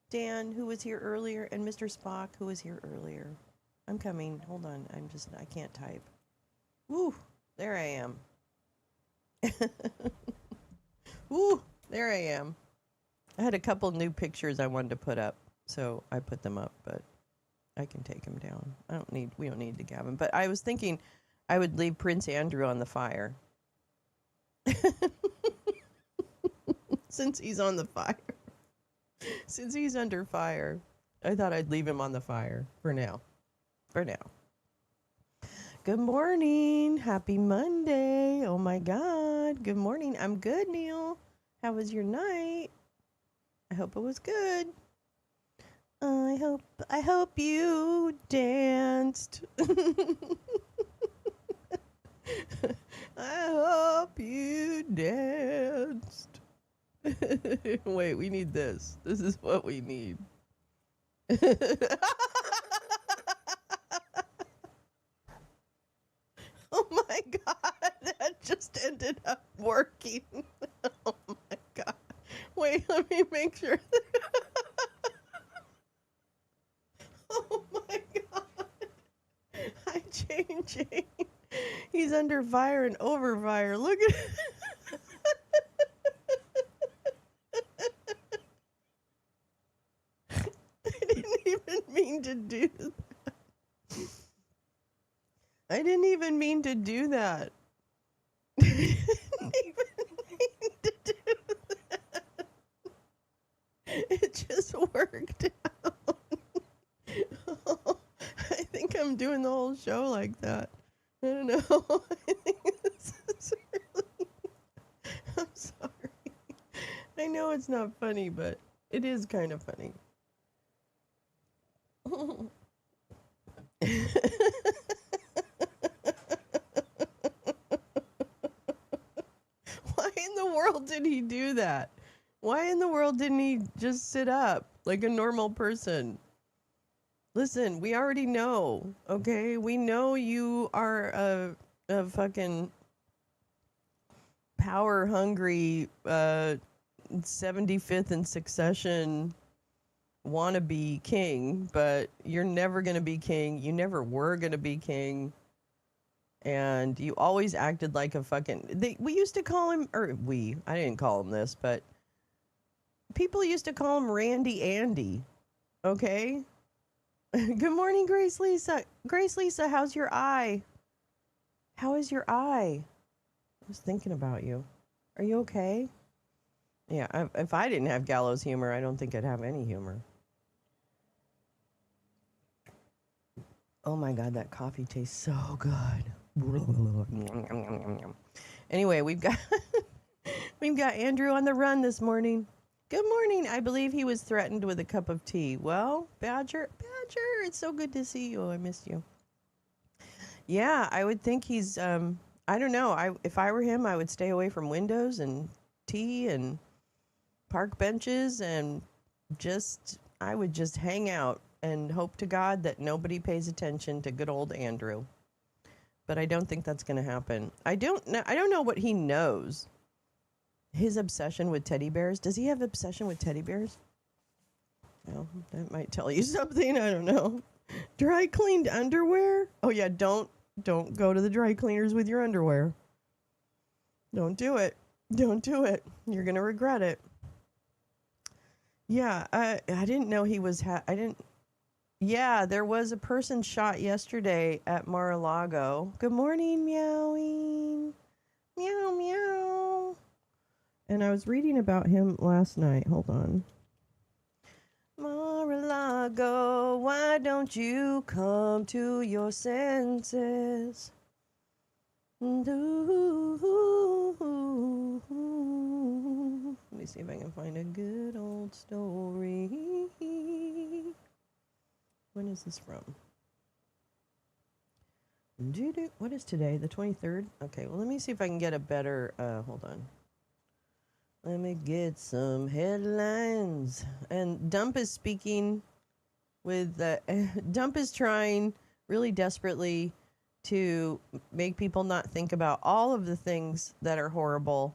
Dan, who was here earlier, and Mr. Spock, who was here earlier. I'm coming. Hold on. I can't type. Woo, there I am. Woo, there I am. I had a couple new pictures I wanted to put up, so I put them up, but I can take them down. We don't need to Gavin. But I was thinking I would leave Prince Andrew on the fire. Since he's on the fire. Since he's under fire, I thought I'd leave him on the fire for now. For now. Good morning. Happy Monday. Oh my God. Good morning. I'm good, Neil. How was your night? I hope it was good. I hope you danced. I hope you danced. Wait, we need this. This is what we need. Oh my God, that just ended up working. Oh my God. Wait, let me make sure. Oh my God. I'm changing. He's under fire and over fire. Look at it. I didn't even mean to do that. I didn't even mean to do that. I didn't even mean to do that. It just worked out. Oh, I think I'm doing the whole show like that. I don't know. I think this is really... I'm sorry. I know it's not funny, but it is kind of funny. Why in the world did he do that? Why in the world didn't he just sit up like a normal person? Listen, we already know, okay? We know you are a fucking power-hungry 75th in succession wannabe king, but you're never going to be king. You never were going to be king. And you always acted like a fucking... we used to call him... I didn't call him this, but people used to call him Randy Andy. Okay? Good morning, Grace Lisa. Grace Lisa, how's your eye? How is your eye? I was thinking about you. Are you okay? Yeah, if I didn't have gallows humor, I don't think I'd have any humor. Oh my God, that coffee tastes so good. Anyway, we've got Andrew on the run this morning. Good morning. I believe he was threatened with a cup of tea. Well, Badger, it's so good to see you. I missed you. Yeah, I would think he's I don't know. If I were him, I would stay away from windows and tea and park benches and I would just hang out and hope to God that nobody pays attention to good old Andrew. But I don't think that's going to happen. I don't know what he knows. His obsession with teddy bears. Does he have obsession with teddy bears? Well, that might tell you something. I don't know. Dry cleaned underwear? Oh yeah, don't go to the dry cleaners with your underwear. Don't do it. Don't do it. You're going to regret it. Yeah, I didn't know he was Yeah, there was a person shot yesterday at Mar-a-Lago. Good morning, meowing. Meow, meow. And I was reading about him last night. Hold on. Mar-a-Lago, why don't you come to your senses? Let me see if I can find a good old story. When is this from? What is today? The 23rd? Okay, well, let me see if I can get a better... hold on. Let me get some headlines. And Dump is speaking with... Dump is trying really desperately to make people not think about all of the things that are horrible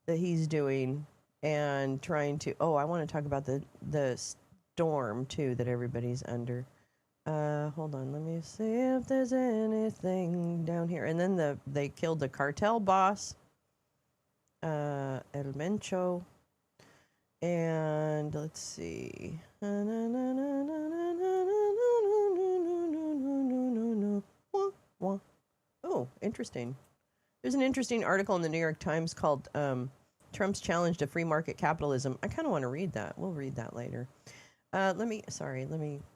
that he's doing and trying to... Oh, I want to talk about the storm, too, that everybody's under. Hold on. Let me see if there's anything down here. And then they killed the cartel boss, El Mencho. And let's see. Oh, interesting. There's an interesting article in the New York Times called Trump's Challenge to Free Market Capitalism. I kind of want to read that. We'll read that later. Let me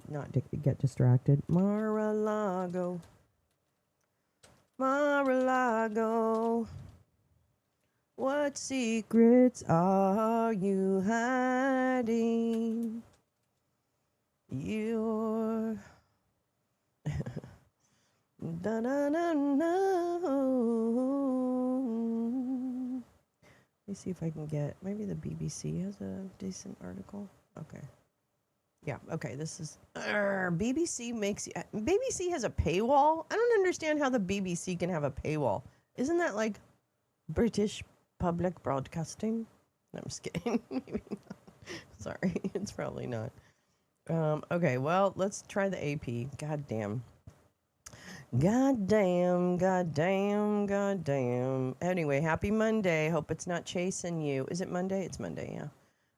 not get distracted. Mar-a-Lago. Mar-a-Lago. What secrets are you hiding? You're... Let me see if I can get... Maybe the BBC has a decent article. Okay. Yeah, okay, this is... BBC has a paywall? I don't understand how the BBC can have a paywall. Isn't that like British public broadcasting? No, I'm just kidding. Maybe not. Sorry, it's probably not. Okay, well, let's try the AP. God damn. Anyway, happy Monday. Hope it's not chasing you. Is it Monday? It's Monday, yeah.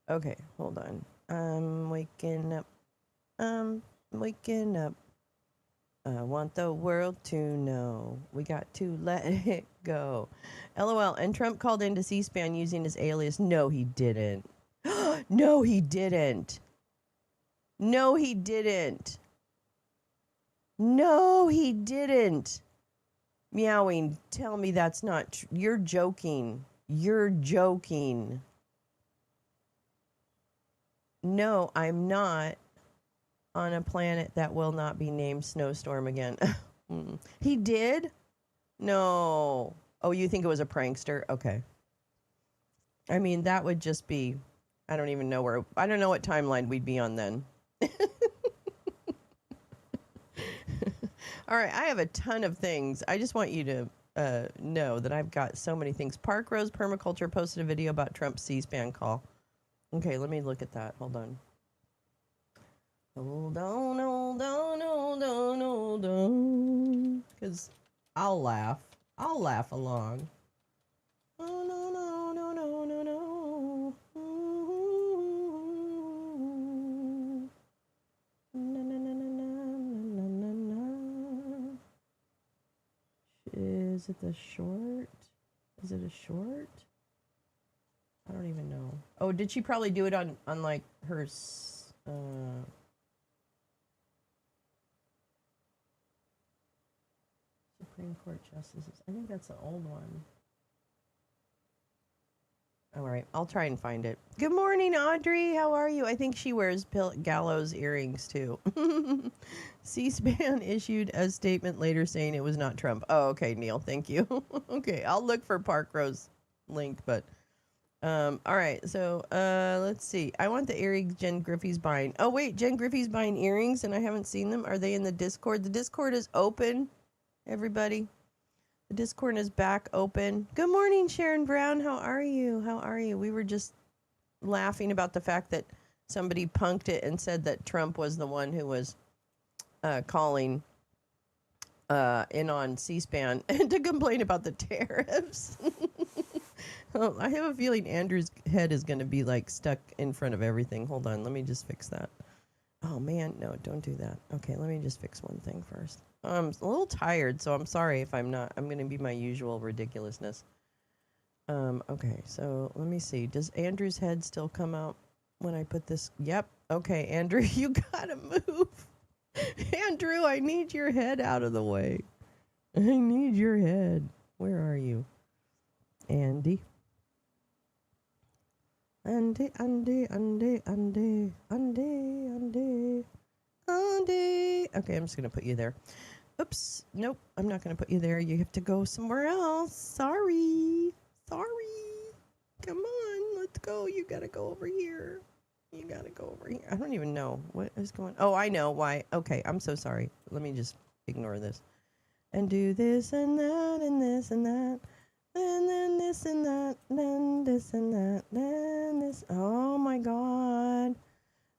Okay, hold on. I'm waking up. I want the world to know. We got to let it go. LOL. And Trump called into C-SPAN using his alias. No, he didn't. No, he didn't. No, he didn't. No, he didn't. Meowing, tell me that's not true. You're joking. You're joking. No, I'm not on a planet that will not be named Snowstorm again. He did? No. Oh, you think it was a prankster? Okay. I mean, that would just be, I don't even know where, I don't know what timeline we'd be on then. All right, I have a ton of things. I just want you to know that I've got so many things. Park Rose Permaculture posted a video about Trump's C-SPAN call. Okay, let me look at that. Hold on. Hold on. Because I'll laugh. I'll laugh along. Oh, no. Is it the short? Is it a short? I don't even know. Oh, did she probably do it on like her Supreme Court justices? I think that's the old one. All right, I'll try and find it. Good morning, Audrey. How are you? I think she wears gallows earrings too. C-SPAN issued a statement later saying it was not Trump. Oh, okay, Neil. Thank you. Okay, I'll look for Park Rose link, but all right. So let's see. I want the earrings Jen Griffey's buying. Oh wait, Jen Griffey's buying earrings, and I haven't seen them. Are they in the Discord? The Discord is open. Everybody. The Discord is back open. Good morning, Sharon Brown. How are you? How are you? We were just laughing about the fact that somebody punked it and said that Trump was the one who was calling in on C-SPAN and to complain about the tariffs. Well, I have a feeling Andrew's head is going to be like stuck in front of everything. Hold on. Let me just fix that. Oh, man. No, don't do that. Okay, let me just fix one thing first. I'm a little tired, so I'm sorry if I'm not. I'm going to be my usual ridiculousness. Okay, so let me see. Does Andrew's head still come out when I put this? Yep. Okay, Andrew, you got to move. Andrew, I need your head out of the way. I need your head. Where are you? Andy. Andy. Okay, I'm just going to put you there. Oops. Nope, I'm not going to put you there. You have to go somewhere else. Sorry. Come on, let's go. You got to go over here. I don't even know what is going on. Oh, I know why. Okay, I'm so sorry. Let me just ignore this. And do this and that and this and that. And then this and that. Then this and that. Then this. Oh, my God.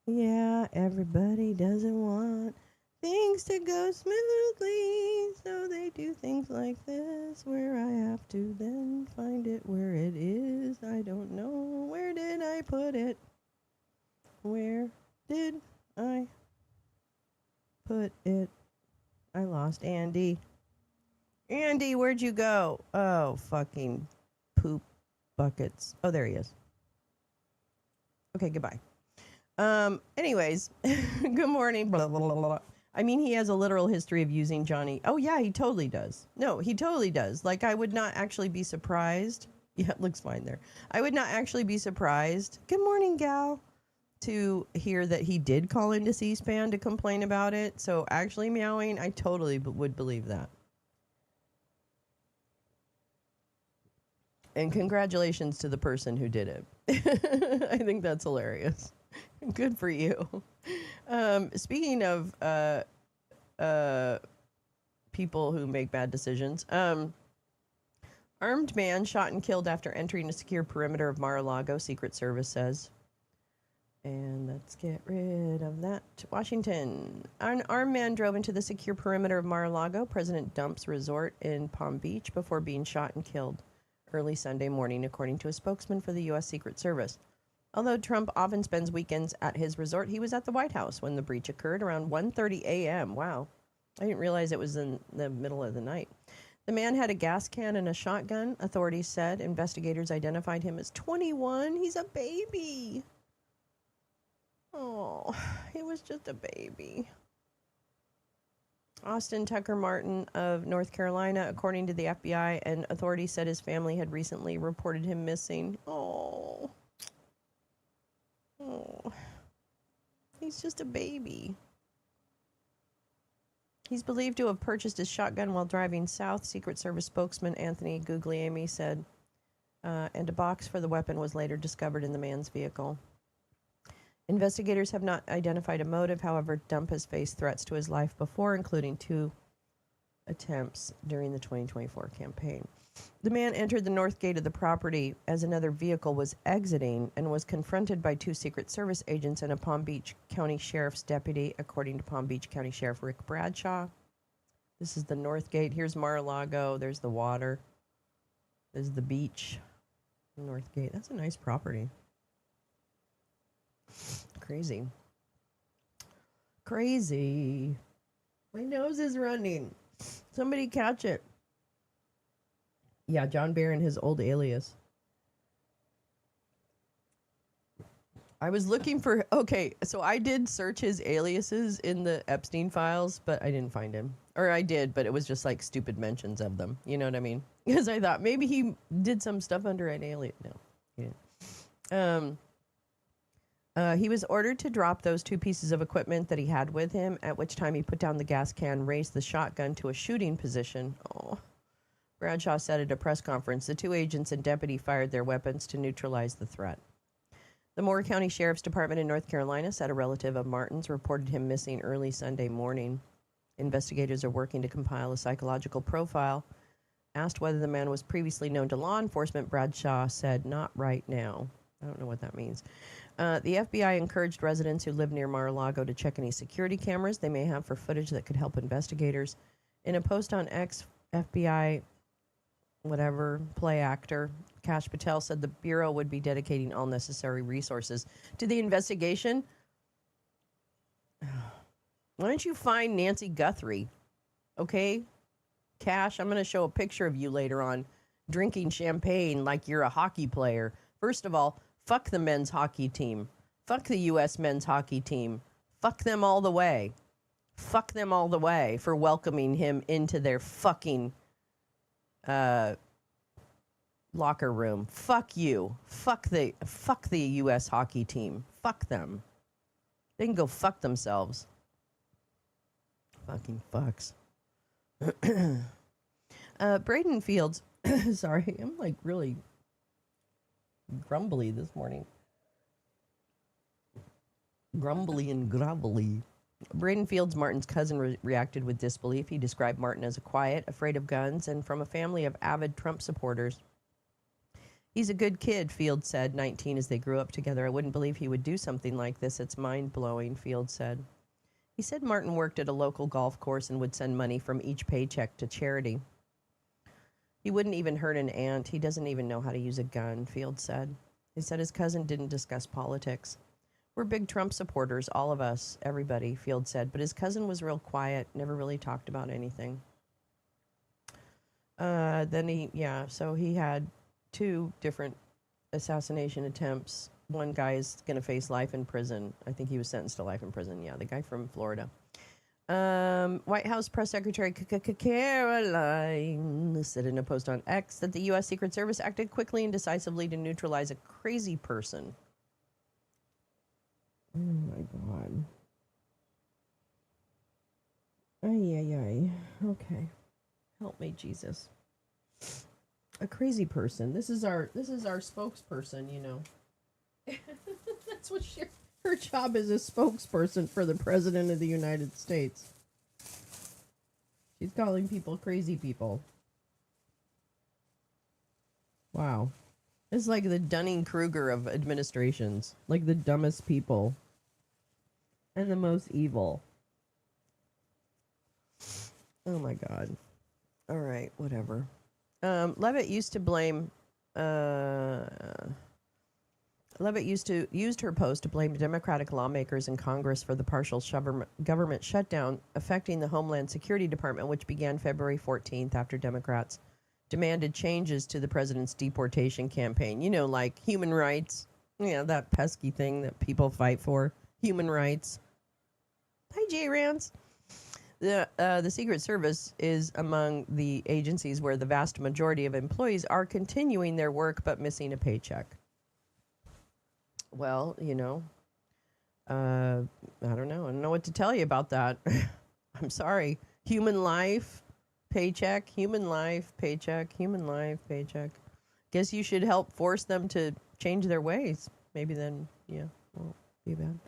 Yeah, everybody doesn't want things to go smoothly, so they do things like this, where I have to then find it where it is. I don't know. Where did I put it? Where did I put it? I lost Andy. Andy, where'd you go? Oh, fucking poop buckets. Oh, there he is. Okay, goodbye. Anyways, good morning. Blah, blah, blah, blah. I mean, he has a literal history of using Johnny. Oh, yeah, he totally does. No, he totally does. Like, I would not actually be surprised. Yeah, it looks fine there. I would not actually be surprised. Good morning, gal. To hear that he did call into C-SPAN to complain about it. So actually meowing, I totally would believe that. And congratulations to the person who did it. I think that's hilarious. Good for you. Speaking of people who make bad decisions, armed man shot and killed after entering a secure perimeter of Mar-a-Lago, Secret Service says. And let's get rid of that. Washington. An armed man drove into the secure perimeter of Mar-a-Lago, President Dump's resort in Palm Beach, before being shot and killed early Sunday morning, according to a spokesman for the U.S. Secret Service. Although Trump often spends weekends at his resort, he was at the White House when the breach occurred around 1:30 a.m. Wow. I didn't realize it was in the middle of the night. The man had a gas can and a shotgun, authorities said. Investigators identified him as 21. He's a baby. Oh, he was just a baby. Austin Tucker Martin of North Carolina, according to the FBI, and authorities said his family had recently reported him missing. Oh, he's just a baby. He's believed to have purchased his shotgun while driving south, Secret Service spokesman Anthony Guglielmi said, and a box for the weapon was later discovered in the man's vehicle. Investigators have not identified a motive. However, Dump has faced threats to his life before, including 2 attempts during the 2024 campaign. The man entered the north gate of the property as another vehicle was exiting and was confronted by 2 Secret Service agents and a Palm Beach County Sheriff's deputy, according to Palm Beach County Sheriff Rick Bradshaw. This is the north gate. Here's Mar-a-Lago. There's the water. There's the beach. North gate. That's a nice property. Crazy. Crazy. My nose is running. Somebody catch it. Yeah, John Barron, his old alias. I was looking for... Okay, so I did search his aliases in the Epstein files, but I didn't find him. Or I did, but it was just like stupid mentions of them. You know what I mean? Because I thought maybe he did some stuff under an alias. No, he didn't. He was ordered to drop those 2 pieces of equipment that he had with him, at which time he put down the gas can, raised the shotgun to a shooting position. Oh, Bradshaw said at a press conference, the 2 agents and deputy fired their weapons to neutralize the threat. The Moore County Sheriff's Department in North Carolina said a relative of Martin's reported him missing early Sunday morning. Investigators are working to compile a psychological profile. Asked whether the man was previously known to law enforcement, Bradshaw said, not right now. I don't know what that means. The FBI encouraged residents who live near Mar-a-Lago to check any security cameras they may have for footage that could help investigators. In a post on X, FBI, play actor, Kash Patel said the Bureau would be dedicating all necessary resources to the investigation. Why don't you find Nancy Guthrie? Okay? Kash, I'm going to show a picture of you later on drinking champagne like you're a hockey player. First of all, fuck the men's hockey team. Fuck the U.S. men's hockey team. Fuck them all the way. Fuck them all the way for welcoming him into their fucking locker room. Fuck you. Fuck the U.S. hockey team. Fuck them. They can go fuck themselves. Fucking fucks. Braden Fields. Sorry, I'm like really grumbly this morning. Grumbly and grumbly. Braden Fields, Martin's cousin, reacted with disbelief. He described Martin as a quiet, afraid of guns, and from a family of avid Trump supporters. He's a good kid, Field said, 19, as they grew up together. I wouldn't believe he would do something like this. It's mind-blowing, Field said. He said Martin worked at a local golf course and would send money from each paycheck to charity. He wouldn't even hurt an ant. He doesn't even know how to use a gun, Field said. He said his cousin didn't discuss politics. We're big Trump supporters, all of us, everybody, Field said. But his cousin was real quiet, never really talked about anything. So he had 2 different assassination attempts. One guy is going to face life in prison. I think he was sentenced to life in prison. Yeah, the guy from Florida. White House Press Secretary Caroline said in a post on X that the U.S. Secret Service acted quickly and decisively to neutralize a crazy person. Oh, my God. Ay. Okay. Help me, Jesus. A crazy person. This is our spokesperson, you know. That's what her job is, a spokesperson for the President of the United States. She's calling people crazy people. Wow. It's like the Dunning-Kruger of administrations. Like the dumbest people. And the most evil. Oh my God. All right, whatever. Leavitt used to blame... Leavitt used her post to blame Democratic lawmakers in Congress for the partial government shutdown affecting the Homeland Security Department, which began February 14th after Democrats demanded changes to the president's deportation campaign. You know, like human rights. Yeah, that pesky thing that people fight for. Human rights. Hi, J. Rance. The Secret Service is among the agencies where the vast majority of employees are continuing their work but missing a paycheck. Well, you know, I don't know. I don't know what to tell you about that. I'm sorry. Human life, paycheck, human life, paycheck, human life, paycheck. Guess you should help force them to change their ways. Maybe then, yeah, won't be bad.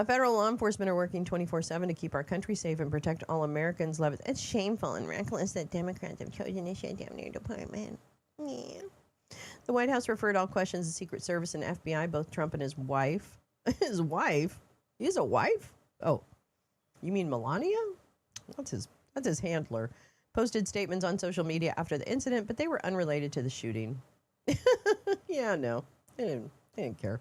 Federal law enforcement are working 24/7 to keep our country safe and protect all Americans. It's shameful and reckless that Democrats have chosen to shut down their department. Yeah. The White House referred all questions to Secret Service and FBI, both Trump and his wife. His wife? He has a wife? Oh, you mean Melania? That's his handler. Posted statements on social media after the incident, but they were unrelated to the shooting. Yeah, no. They didn't care.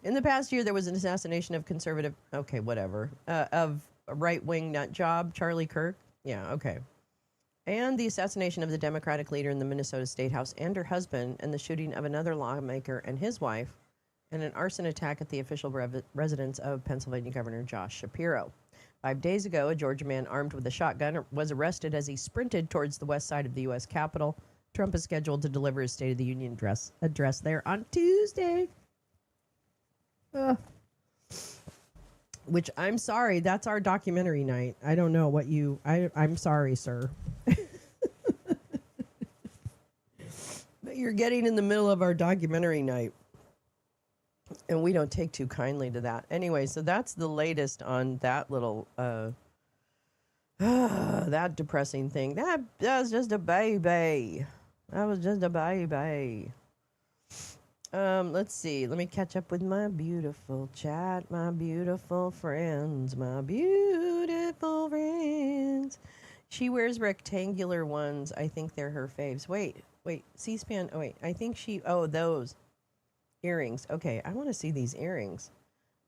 In the past year, there was an assassination of conservative... Okay, whatever. Of a right-wing nut job, Charlie Kirk. Yeah, okay. And the assassination of the Democratic leader in the Minnesota State House and her husband, and the shooting of another lawmaker and his wife, and an arson attack at the official residence of Pennsylvania Governor Josh Shapiro. 5 days ago, a Georgia man armed with a shotgun was arrested as he sprinted towards the west side of the U.S. Capitol. Trump is scheduled to deliver his State of the Union address there on Tuesday. Which, I'm sorry, that's our documentary night. I don't know what I'm sorry, sir. But you're getting in the middle of our documentary night. And we don't take too kindly to that. Anyway, so that's the latest on that little, that depressing thing. That was just a baby. That was just a baby. Let's see. Let me catch up with my beautiful chat, my beautiful friends, my beautiful friends. She wears rectangular ones. I think they're her faves. Wait. C-SPAN. Oh, wait. I think those earrings. Okay. I want to see these earrings.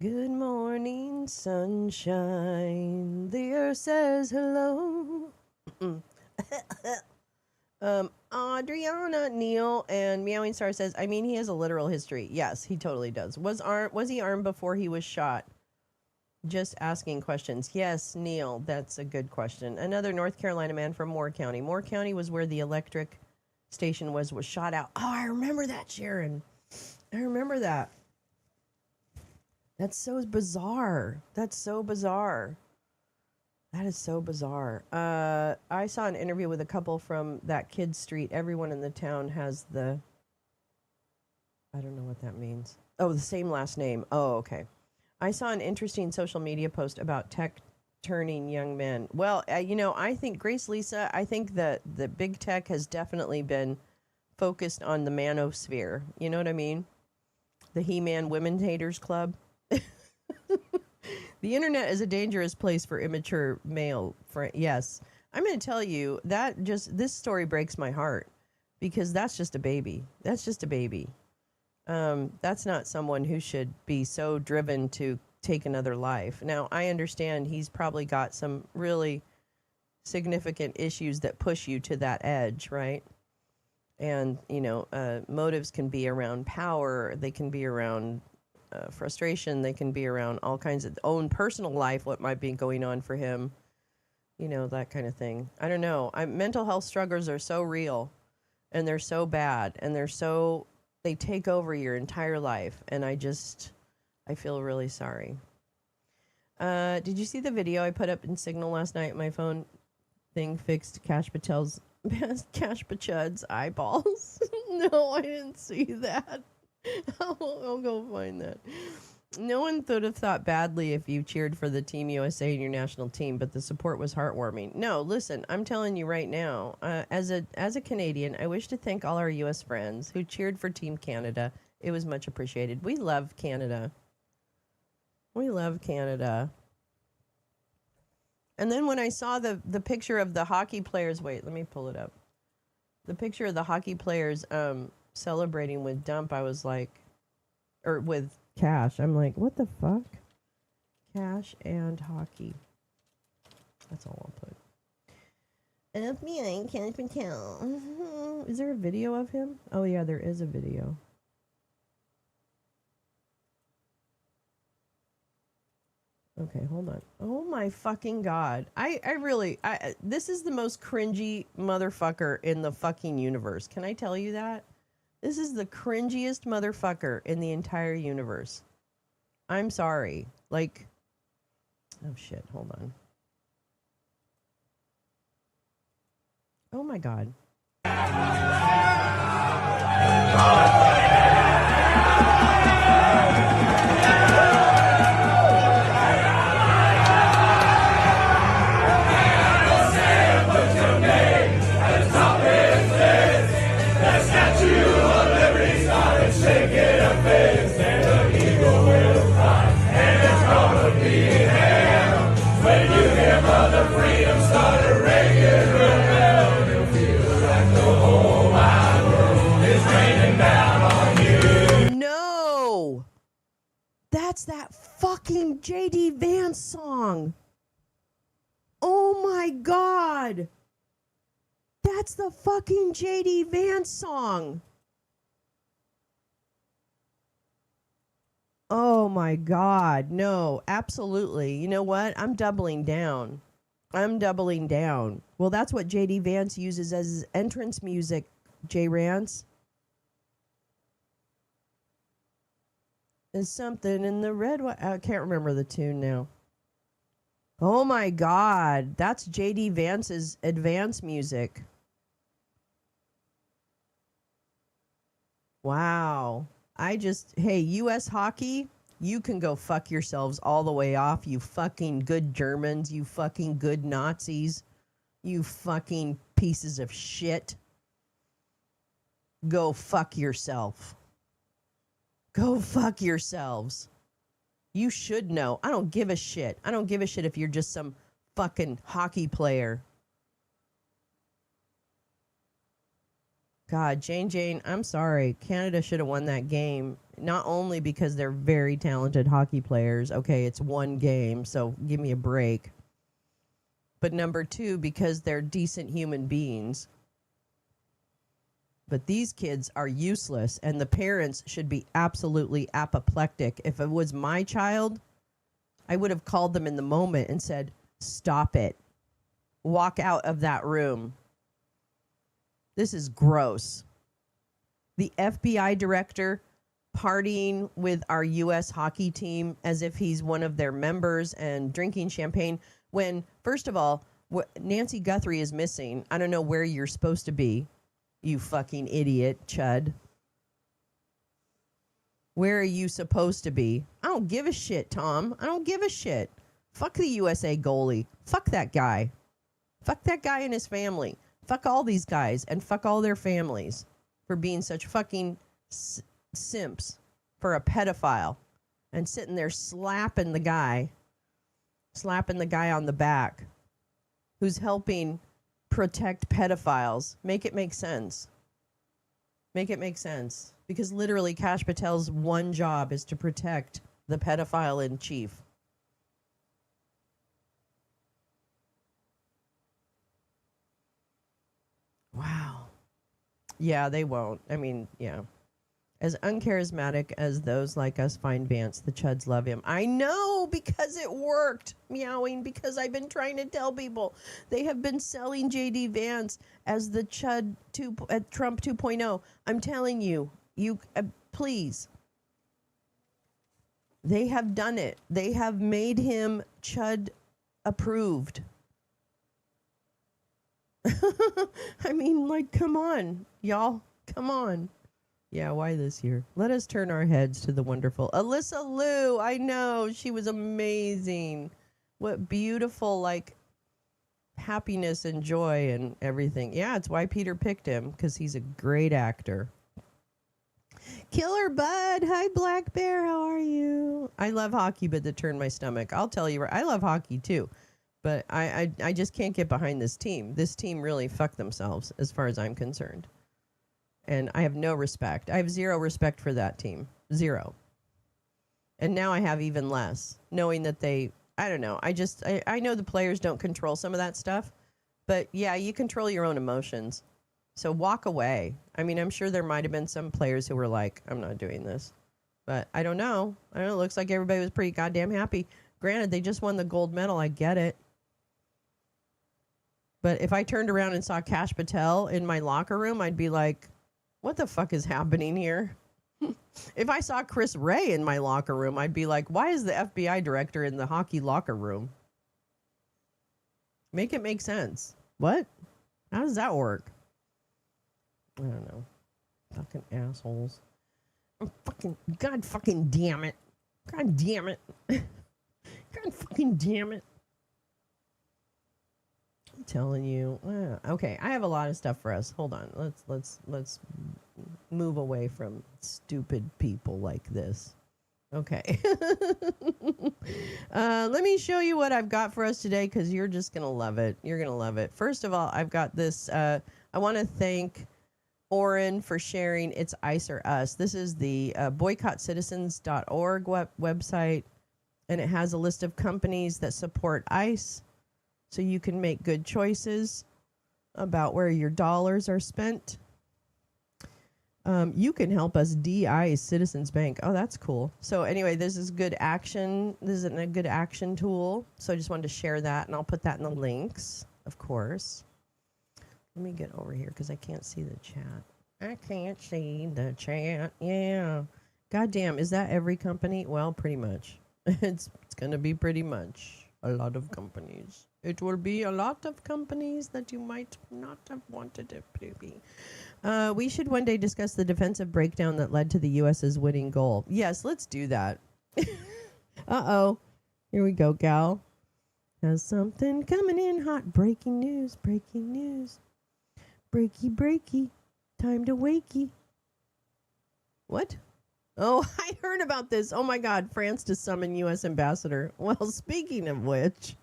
Good morning, sunshine. The earth says hello. Adriana Neal and Meowing Star says, I mean, he has a literal history. Yes, he totally does. Was he armed before he was shot? Just asking questions. Yes, Neil, that's a good question. Another North Carolina man from Moore County. Moore County was where the electric station was shot out. Oh, I remember that, Sharon. I remember that. That's so bizarre. That is so bizarre. I saw an interview with a couple from that kid street. Everyone in the town has I don't know what that means. Oh, the same last name. Oh, okay. I saw an interesting social media post about tech turning young men. Well, I think Grace Lisa, I think that the big tech has definitely been focused on the manosphere. You know what I mean? The He-Man Women Haters Club. The internet is a dangerous place for immature male friends. Yes. I'm going to tell you that this story breaks my heart because that's just a baby. That's just a baby. That's not someone who should be so driven to take another life. Now, I understand he's probably got some really significant issues that push you to that edge, right? And, motives can be around power. They can be around frustration. They can be around all kinds of own personal life, what might be going on for him, that kind of thing. I don't know. Mental health struggles are so real, and they're so bad, and they take over your entire life. And I feel really sorry. Did you see the video I put up in Signal last night? My phone thing fixed Cash Pachud's eyeballs. No, I didn't see that. I'll go find that. No one would have thought badly if you cheered for the Team USA and your national team, but the support was heartwarming. No, listen, I'm telling you right now, as a Canadian, I wish to thank all our U.S. friends who cheered for Team Canada. It was much appreciated. We love Canada. We love Canada. And then when I saw the picture of the hockey players, wait, let me pull it up. The picture of the hockey players celebrating with Dump, I was like, or with Cash. I'm like, what the fuck? Cash and hockey. That's all I'll put. FBI, Cash Patel. Is there a video of him? Oh, yeah, there is a video. Okay, hold on. Oh my fucking God. I really, this is the most cringy motherfucker in the fucking universe. Can I tell you that? This is the cringiest motherfucker in the entire universe. I'm sorry. Like, oh shit, hold on. Oh my God. No! That's that fucking J.D. Vance song. Oh my God. That's the fucking J.D. Vance song. Oh my God. No, absolutely. You know what? I'm doubling down. Well, that's what J.D. Vance uses as his entrance music, J. Rance. There's something in the red. I can't remember the tune now. Oh my God. That's J.D. Vance's advance music. Wow. Hey, U.S. hockey, you can go fuck yourselves all the way off, you fucking good Germans, you fucking good Nazis, you fucking pieces of shit. Go fuck yourself. Go fuck yourselves. You should know. I don't give a shit. I don't give a shit if you're just some fucking hockey player. God, Jane, I'm sorry. Canada should have won that game. Not only because they're very talented hockey players. Okay, it's one game, so give me a break. But number two, because they're decent human beings. But these kids are useless, and the parents should be absolutely apoplectic. If it was my child, I would have called them in the moment and said, stop it. Walk out of that room. This is gross. The FBI director partying with our U.S. hockey team as if he's one of their members and drinking champagne when, first of all, Nancy Guthrie is missing. I don't know where you're supposed to be, you fucking idiot, Chud. Where are you supposed to be? I don't give a shit, Tom. I don't give a shit. Fuck the USA goalie. Fuck that guy. Fuck that guy and his family. Fuck all these guys and fuck all their families. for being such fucking simps for a pedophile and sitting there slapping the guy on the back who's helping protect pedophiles. Make it make sense. Make it make sense. Because literally Kash Patel's one job is to protect the pedophile in chief. Wow. Yeah, they won't. I mean, yeah. As uncharismatic as those like us find Vance, the Chuds love him. I know, because it worked. Meowing, because I've been trying to tell people. They have been selling J.D. Vance as the Chud Trump 2.0. I'm telling you, please. They have done it. They have made him Chud approved. I mean, like, come on, y'all. Come on. Yeah, why this year? Let us turn our heads to the wonderful Alyssa Liu. I know, she was amazing. What beautiful, like, happiness and joy and everything. Yeah, it's why Peter picked him, because he's a great actor. Killer Bud. Hi, Black Bear. How are you? I love hockey, but that turned my stomach. I'll tell you, I love hockey, too. But I just can't get behind this team. This team really fucked themselves, as far as I'm concerned. And I have no respect. I have zero respect for that team. Zero. And now I have even less, knowing that I don't know. I know the players don't control some of that stuff. But yeah, you control your own emotions. So walk away. I mean, I'm sure there might have been some players who were like, I'm not doing this. But I don't know. It looks like everybody was pretty goddamn happy. Granted, they just won the gold medal. I get it. But if I turned around and saw Kash Patel in my locker room, I'd be like, what the fuck is happening here? If I saw Chris Ray in my locker room, I'd be like, why is the FBI director in the hockey locker room? Make it make sense. What? How does that work? I don't know. Fucking assholes. God fucking damn it. God damn it. God fucking damn it. I'm telling you. Okay, I have a lot of stuff for us. Hold on. Let's move away from stupid people like this. Okay. Let me show you what I've got for us today, because you're just gonna love it. You're gonna love it. First of all, I've got this. I want to thank Oren for sharing It's ICE or Us. This is the boycottcitizens.org website, and it has a list of companies that support ICE. So you can make good choices about where your dollars are spent. You can help us de-ICE Citizens Bank. Oh, that's cool. So anyway, this is good action. This is a good action tool. So I just wanted to share that, and I'll put that in the links, of course. Let me get over here because I can't see the chat. I can't see the chat. Yeah. Goddamn, is that every company? Well, pretty much. It's going to be pretty much a lot of companies. It will be a lot of companies that you might not have wanted it to be. We should one day discuss the defensive breakdown that led to the U.S.'s winning goal. Yes, let's do that. Uh-oh. Here we go, gal. Has something coming in hot. Breaking news, breaking news. Breaky, breaky. Time to wakey. What? Oh, I heard about this. Oh, my God. France to summon U.S. ambassador. Well, speaking of which,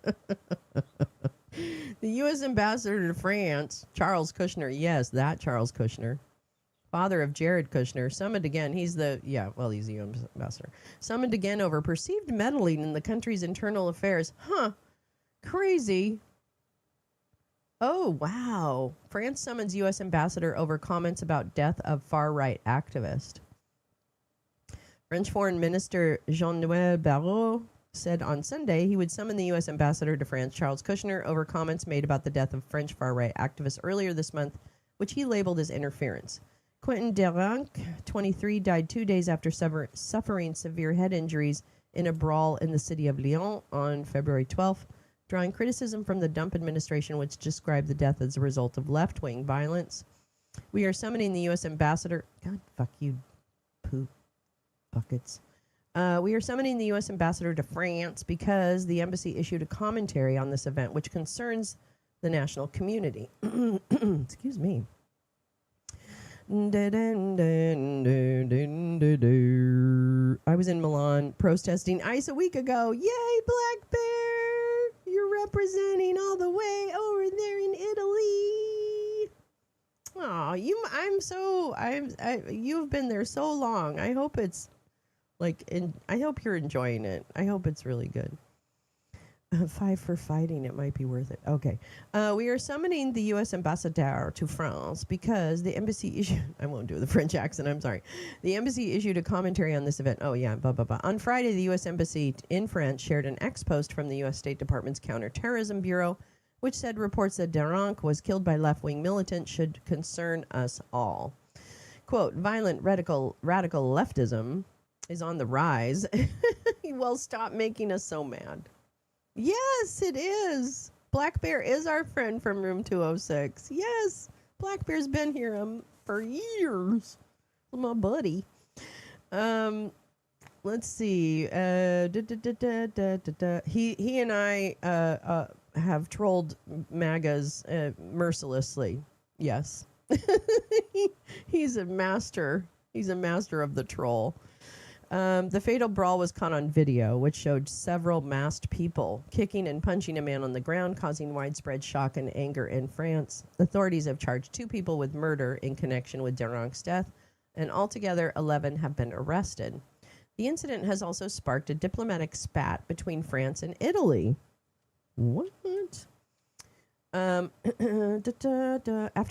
the U.S. ambassador to France, Charles Kushner. Yes, that Charles Kushner. Father of Jared Kushner. Summoned again. He's the U.S. ambassador. Summoned again over perceived meddling in the country's internal affairs. Huh. Crazy. Oh, wow. France summons U.S. ambassador over comments about death of far-right activist. French Foreign Minister Jean-Noël Barrot said on Sunday he would summon the U.S. ambassador to France, Charles Kushner, over comments made about the death of French far-right activists earlier this month, which he labeled as interference. Quentin Deranc, 23, died 2 days after suffering severe head injuries in a brawl in the city of Lyon on February 12th, drawing criticism from the Dump administration, which described the death as a result of left-wing violence. We are summoning the U.S. ambassador... God, fuck you, poop buckets. We are summoning the U.S. ambassador to France because the embassy issued a commentary on this event, which concerns the national community. Excuse me. I was in Milan protesting ICE a week ago. Yay, Black Bear! You're representing all the way over there in Italy. Oh, you've been there so long. I hope it's I hope you're enjoying it. I hope it's really good. 5 for fighting. It might be worth it. Okay. We are summoning the U.S. ambassador to France because the embassy issued... I won't do the French accent. I'm sorry. The embassy issued a commentary on this event. Oh, yeah. Blah, blah, blah. On Friday, the U.S. embassy in France shared an ex-post from the U.S. State Department's Counterterrorism Bureau, which said reports that Deranc was killed by left-wing militants should concern us all. Quote, violent radical leftism is on the rise. Well, stop making us so mad. Yes, it is. Black Bear is our friend from room 206. Yes, Black Bear's been here for years. My buddy. Let's see. He and I have trolled MAGAs mercilessly. Yes. He's a master. He's a master of the troll. The fatal brawl was caught on video, which showed several masked people kicking and punching a man on the ground, causing widespread shock and anger in France. Authorities have charged 2 people with murder in connection with Deranc's death, and altogether 11 have been arrested. The incident has also sparked a diplomatic spat between France and Italy. What? After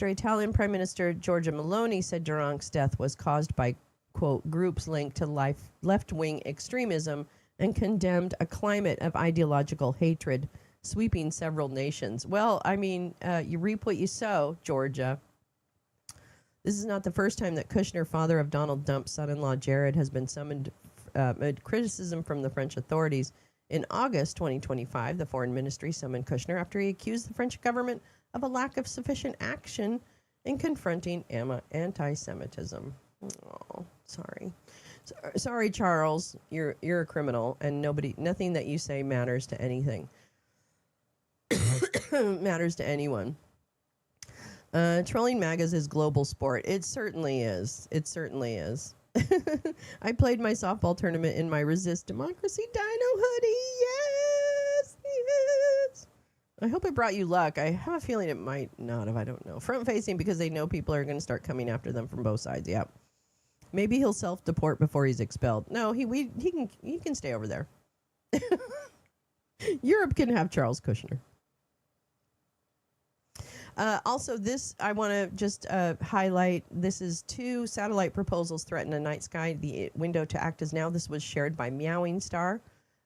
Italian Prime Minister Giorgia Meloni said Deranc's death was caused by, quote, groups linked to left-wing extremism and condemned a climate of ideological hatred sweeping several nations. Well, I mean, you reap what you sow, Georgia. This is not the first time that Kushner, father of Donald Dump's son-in-law Jared, has been summoned amid criticism from the French authorities. In August 2025, the foreign ministry summoned Kushner after he accused the French government of a lack of sufficient action in confronting anti-Semitism. Oh, sorry. Sorry, Charles. You're a criminal, and nothing that you say matters to anything. Matters to anyone. Trolling MAGAs is global sport. It certainly is. It certainly is. I played my softball tournament in my Resist Democracy Dino hoodie. Yes, yes. I hope it brought you luck. I have a feeling it might not have. I don't know. Front facing because they know people are going to start coming after them from both sides. Yep. Maybe he'll self-deport before he's expelled. No, he can stay over there. Europe can have Charles Kushner. Also, this, I want to just highlight, this is 2 satellite proposals threaten a night sky. The window to act is now. This was shared by Meowing Star,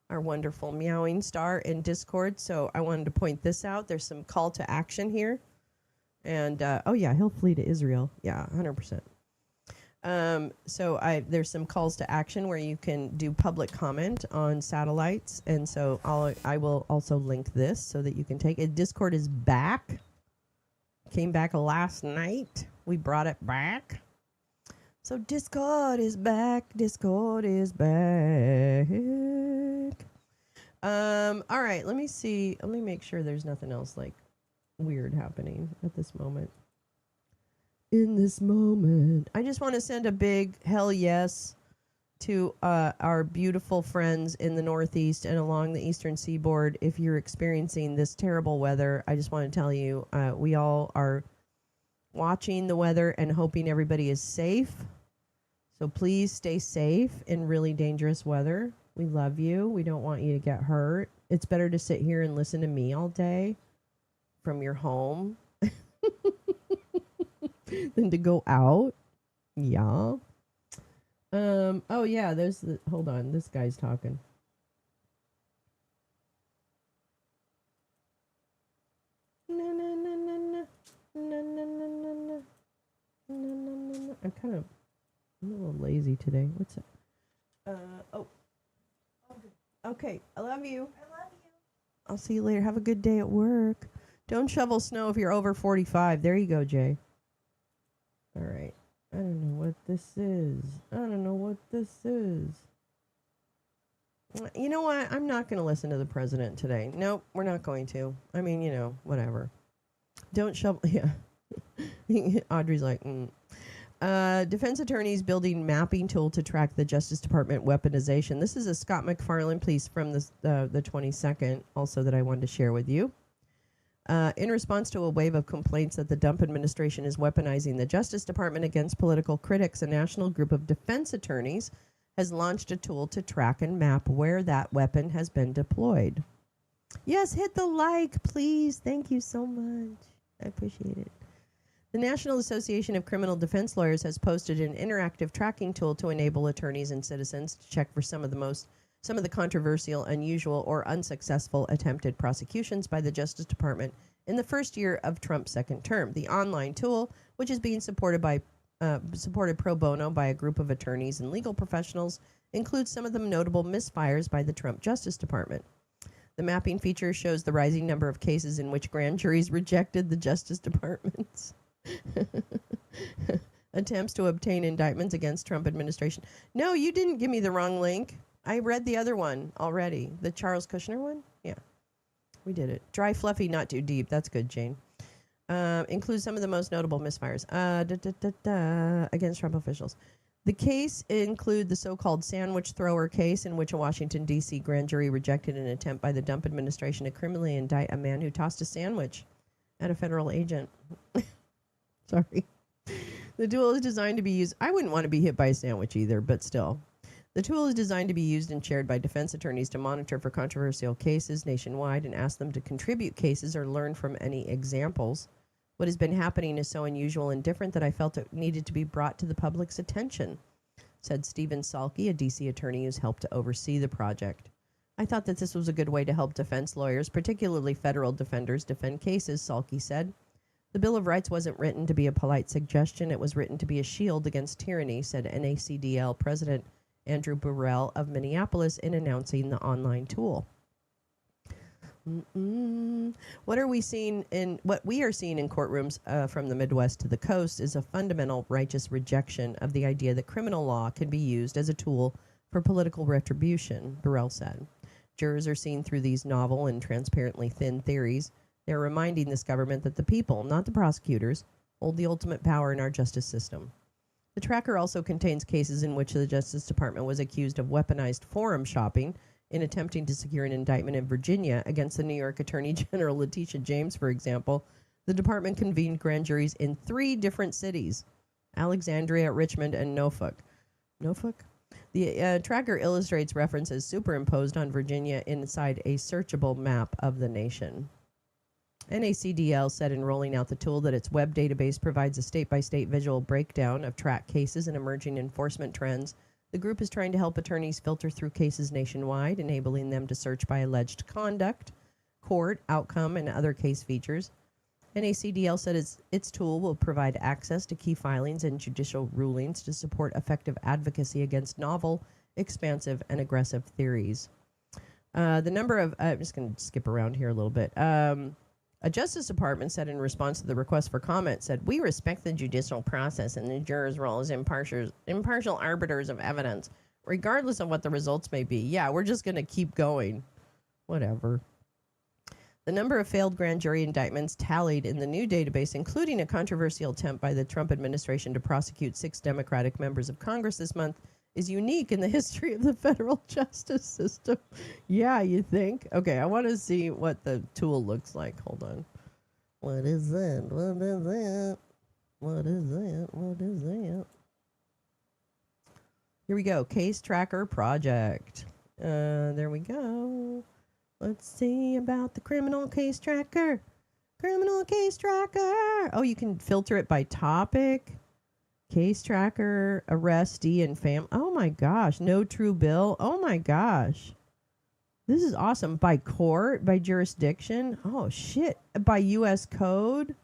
our wonderful Meowing Star in Discord. So I wanted to point this out. There's some call to action here. And, oh yeah, he'll flee to Israel. Yeah, 100%. There's some calls to action where you can do public comment on satellites. And so I will also link this so that you can take it. Discord is back. Came back last night. We brought it back. So Discord is back. Discord is back. All right, let me see. Let me make sure there's nothing else like weird happening at this moment. In this moment, I just want to send a big hell yes to our beautiful friends in the Northeast and along the Eastern Seaboard. If you're experiencing this terrible weather, I just want to tell you, we all are watching the weather and hoping everybody is safe. So please stay safe in really dangerous weather. We love you. We don't want you to get hurt. It's better to sit here and listen to me all day from your home than to go out. Yeah. Oh yeah, hold on, this guy's talking. I'm a little lazy today. What's it? Okay, I love you. I'll see you later. Have a good day at work. Don't shovel snow if you're over 45. There you go, Jay. All right. I don't know what this is. You know what? I'm not going to listen to the president today. Nope, we're not going to. I mean, whatever. Don't shovel. Yeah. Audrey's like, Defense attorneys building mapping tool to track the Justice Department weaponization. This is a Scott McFarlane piece from the 22nd, also that I wanted to share with you. In response to a wave of complaints that the Trump administration is weaponizing the Justice Department against political critics, a national group of defense attorneys has launched a tool to track and map where that weapon has been deployed. Yes, hit the like, please. Thank you so much. I appreciate it. The National Association of Criminal Defense Lawyers has posted an interactive tracking tool to enable attorneys and citizens to check for some of the controversial, unusual, or unsuccessful attempted prosecutions by the Justice Department in the first year of Trump's second term. The online tool, which is being supported pro bono by a group of attorneys and legal professionals, includes some of the notable misfires by the Trump Justice Department. The mapping feature shows the rising number of cases in which grand juries rejected the Justice Department's attempts to obtain indictments against Trump administration. No, you didn't give me the wrong link. I read the other one already. The Charles Kushner one? Yeah, we did it. Dry, fluffy, not too deep. That's good, Jane. Includes some of the most notable misfires against Trump officials. The case include the so-called sandwich thrower case, in which a Washington, D.C. grand jury rejected an attempt by the Trump administration to criminally indict a man who tossed a sandwich at a federal agent. Sorry. The tool is designed to be used. I wouldn't want to be hit by a sandwich either, but still. The tool is designed to be used and shared by defense attorneys to monitor for controversial cases nationwide and ask them to contribute cases or learn from any examples. What has been happening is so unusual and different that I felt it needed to be brought to the public's attention, said Stephen Salke, a D.C. attorney who's helped to oversee the project. I thought that this was a good way to help defense lawyers, particularly federal defenders, defend cases, Salke said. The Bill of Rights wasn't written to be a polite suggestion. It was written to be a shield against tyranny, said NACDL President Andrew Burrell of Minneapolis in announcing the online tool. What we are seeing in courtrooms from the Midwest to the coast is a fundamental righteous rejection of the idea that criminal law can be used as a tool for political retribution, Burrell said. Jurors are seeing through these novel and transparently thin theories. They're reminding this government that the people, not the prosecutors, hold the ultimate power in our justice system. The tracker also contains cases in which the Justice Department was accused of weaponized forum shopping in attempting to secure an indictment in Virginia against the New York Attorney General Letitia James, for example. The department convened grand juries in 3 different cities, Alexandria, Richmond, and Norfolk. The tracker illustrates references superimposed on Virginia inside a searchable map of the nation. NACDL said in rolling out the tool that its web database provides a state-by-state visual breakdown of track cases and emerging enforcement trends. The group is trying to help attorneys filter through cases nationwide, enabling them to search by alleged conduct, court, outcome, and other case features. NACDL said its tool will provide access to key filings and judicial rulings to support effective advocacy against novel, expansive, and aggressive theories. I'm just going to skip around here a little bit. A Justice Department said in response to the request for comment, said, "We respect the judicial process and the jurors' role as impartial arbiters of evidence, regardless of what the results may be." Yeah, we're just going to keep going. Whatever. The number of failed grand jury indictments tallied in the new database, including a controversial attempt by the Trump administration to prosecute 6 Democratic members of Congress this month, is unique in the history of the federal justice system. Yeah, you think? Okay, I want to see what the tool looks like. Hold on. What is that? What is that? What is that? What is that? Here we go. Case Tracker Project. There we go. Let's see about the criminal case tracker. Criminal case tracker. Oh, you can filter it by topic. Case tracker, arrestee, and oh my gosh, no true bill. Oh my gosh. This is awesome. By court, by jurisdiction. Oh shit. By U.S. code.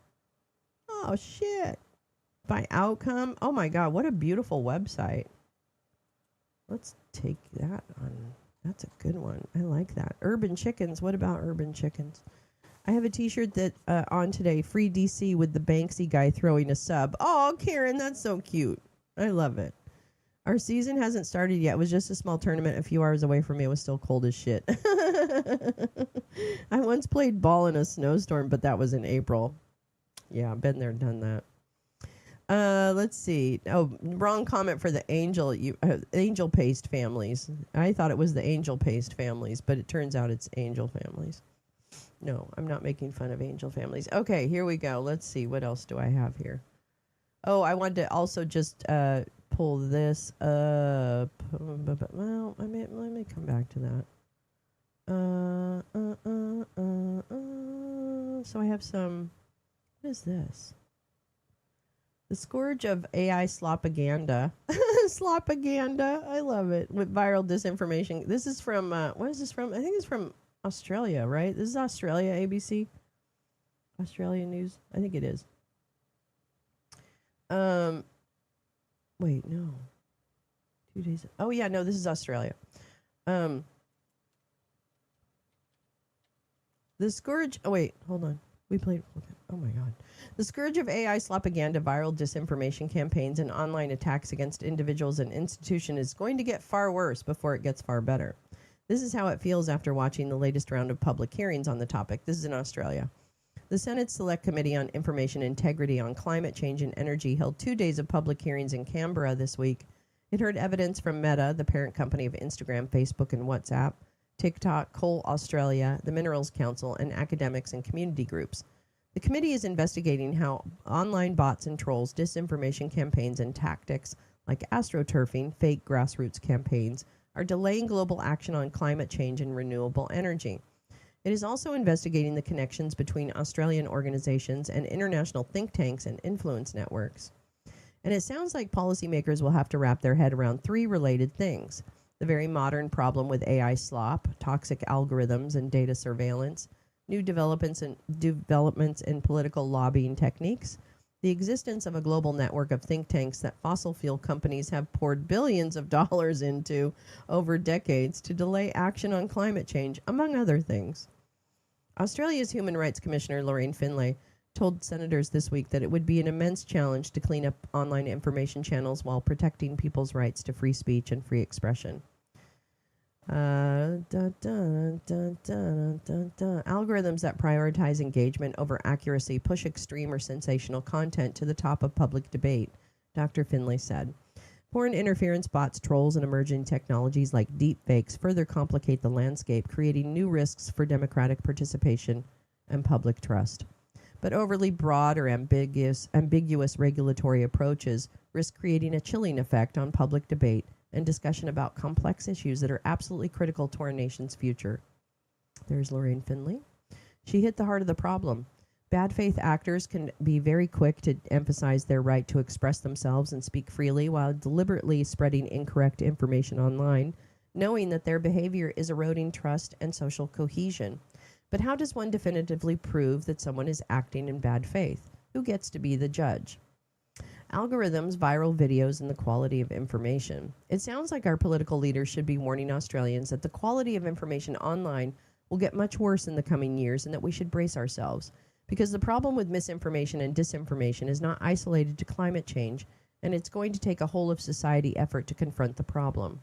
Oh shit. By outcome. Oh my god, what a beautiful website. Let's take that on. That's a good one. I like that. Urban chickens. What about urban chickens? I have a t-shirt that on today, Free DC, with the Banksy guy throwing a sub. Oh, Karen, that's so cute. I love it. Our season hasn't started yet. It was just a small tournament a few hours away from me. It was still cold as shit. I once played ball in a snowstorm, but that was in April. Yeah, I've been there, done that. Let's see. Oh, wrong comment for the angel paste families. I thought it was the angel paste families, but it turns out it's angel families. No, I'm not making fun of angel families. Okay, here we go. Let's see. What else do I have here? Oh, I wanted to also just pull this up. Well, let me come back to that. So I have some. What is this? The scourge of AI slopaganda. Slopaganda. I love it. With viral disinformation. This is from, what is this from? I think it's from Australia, right? This is Australia, ABC. Australia News. I think it is. Wait, no. 2 days. Oh, yeah, no, this is Australia. The scourge. Oh, wait, hold on. We played. Oh, my God. The scourge of AI slopaganda, viral disinformation campaigns, and online attacks against individuals and institutions is going to get far worse before it gets far better. This is how it feels after watching the latest round of public hearings on the topic. This is in Australia. The Senate Select Committee on Information Integrity on Climate Change and Energy held 2 days of public hearings in Canberra this week. It heard evidence from Meta, the parent company of Instagram, Facebook, and WhatsApp, TikTok, Coal Australia, the Minerals Council, and academics and community groups. The committee is investigating how online bots and trolls, disinformation campaigns, and tactics like astroturfing, fake grassroots campaigns, are delaying global action on climate change and renewable energy. It is also investigating the connections between Australian organizations and international think tanks and influence networks. And it sounds like policymakers will have to wrap their head around 3 related things: the very modern problem with AI slop, toxic algorithms, and data surveillance, new developments in political lobbying techniques, the existence of a global network of think tanks that fossil fuel companies have poured billions of dollars into over decades to delay action on climate change, among other things. Australia's Human Rights Commissioner Lorraine Finlay told senators this week that it would be an immense challenge to clean up online information channels while protecting people's rights to free speech and free expression. Algorithms that prioritize engagement over accuracy push extreme or sensational content to the top of public debate, Dr. Finlay said. Foreign interference bots, trolls, and emerging technologies like deepfakes further complicate the landscape, creating new risks for democratic participation and public trust. But overly broad or ambiguous regulatory approaches risk creating a chilling effect on public debate and discussion about complex issues that are absolutely critical to our nation's future. There's Lorraine Finlay. She hit the heart of the problem. Bad faith actors can be very quick to emphasize their right to express themselves and speak freely while deliberately spreading incorrect information online, knowing that their behavior is eroding trust and social cohesion. But how does one definitively prove that someone is acting in bad faith? Who gets to be the judge? Algorithms, viral videos, and the quality of information. It sounds like our political leaders should be warning Australians that the quality of information online will get much worse in the coming years and that we should brace ourselves. Because the problem with misinformation and disinformation is not isolated to climate change, and it's going to take a whole of society effort to confront the problem.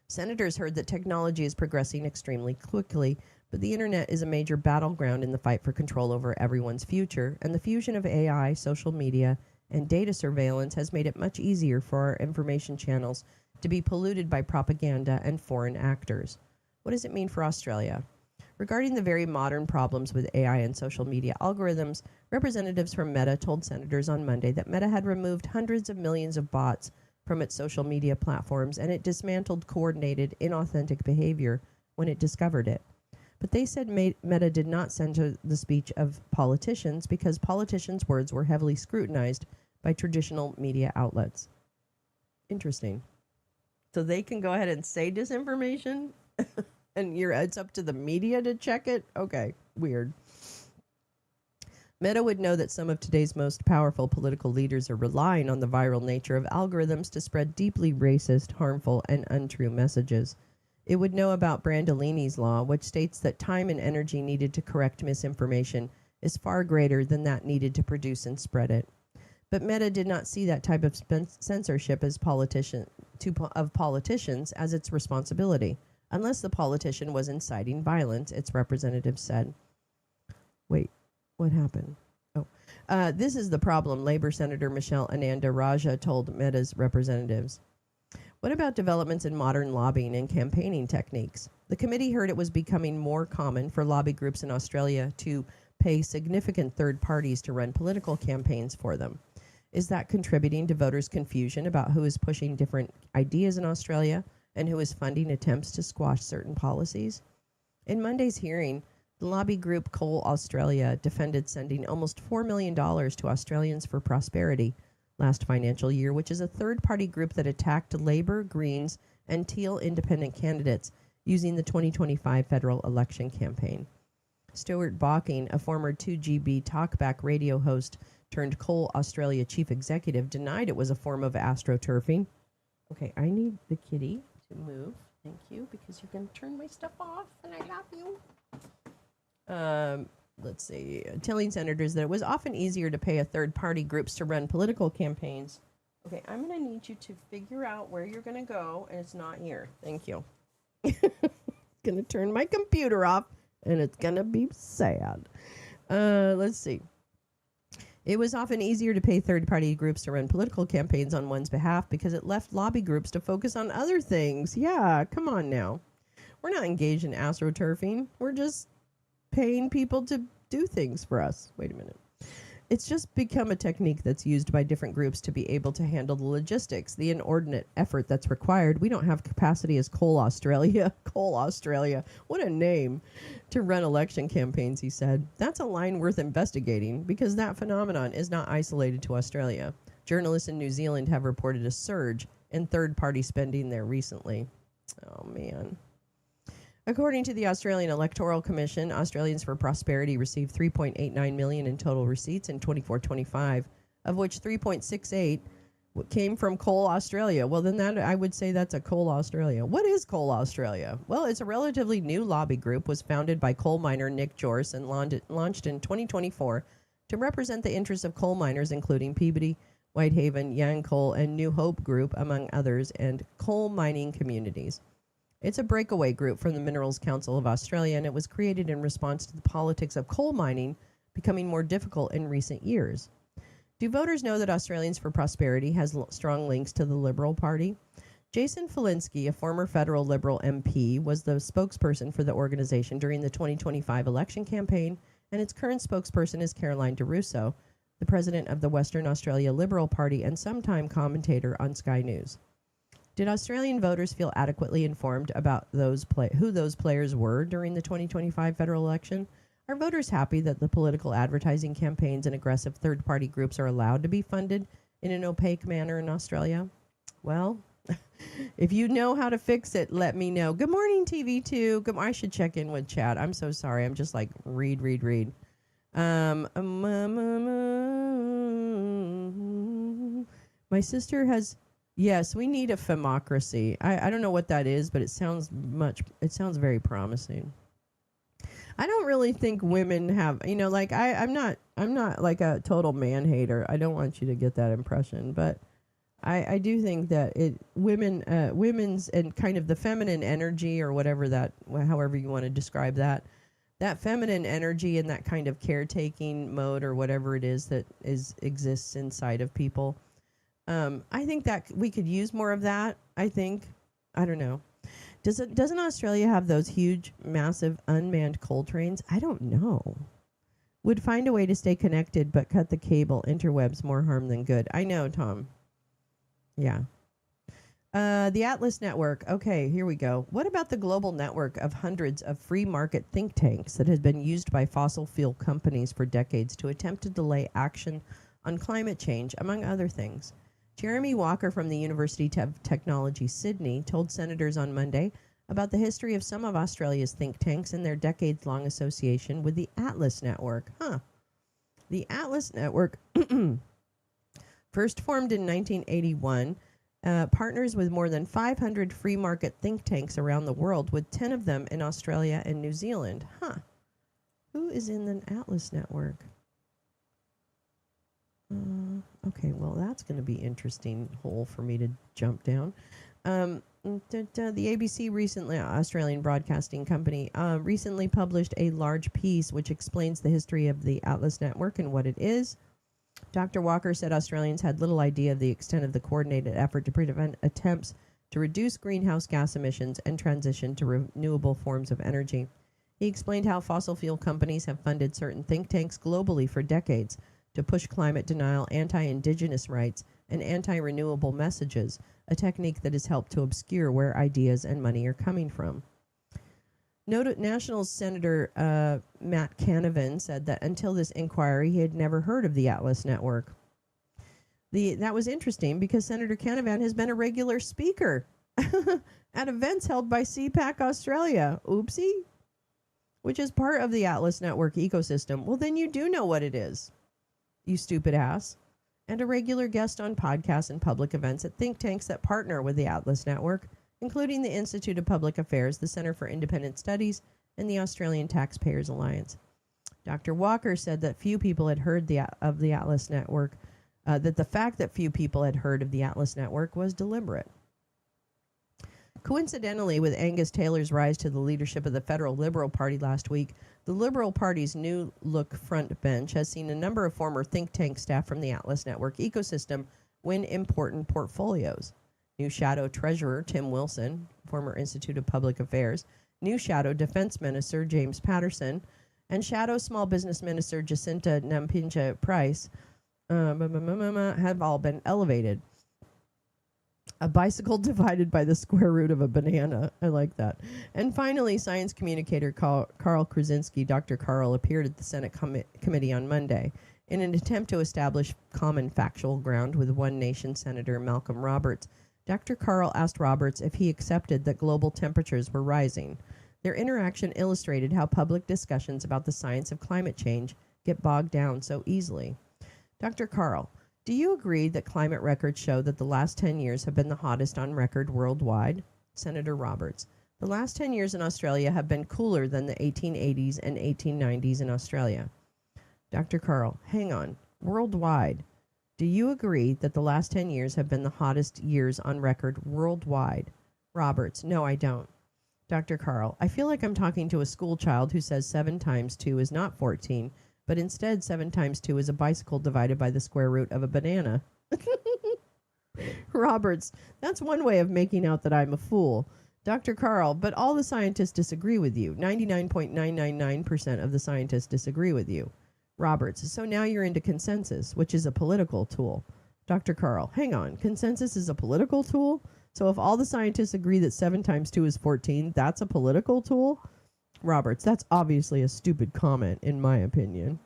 Senators heard that technology is progressing extremely quickly, but the internet is a major battleground in the fight for control over everyone's future, and the fusion of AI, social media, and data surveillance has made it much easier for our information channels to be polluted by propaganda and foreign actors. What does it mean for Australia? Regarding the very modern problems with AI and social media algorithms, representatives from Meta told senators on Monday that Meta had removed hundreds of millions of bots from its social media platforms, and it dismantled coordinated, inauthentic behavior when it discovered it. But they said Meta did not censor the speech of politicians because politicians' words were heavily scrutinized by traditional media outlets. Interesting. So they can go ahead and say disinformation, and it's up to the media to check it? Okay, weird. Meta would know that some of today's most powerful political leaders are relying on the viral nature of algorithms to spread deeply racist, harmful, and untrue messages. It would know about Brandolini's law, which states that time and energy needed to correct misinformation is far greater than that needed to produce and spread it. But Meta did not see that type of censorship as of politicians as its responsibility, unless the politician was inciting violence, its representative said. Wait, what happened? This is the problem, Labor Senator Michelle Ananda Raja told Meta's representatives. What about developments in modern lobbying and campaigning techniques? The committee heard it was becoming more common for lobby groups in Australia to pay significant third parties to run political campaigns for them. Is that contributing to voters' confusion about who is pushing different ideas in Australia and who is funding attempts to squash certain policies? In Monday's hearing, the lobby group Coal Australia defended sending almost $4 million to Australians for Prosperity last financial year, which is a third-party group that attacked Labor, Greens, and Teal independent candidates using the 2025 federal election campaign. Stuart Bocking, a former 2GB talkback radio host turned Coal Australia chief executive, denied it was a form of astroturfing. Okay, I need the kitty to move. Thank you, because you're going to turn my stuff off, and I love you. Let's see. Telling senators that it was often easier to pay a third-party groups to run political campaigns. Okay, I'm going to need you to figure out where you're going to go, and it's not here. Thank you. Going to turn my computer off, and it's going to be sad. Let's see. It was often easier to pay third-party groups to run political campaigns on one's behalf because it left lobby groups to focus on other things. Yeah, come on now. We're not engaged in astroturfing. We're just paying people to do things for us. Wait a minute. It's just become a technique that's used by different groups to be able to handle the logistics, the inordinate effort that's required. We don't have capacity as Coal Australia. Coal Australia. What a name. To run election campaigns, he said. That's a line worth investigating because that phenomenon is not isolated to Australia. Journalists in New Zealand have reported a surge in third-party spending there recently. Oh, man. According to the Australian Electoral Commission, Australians for Prosperity received $3.89 million in total receipts in 24-25, of which $3.68 came from Coal Australia. Well, then that I would say that's a Coal Australia. What is Coal Australia? Well, it's a relatively new lobby group, was founded by coal miner Nick Jorce and launched in 2024 to represent the interests of coal miners, including Peabody, Whitehaven, Yancoal, and New Hope Group, among others, and coal mining communities. It's a breakaway group from the Minerals Council of Australia, and it was created in response to the politics of coal mining becoming more difficult in recent years. Do voters know that Australians for Prosperity has strong links to the Liberal Party? Jason Falinski, a former federal Liberal MP, was the spokesperson for the organization during the 2025 election campaign, and its current spokesperson is Caroline DeRusso, the president of the Western Australia Liberal Party and sometime commentator on Sky News. Did Australian voters feel adequately informed about who those players were during the 2025 federal election? Are voters happy that the political advertising campaigns and aggressive third-party groups are allowed to be funded in an opaque manner in Australia? Well, if you know how to fix it, let me know. Good morning, TV2. I should check in with chat. I'm so sorry. I'm just like, read. My sister has... Yes, we need a femocracy. I don't know what that is, but it sounds very promising. I don't really think women have, like I'm not like a total man hater. I don't want you to get that impression, but I do think that women's and kind of the feminine energy or however you want to describe that feminine energy and that kind of caretaking mode or whatever it is that exists inside of people. I think that we could use more of that. I don't know. Doesn't Australia have those huge, massive, unmanned coal trains? I don't know. Would find a way to stay connected, but cut the cable interwebs more harm than good. I know, Tom. Yeah. The Atlas Network. Okay, here we go. What about the global network of hundreds of free market think tanks that has been used by fossil fuel companies for decades to attempt to delay action on climate change, among other things? Jeremy Walker from the University of Technology, Sydney, told senators on Monday about the history of some of Australia's think tanks and their decades-long association with the Atlas Network. The Atlas Network, first formed in 1981, partners with more than 500 free market think tanks around the world, with 10 of them in Australia and New Zealand. Who is in the Atlas Network? Okay, well, that's going to be interesting hole for me to jump down. The ABC recently, Australian broadcasting company, recently published a large piece which explains the history of the Atlas Network and what it is. Dr. Walker said Australians had little idea of the extent of the coordinated effort to prevent attempts to reduce greenhouse gas emissions and transition to renewable forms of energy. He explained how fossil fuel companies have funded certain think tanks globally for decades to push climate denial, anti-indigenous rights, and anti-renewable messages, a technique that has helped to obscure where ideas and money are coming from. National Senator Matt Canavan said that until this inquiry, he had never heard of the Atlas Network. That was interesting because Senator Canavan has been a regular speaker at events held by CPAC Australia. Oopsie. Which is part of the Atlas Network ecosystem. Well, then you do know what it is, you stupid ass. And a regular guest on podcasts and public events at think tanks that partner with the Atlas Network, including the Institute of Public Affairs, the Center for Independent Studies, and the Australian Taxpayers Alliance. Dr. Walker said that few people had heard of the Atlas Network, that the fact that few people had heard of the Atlas Network was deliberate. Coincidentally, with Angus Taylor's rise to the leadership of the federal Liberal Party last week, the Liberal Party's new look front bench has seen a number of former think tank staff from the Atlas Network ecosystem win important portfolios. New Shadow Treasurer Tim Wilson, former Institute of Public Affairs, new Shadow Defense Minister James Patterson, and Shadow Small Business Minister Jacinta Nampinja-Price have all been elevated. A bicycle divided by the square root of a banana. I like that. And finally, science communicator Carl Krasinski, Dr. Carl, appeared at the Senate committee on Monday in an attempt to establish common factual ground with One Nation Senator Malcolm Roberts. Dr. Carl asked Roberts if he accepted that global temperatures were rising. Their interaction illustrated how public discussions about the science of climate change get bogged down so easily. Dr. Carl, do you agree that climate records show that the last 10 years have been the hottest on record worldwide? Senator Roberts, the last 10 years in Australia have been cooler than the 1880s and 1890s in Australia. Dr. Carl, hang on. Worldwide. Do you agree that the last 10 years have been the hottest years on record worldwide? Roberts, no, I don't. Dr. Carl, I feel like I'm talking to a school child who says 7 times 2 is not 14, but instead 7 times 2 is a bicycle divided by the square root of a banana. Roberts, that's one way of making out that I'm a fool. Dr. Carl, but all the scientists disagree with you. 99.999% of the scientists disagree with you. Roberts, so now you're into consensus, which is a political tool. Dr. Carl, hang on, consensus is a political tool? So if all the scientists agree that 7 times 2 is 14, that's a political tool? Roberts, that's obviously a stupid comment, in my opinion.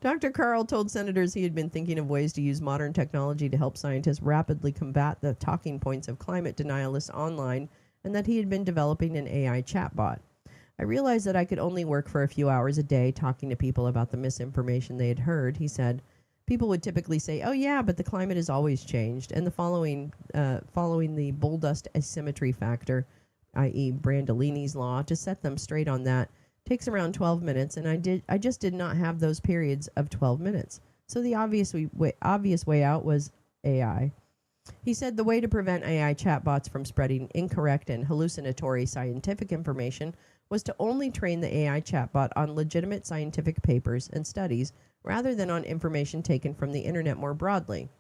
Dr. Carl told senators he had been thinking of ways to use modern technology to help scientists rapidly combat the talking points of climate denialists online, and that he had been developing an AI chatbot. I realized that I could only work for a few hours a day talking to people about the misinformation they had heard, he said. People would typically say, oh yeah, but the climate has always changed, and following the bull dust asymmetry factor, i.e. Brandolini's law, to set them straight on that takes around 12 minutes, and I just did not have those periods of 12 minutes. So the obvious way out was AI. He said the way to prevent AI chatbots from spreading incorrect and hallucinatory scientific information was to only train the AI chatbot on legitimate scientific papers and studies rather than on information taken from the internet more broadly.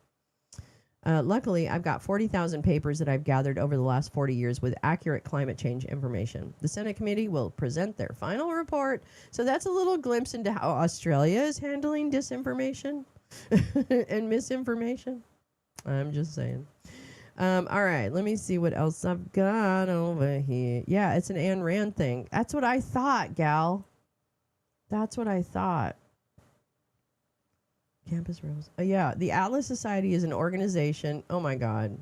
Luckily, I've got 40,000 papers that I've gathered over the last 40 years with accurate climate change information. The Senate committee will present their final report. So that's a little glimpse into how Australia is handling disinformation and misinformation. I'm just saying. All right, let me see what else I've got over here. Yeah, it's an Ayn Rand thing. That's what I thought, gal. That's what I thought. Campus Rose. Yeah, the Atlas Society is an organization. Oh, my God.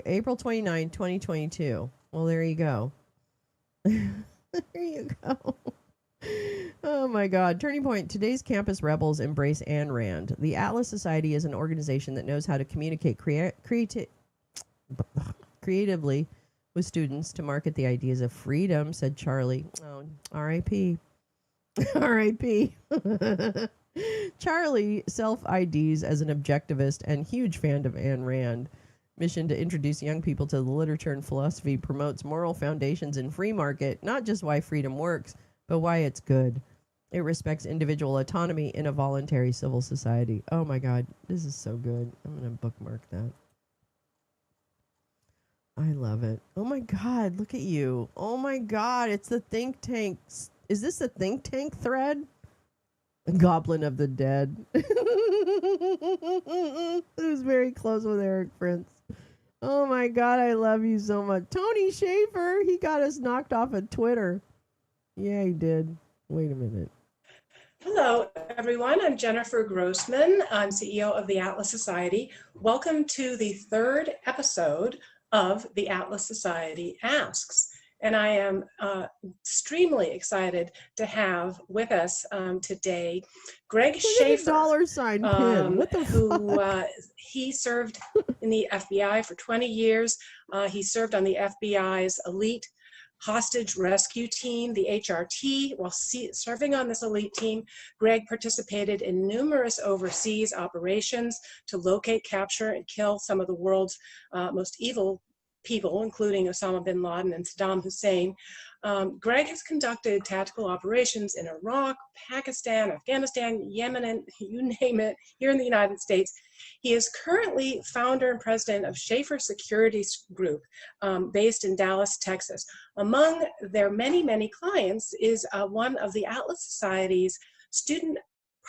April 29, 2022. Well, there you go. There you go. Oh, my God. Turning point. Today's campus rebels embrace Ayn Rand. The Atlas Society is an organization that knows how to communicate creatively with students to market the ideas of freedom, said Charlie. Oh, R.I.P. R.I.P. Charlie self-IDs as an objectivist and huge fan of Ayn Rand. mission to introduce young people to the literature and philosophy promotes moral foundations in free market, not just why freedom works, but why it's good. It respects individual autonomy in a voluntary civil society. Oh my God, this is so good. I'm going to bookmark that. I love it. Oh my God, look at you. Oh my God, it's the think tank. Is this a think tank thread? Goblin of the Dead. It was very close with Eric Prince. Oh my God, I love you so much. Tony Schaefer, he got us knocked off of Twitter. Yeah, he did. Wait a minute. Hello, everyone. I'm Jennifer Grossman. I'm CEO of the Atlas Society. Welcome to the third episode of the Atlas Society Asks. And I am extremely excited to have with us today Greg Schaefer, $sign what the who he served in the FBI for 20 years. He served on the FBI's elite hostage rescue team, the HRT. While serving on this elite team, Greg participated in numerous overseas operations to locate, capture, and kill some of the world's most evil people, including Osama bin Laden and Saddam Hussein. Greg has conducted tactical operations in Iraq, Pakistan, Afghanistan, Yemen, and you name it, here in the United States. He is currently founder and president of Schaefer Securities Group, based in Dallas, Texas. Among their many, many clients is one of the Atlas Society's student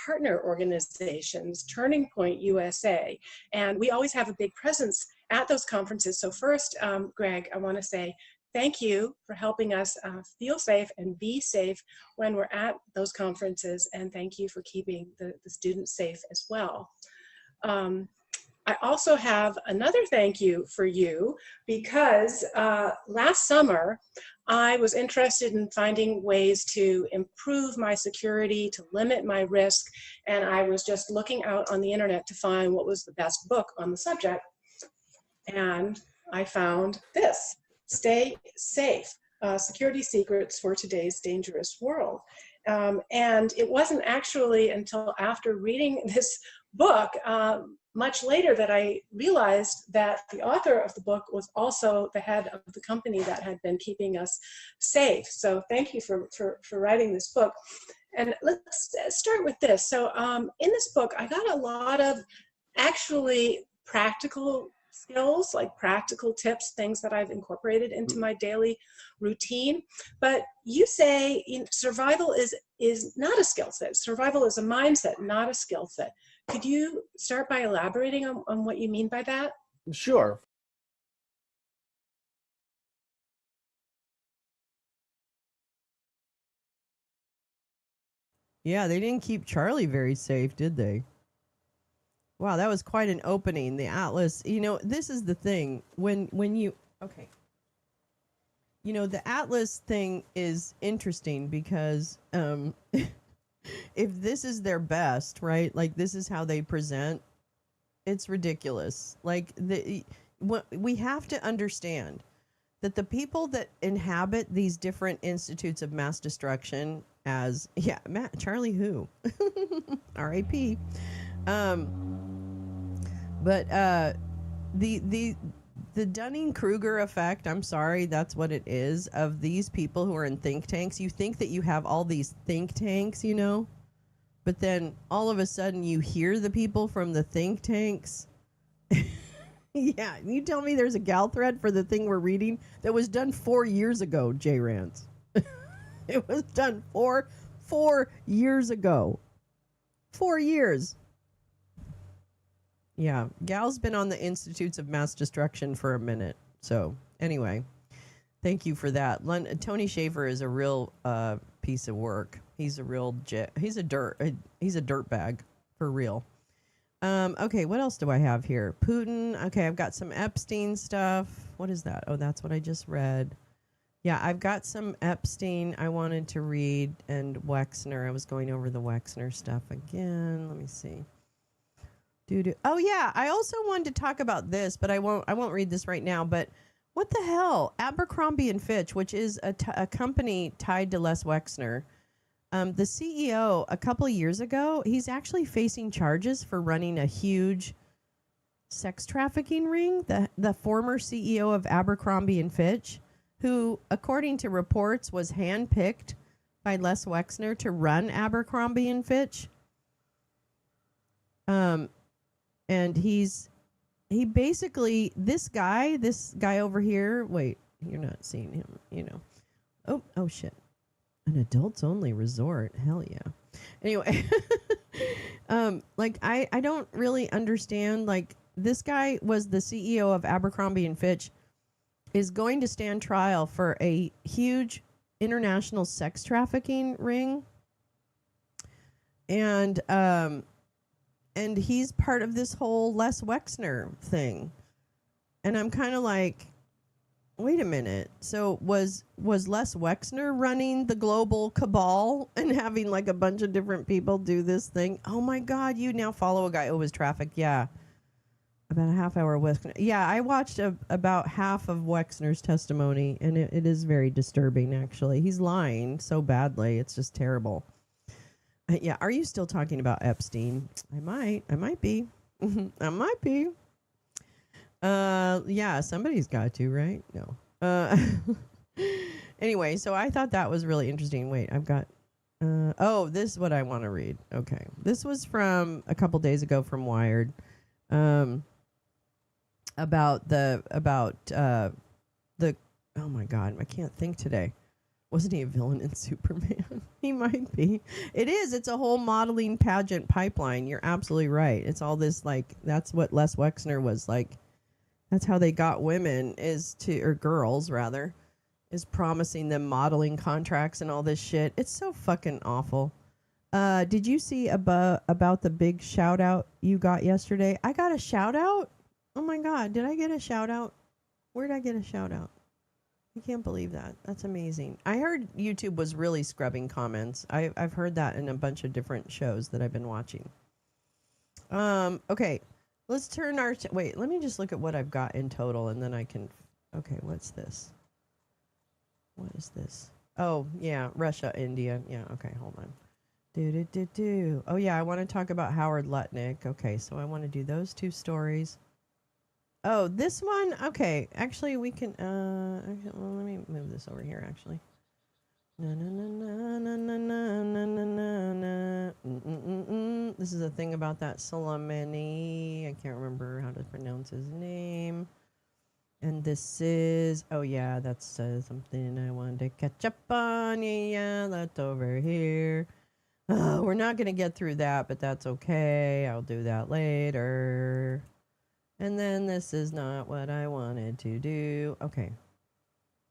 partner organizations, Turning Point USA. And we always have a big presence at those conferences. So first, Greg, I want to say thank you for helping us feel safe and be safe when we're at those conferences. And thank you for keeping the students safe as well. I also have another thank you for you because last summer I was interested in finding ways to improve my security, to limit my risk, and I was just looking out on the internet to find what was the best book on the subject. And I found this, Stay Safe, Security Secrets for Today's Dangerous World. And it wasn't actually until after reading this book, much later, that I realized that the author of the book was also the head of the company that had been keeping us safe. So thank you for writing this book. And let's start with this. So in this book, I got a lot of actually practical skills, like practical tips, things that I've incorporated into my daily routine. But you say survival is not a skill set. Survival is a mindset, not a skill set. Could you start by elaborating on what you mean by that? Sure. Yeah, they didn't keep Charlie very safe, did they? Wow, that was quite an opening. The Atlas, this is the thing. When you, okay. The Atlas thing is interesting because if this is their best, right? Like this is how they present, it's ridiculous. Like we have to understand that the people that inhabit these different institutes of mass destruction Charlie who? R.A.P. But the Dunning-Kruger effect, I'm sorry, that's what it is, of these people who are in think tanks. You think that you have all these think tanks, but then all of a sudden you hear the people from the think tanks. Yeah, you tell me there's a gal thread for the thing we're reading that was done 4 years ago, J. Rance. It was done 4 years ago. 4 years. Yeah, gal's been on the Institutes of Mass Destruction for a minute. So anyway, thank you for that. Tony Schaefer is a real piece of work. He's a real he's a dirt bag for real. Okay, what else do I have here? Putin. Okay, I've got some Epstein stuff. What is that? Oh, that's what I just read. Yeah, I've got some Epstein I wanted to read, and Wexner. I was going over the Wexner stuff again. Let me see. Oh yeah, I also wanted to talk about this, but I won't read this right now. But what the hell? Abercrombie and Fitch, which is a company tied to Les Wexner, the CEO a couple of years ago, he's actually facing charges for running a huge sex trafficking ring, the former CEO of Abercrombie and Fitch, who, according to reports, was handpicked by Les Wexner to run Abercrombie and Fitch. And he basically, this guy over here, wait, you're not seeing him, you know. Oh shit. An adults only resort. Hell yeah. Anyway, like I don't really understand, like, this guy was the CEO of Abercrombie and Fitch, is going to stand trial for a huge international sex trafficking ring. And he's part of this whole Les Wexner thing. And I'm kind of like, wait a minute. So was Les Wexner running the global cabal and having like a bunch of different people do this thing? Oh my God, you now follow a guy who was trafficked. Yeah. About a half hour Wexner. Yeah, I watched about half of Wexner's testimony, and it is very disturbing, actually. He's lying so badly. It's just terrible. Yeah, are you still talking about Epstein? I might be. I might be. Yeah, somebody's got to, right? No. Anyway, so I thought that was really interesting. Wait, I've got, this is what I want to read. Okay. This was from a couple days ago from Wired. About the oh my God, I can't think today. Wasn't he a villain in Superman? He might be. It's a whole modeling pageant pipeline. You're absolutely right. It's all this, like, that's what Les Wexner was like. That's how they got women, or girls rather, is promising them modeling contracts and all this shit. It's so fucking awful. Did you see about the big shout out you got yesterday? I got a shout out? Oh my God, did I get a shout out? Where did I get a shout out? I can't believe that. That's amazing. I heard YouTube was really scrubbing comments. I've heard that in a bunch of different shows that I've been watching. Okay, let's turn wait, let me just look at what I've got in total, and then I can, okay, what's this? What is this? Oh, yeah, Russia, India. Yeah, okay, hold on. Oh, yeah, I want to talk about Howard Lutnick. Okay, so I want to do those two stories. Oh, this one? Okay. Actually, we can, well, let me move this over here, actually. This is a thing about that Soleimani. I can't remember how to pronounce his name. And this is, oh yeah, that's something I wanted to catch up on. Yeah, that's over here. We're not going to get through that, but that's okay. I'll do that later. And then this is not what I wanted to do. Okay.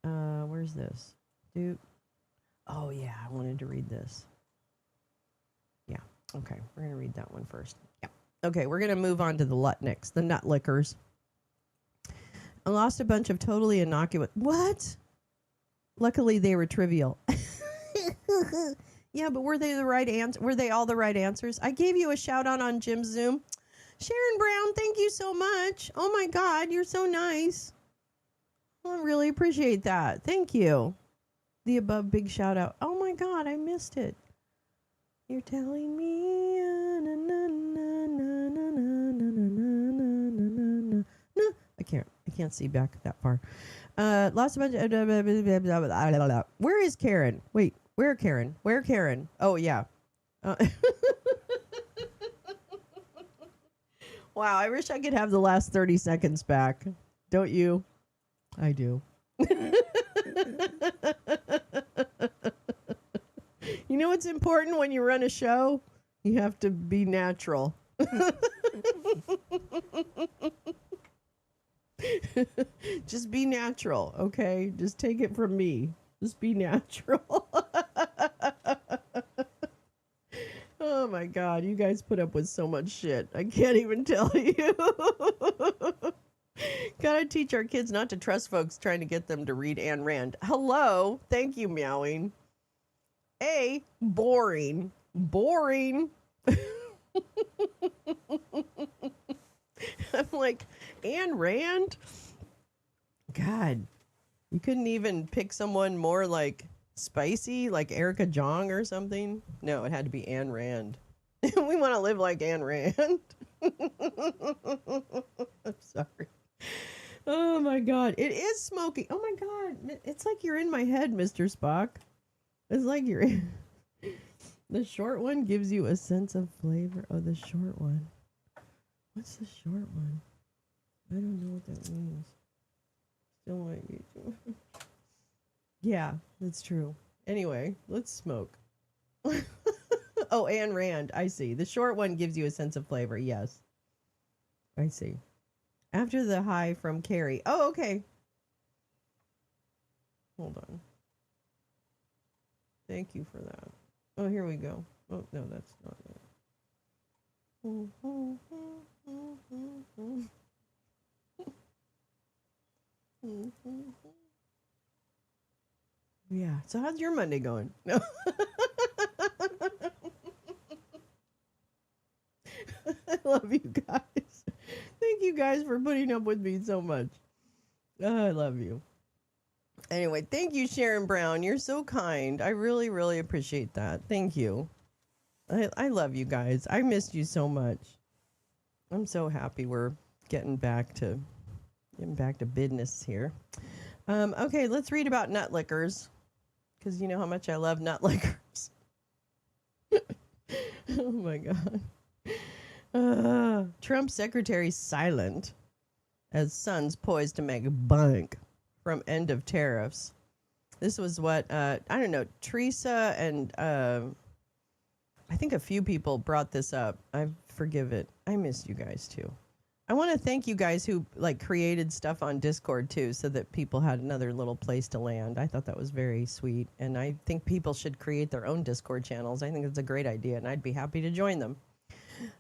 Where's this? Oh, yeah, I wanted to read this. Yeah. Okay, we're going to read that one first. Yeah. Okay, we're going to move on to the Lutnicks, the nut lickers. I lost a bunch of totally innocuous... What? Luckily, they were trivial. Yeah, but were they the right answer? Were they all the right answers? I gave you a shout out on Jim's Zoom. Sharon Brown, thank you so much. Oh my God, you're so nice. I really appreciate that. Thank you. The above big shout out. Oh my God, I missed it. You're telling me. I can't see back that far. Lots of bunch. Where is Karen? Wait, where Karen? Where Karen? Oh yeah. Wow, I wish I could have the last 30 seconds back. Don't you? I do. You know what's important when you run a show? You have to be natural. Just be natural, okay? Just take it from me. Just be natural. Oh my God, you guys put up with so much shit. I can't even tell you. Gotta teach our kids not to trust folks trying to get them to read Ayn Rand. Hello. Thank you, meowing. Boring. Boring. I'm like, Ayn Rand? God, you couldn't even pick someone more like spicy, like Erica Jong or something? No, it had to be Ayn Rand. We want to live like Ayn Rand. I'm sorry. Oh my God. It is smoky. Oh my God. It's like you're in my head, Mr. Spock. It's like you're in. The short one gives you a sense of flavor. Oh, the short one. What's the short one? I don't know what that means. Still might be too. Yeah, that's true. Anyway, let's smoke. Oh, Ayn Rand. I see. The short one gives you a sense of flavor. Yes. I see. After the high from Carrie. Oh, okay. Hold on. Thank you for that. Oh, here we go. Oh, no, that's not it. Yeah. So how's your Monday going? No. I love you guys. Thank you guys for putting up with me so much. Oh, I love you. Anyway, thank you, Sharon Brown. You're so kind. I really, really appreciate that. Thank you. I love you guys. I missed you so much. I'm so happy we're getting back to business here. Okay, let's read about nut lickers, because you know how much I love nut lickers. Oh my God. Trump secretary silent as sons poised to make bank from end of tariffs. This was what, I don't know, Teresa and I think a few people brought this up. I forgive it. I miss you guys too. I want to thank you guys who created stuff on Discord too, so that people had another little place to land. I thought that was very sweet. And I think people should create their own Discord channels. I think it's a great idea and I'd be happy to join them.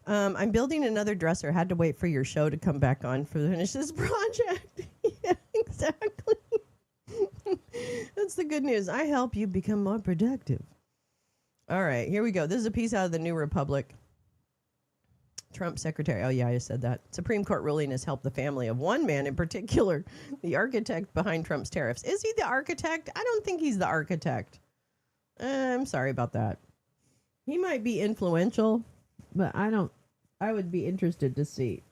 I'm building another dresser. Had to wait for your show to come back on for the finish this project. Yeah, exactly. That's the good news. I help you become more productive. All right, here we go. This is a piece out of the New Republic. Trump secretary. Oh, yeah, I said that. Supreme Court ruling has helped the family of one man in particular, the architect behind Trump's tariffs. Is he the architect? I don't think he's the architect. I'm sorry about that. He might be influential, but I would be interested to see.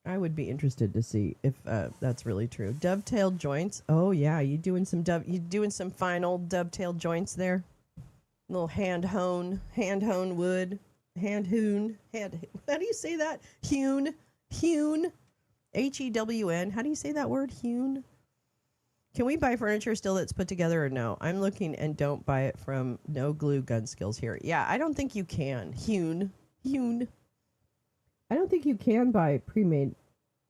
I would be interested to see if that's really true. Dovetailed joints. Oh yeah, you doing some fine old dovetailed joints there. Little hand hewn wood, hand. How do you say that? Hewn, Hewn. How do you say that word? Hewn. Can we buy furniture still that's put together or no? I'm looking and don't buy it from No Glue Gun Skills here. Yeah, I don't think you can. Hewn. I don't think you can buy pre-made.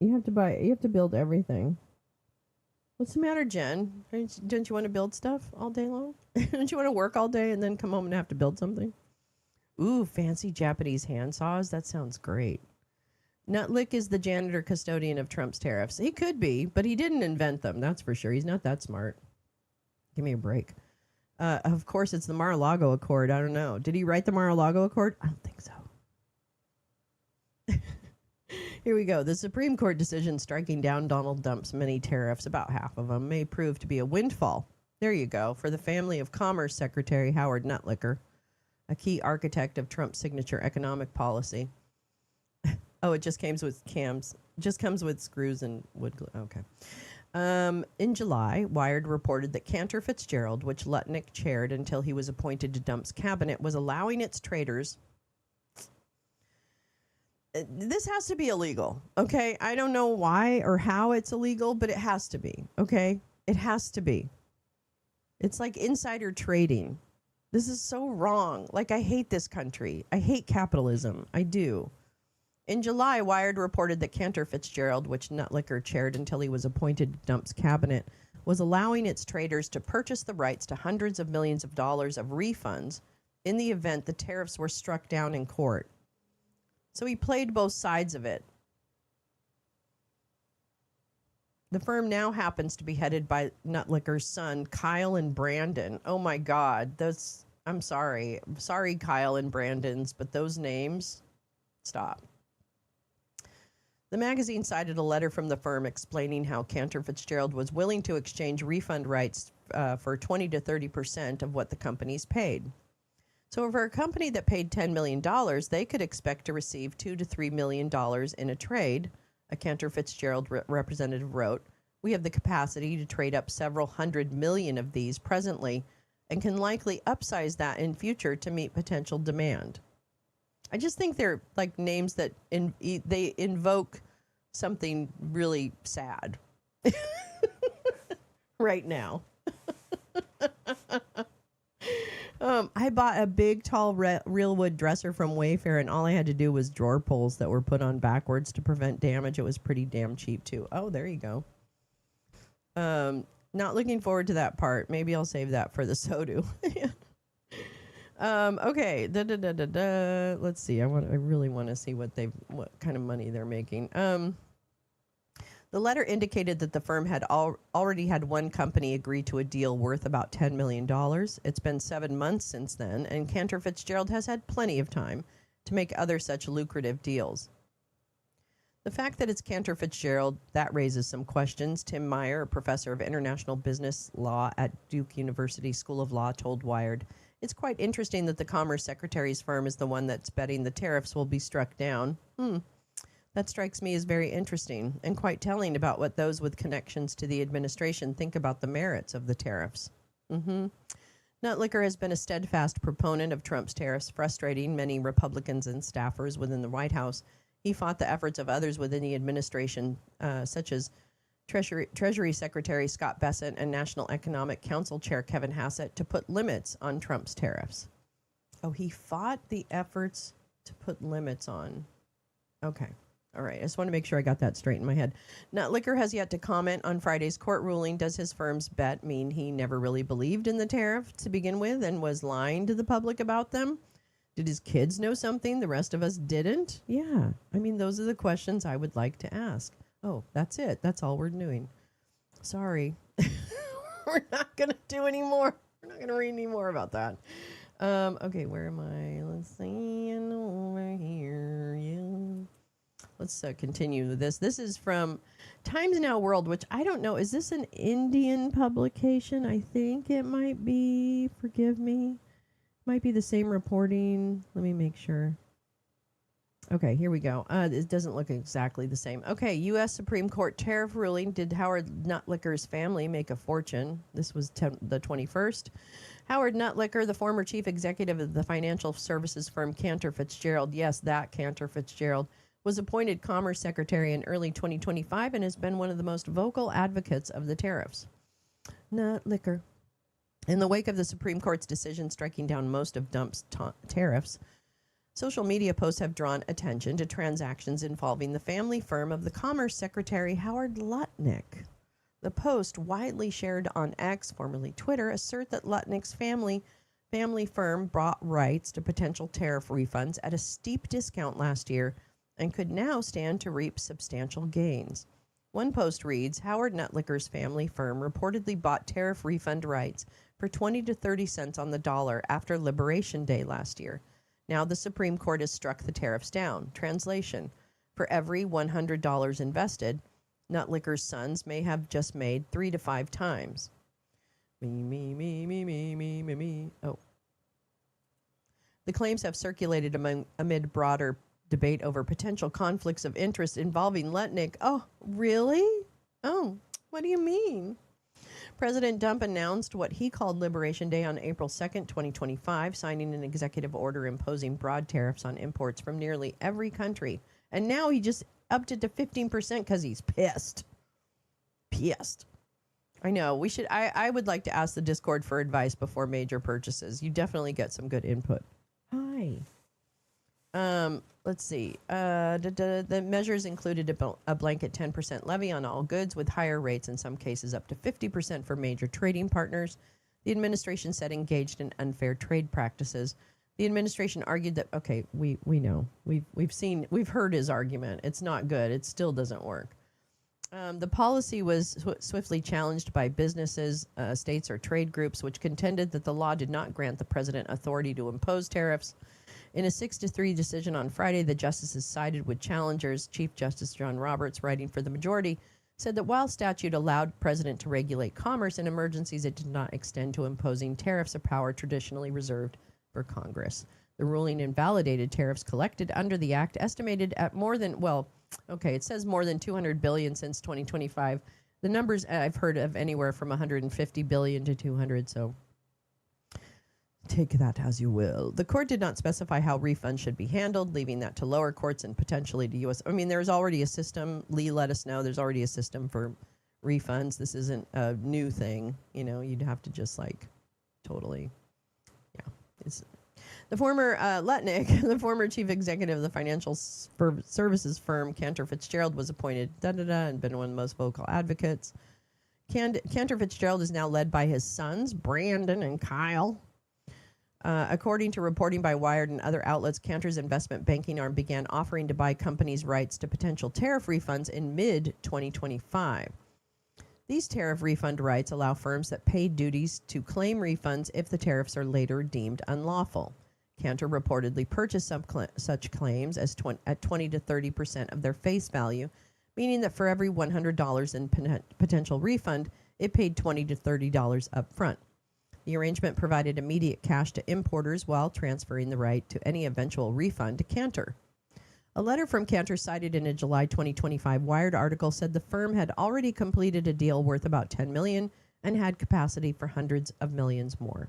You have to build everything. What's the matter, Jen? Don't you want to build stuff all day long? Don't you want to work all day and then come home and have to build something? Ooh, fancy Japanese hand saws. That sounds great. Nutlick is the janitor custodian of Trump's tariffs. He could be, but he didn't invent them. That's for sure. He's not that smart. Give me a break. Of course, it's the Mar-a-Lago Accord. I don't know. Did he write the Mar-a-Lago Accord? I don't think so. Here we go. The Supreme Court decision striking down Donald Trump's many tariffs, about half of them, may prove to be a windfall. There you go. For the family of Commerce Secretary Howard Nutlicker, a key architect of Trump's signature economic policy. Oh, it just comes with cams. Just comes with screws and wood glue. Okay. In July, Wired reported that Cantor Fitzgerald, which Lutnick chaired until he was appointed to Trump's cabinet, was allowing its traders. This has to be illegal, okay? I don't know why or how it's illegal, but it has to be, okay? It has to be. It's like insider trading. This is so wrong. I hate this country. I hate capitalism. I do. In July, Wired reported that Cantor Fitzgerald, which Nutlicker chaired until he was appointed to Trump's cabinet, was allowing its traders to purchase the rights to hundreds of millions of dollars of refunds in the event the tariffs were struck down in court. So he played both sides of it. The firm now happens to be headed by Nutlicker's son, Kyle and Brandon. Oh my God, I'm sorry. Sorry, Kyle and Brandon's, but those names, stop. The magazine cited a letter from the firm explaining how Cantor Fitzgerald was willing to exchange refund rights for 20 to 30% of what the companies paid. So for a company that paid $10 million, they could expect to receive $2 to $3 million in a trade, a Cantor Fitzgerald representative wrote. We have the capacity to trade up several hundred million of these presently and can likely upsize that in future to meet potential demand. I just think they're like names that they invoke something really sad right now. I bought a big, tall, real wood dresser from Wayfair, and all I had to do was drawer pulls that were put on backwards to prevent damage. It was pretty damn cheap, too. Oh, there you go. Not looking forward to that part. Maybe I'll save that for the Sodu. Okay. Let's see. I really want to see what kind of money they're making. The letter indicated that the firm had already had one company agree to a deal worth about $10 million. It's been 7 months since then, and Cantor Fitzgerald has had plenty of time to make other such lucrative deals. The fact that it's Cantor Fitzgerald, that raises some questions. Tim Meyer, a professor of international business law at Duke University School of Law, told Wired, "It's quite interesting that the Commerce Secretary's firm is the one that's betting the tariffs will be struck down. That strikes me as very interesting and quite telling about what those with connections to the administration think about the merits of the tariffs." Nutlicker has been a steadfast proponent of Trump's tariffs, frustrating many Republicans and staffers within the White House. He fought the efforts of others within the administration, such as Treasury Secretary Scott Bessent and National Economic Council Chair Kevin Hassett, to put limits on Trump's tariffs. Oh, he fought the efforts to put limits on. Okay. All right. I just want to make sure I got that straight in my head. Nutlicker has yet to comment on Friday's court ruling. Does his firm's bet mean he never really believed in the tariff to begin with and was lying to the public about them? Did his kids know something the rest of us didn't? Yeah. I mean, those are the questions I would like to ask. Oh, that's it. That's all we're doing. Sorry. We're not going to do any more. We're not going to read any more about that. Okay, where am I? Let's see. Over here. Yeah. Let's continue with this. This is from Times Now World, which I don't know. Is this an Indian publication? I think it might be. Forgive me. Might be the same reporting. Let me make sure. Okay, here we go. It doesn't look exactly the same. Okay, U.S. Supreme Court tariff ruling. Did Howard Nutlicker's family make a fortune? This was the 21st. Howard Nutlicker, the former chief executive of the financial services firm Cantor Fitzgerald, yes, that Cantor Fitzgerald, was appointed Commerce Secretary in early 2025 and has been one of the most vocal advocates of the tariffs. Nutlicker. In the wake of the Supreme Court's decision striking down most of Trump's tariffs, social media posts have drawn attention to transactions involving the family firm of the Commerce Secretary Howard Lutnick. The post, widely shared on X, formerly Twitter, assert that Lutnick's family firm bought rights to potential tariff refunds at a steep discount last year and could now stand to reap substantial gains. One post reads, Howard Nutlicker's family firm reportedly bought tariff refund rights for 20 to 30 cents on the dollar after Liberation Day last year. Now the Supreme Court has struck the tariffs down. Translation, for every $100 invested, Nutlicker's sons may have just made 3 to 5 times. Me. Oh. The claims have circulated amid broader debate over potential conflicts of interest involving Lutnick. Oh, really? Oh, what do you mean? President Trump announced what he called Liberation Day on April 2nd, 2025, signing an executive order imposing broad tariffs on imports from nearly every country. And now he just upped it to 15% because he's pissed. Pissed. I know. I would like to ask the Discord for advice before major purchases. You definitely get some good input. Hi. Let's see. The measures included a blanket 10% levy on all goods with higher rates, in some cases up to 50% for major trading partners. The administration said engaged in unfair trade practices. The administration argued that, okay, we know. We've heard his argument. It's not good. It still doesn't work. The policy was swiftly challenged by businesses, states, or trade groups, which contended that the law did not grant the president authority to impose tariffs. In a 6-3 decision on Friday, the justices sided with challengers. Chief Justice John Roberts, writing for the majority, said that while statute allowed president to regulate commerce in emergencies, it did not extend to imposing tariffs, a power traditionally reserved for Congress. The ruling invalidated tariffs collected under the act, estimated at more than, well, okay, it says more than $200 billion since 2025. The numbers I've heard of anywhere from $150 billion to $200, so take that as you will. The court did not specify how refunds should be handled, leaving that to lower courts and potentially to U.S. I mean, there's already a system. Lee let us know there's already a system for refunds. This isn't a new thing. You know, you'd have to just like totally, yeah. It's, the former Lutnick, the former chief executive of the financial services firm Cantor Fitzgerald, was appointed and been one of the most vocal advocates. Cantor Fitzgerald is now led by his sons, Brandon and Kyle. According to reporting by Wired and other outlets, Cantor's investment banking arm began offering to buy companies' rights to potential tariff refunds in mid-2025. These tariff refund rights allow firms that paid duties to claim refunds if the tariffs are later deemed unlawful. Cantor reportedly purchased some such claims at 20 to 30% of their face value, meaning that for every $100 in potential refund, it paid $20 to $30 up front. The arrangement provided immediate cash to importers while transferring the right to any eventual refund to Cantor. A letter from Cantor cited in a July 2025 Wired article said the firm had already completed a deal worth about $10 million and had capacity for hundreds of millions more.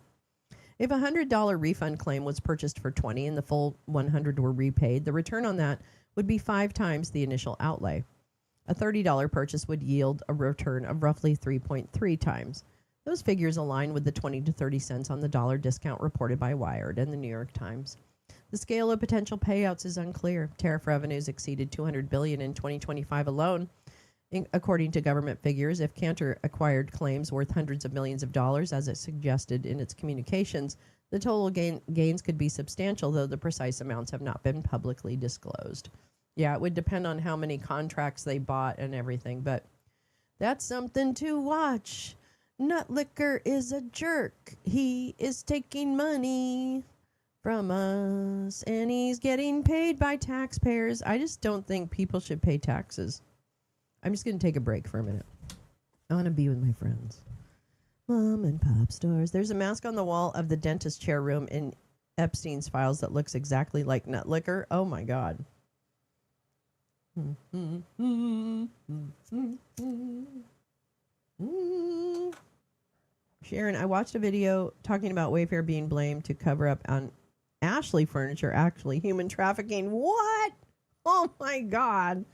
If a $100 refund claim was purchased for $20 and the full $100 were repaid, the return on that would be 5 times the initial outlay. A $30 purchase would yield a return of roughly 3.3 times. Those figures align with the 20 to 30 cents on the dollar discount reported by Wired and the New York Times. The scale of potential payouts is unclear. Tariff revenues exceeded $200 billion in 2025 alone. According to government figures, if Cantor acquired claims worth hundreds of millions of dollars, as it suggested in its communications, the total gains could be substantial, though the precise amounts have not been publicly disclosed. Yeah, it would depend on how many contracts they bought and everything, but that's something to watch. Nutlicker is a jerk. He is taking money from us, and he's getting paid by taxpayers. I just don't think people should pay taxes. I'm just going to take a break for a minute. I want to be with my friends. Mom and pop stores. There's a mask on the wall of the dentist chair room in Epstein's files that looks exactly like Nutlicker. Oh, my God. Sharon, I watched a video talking about Wayfair being blamed to cover up on Ashley Furniture, actually human trafficking. What? Oh, my God.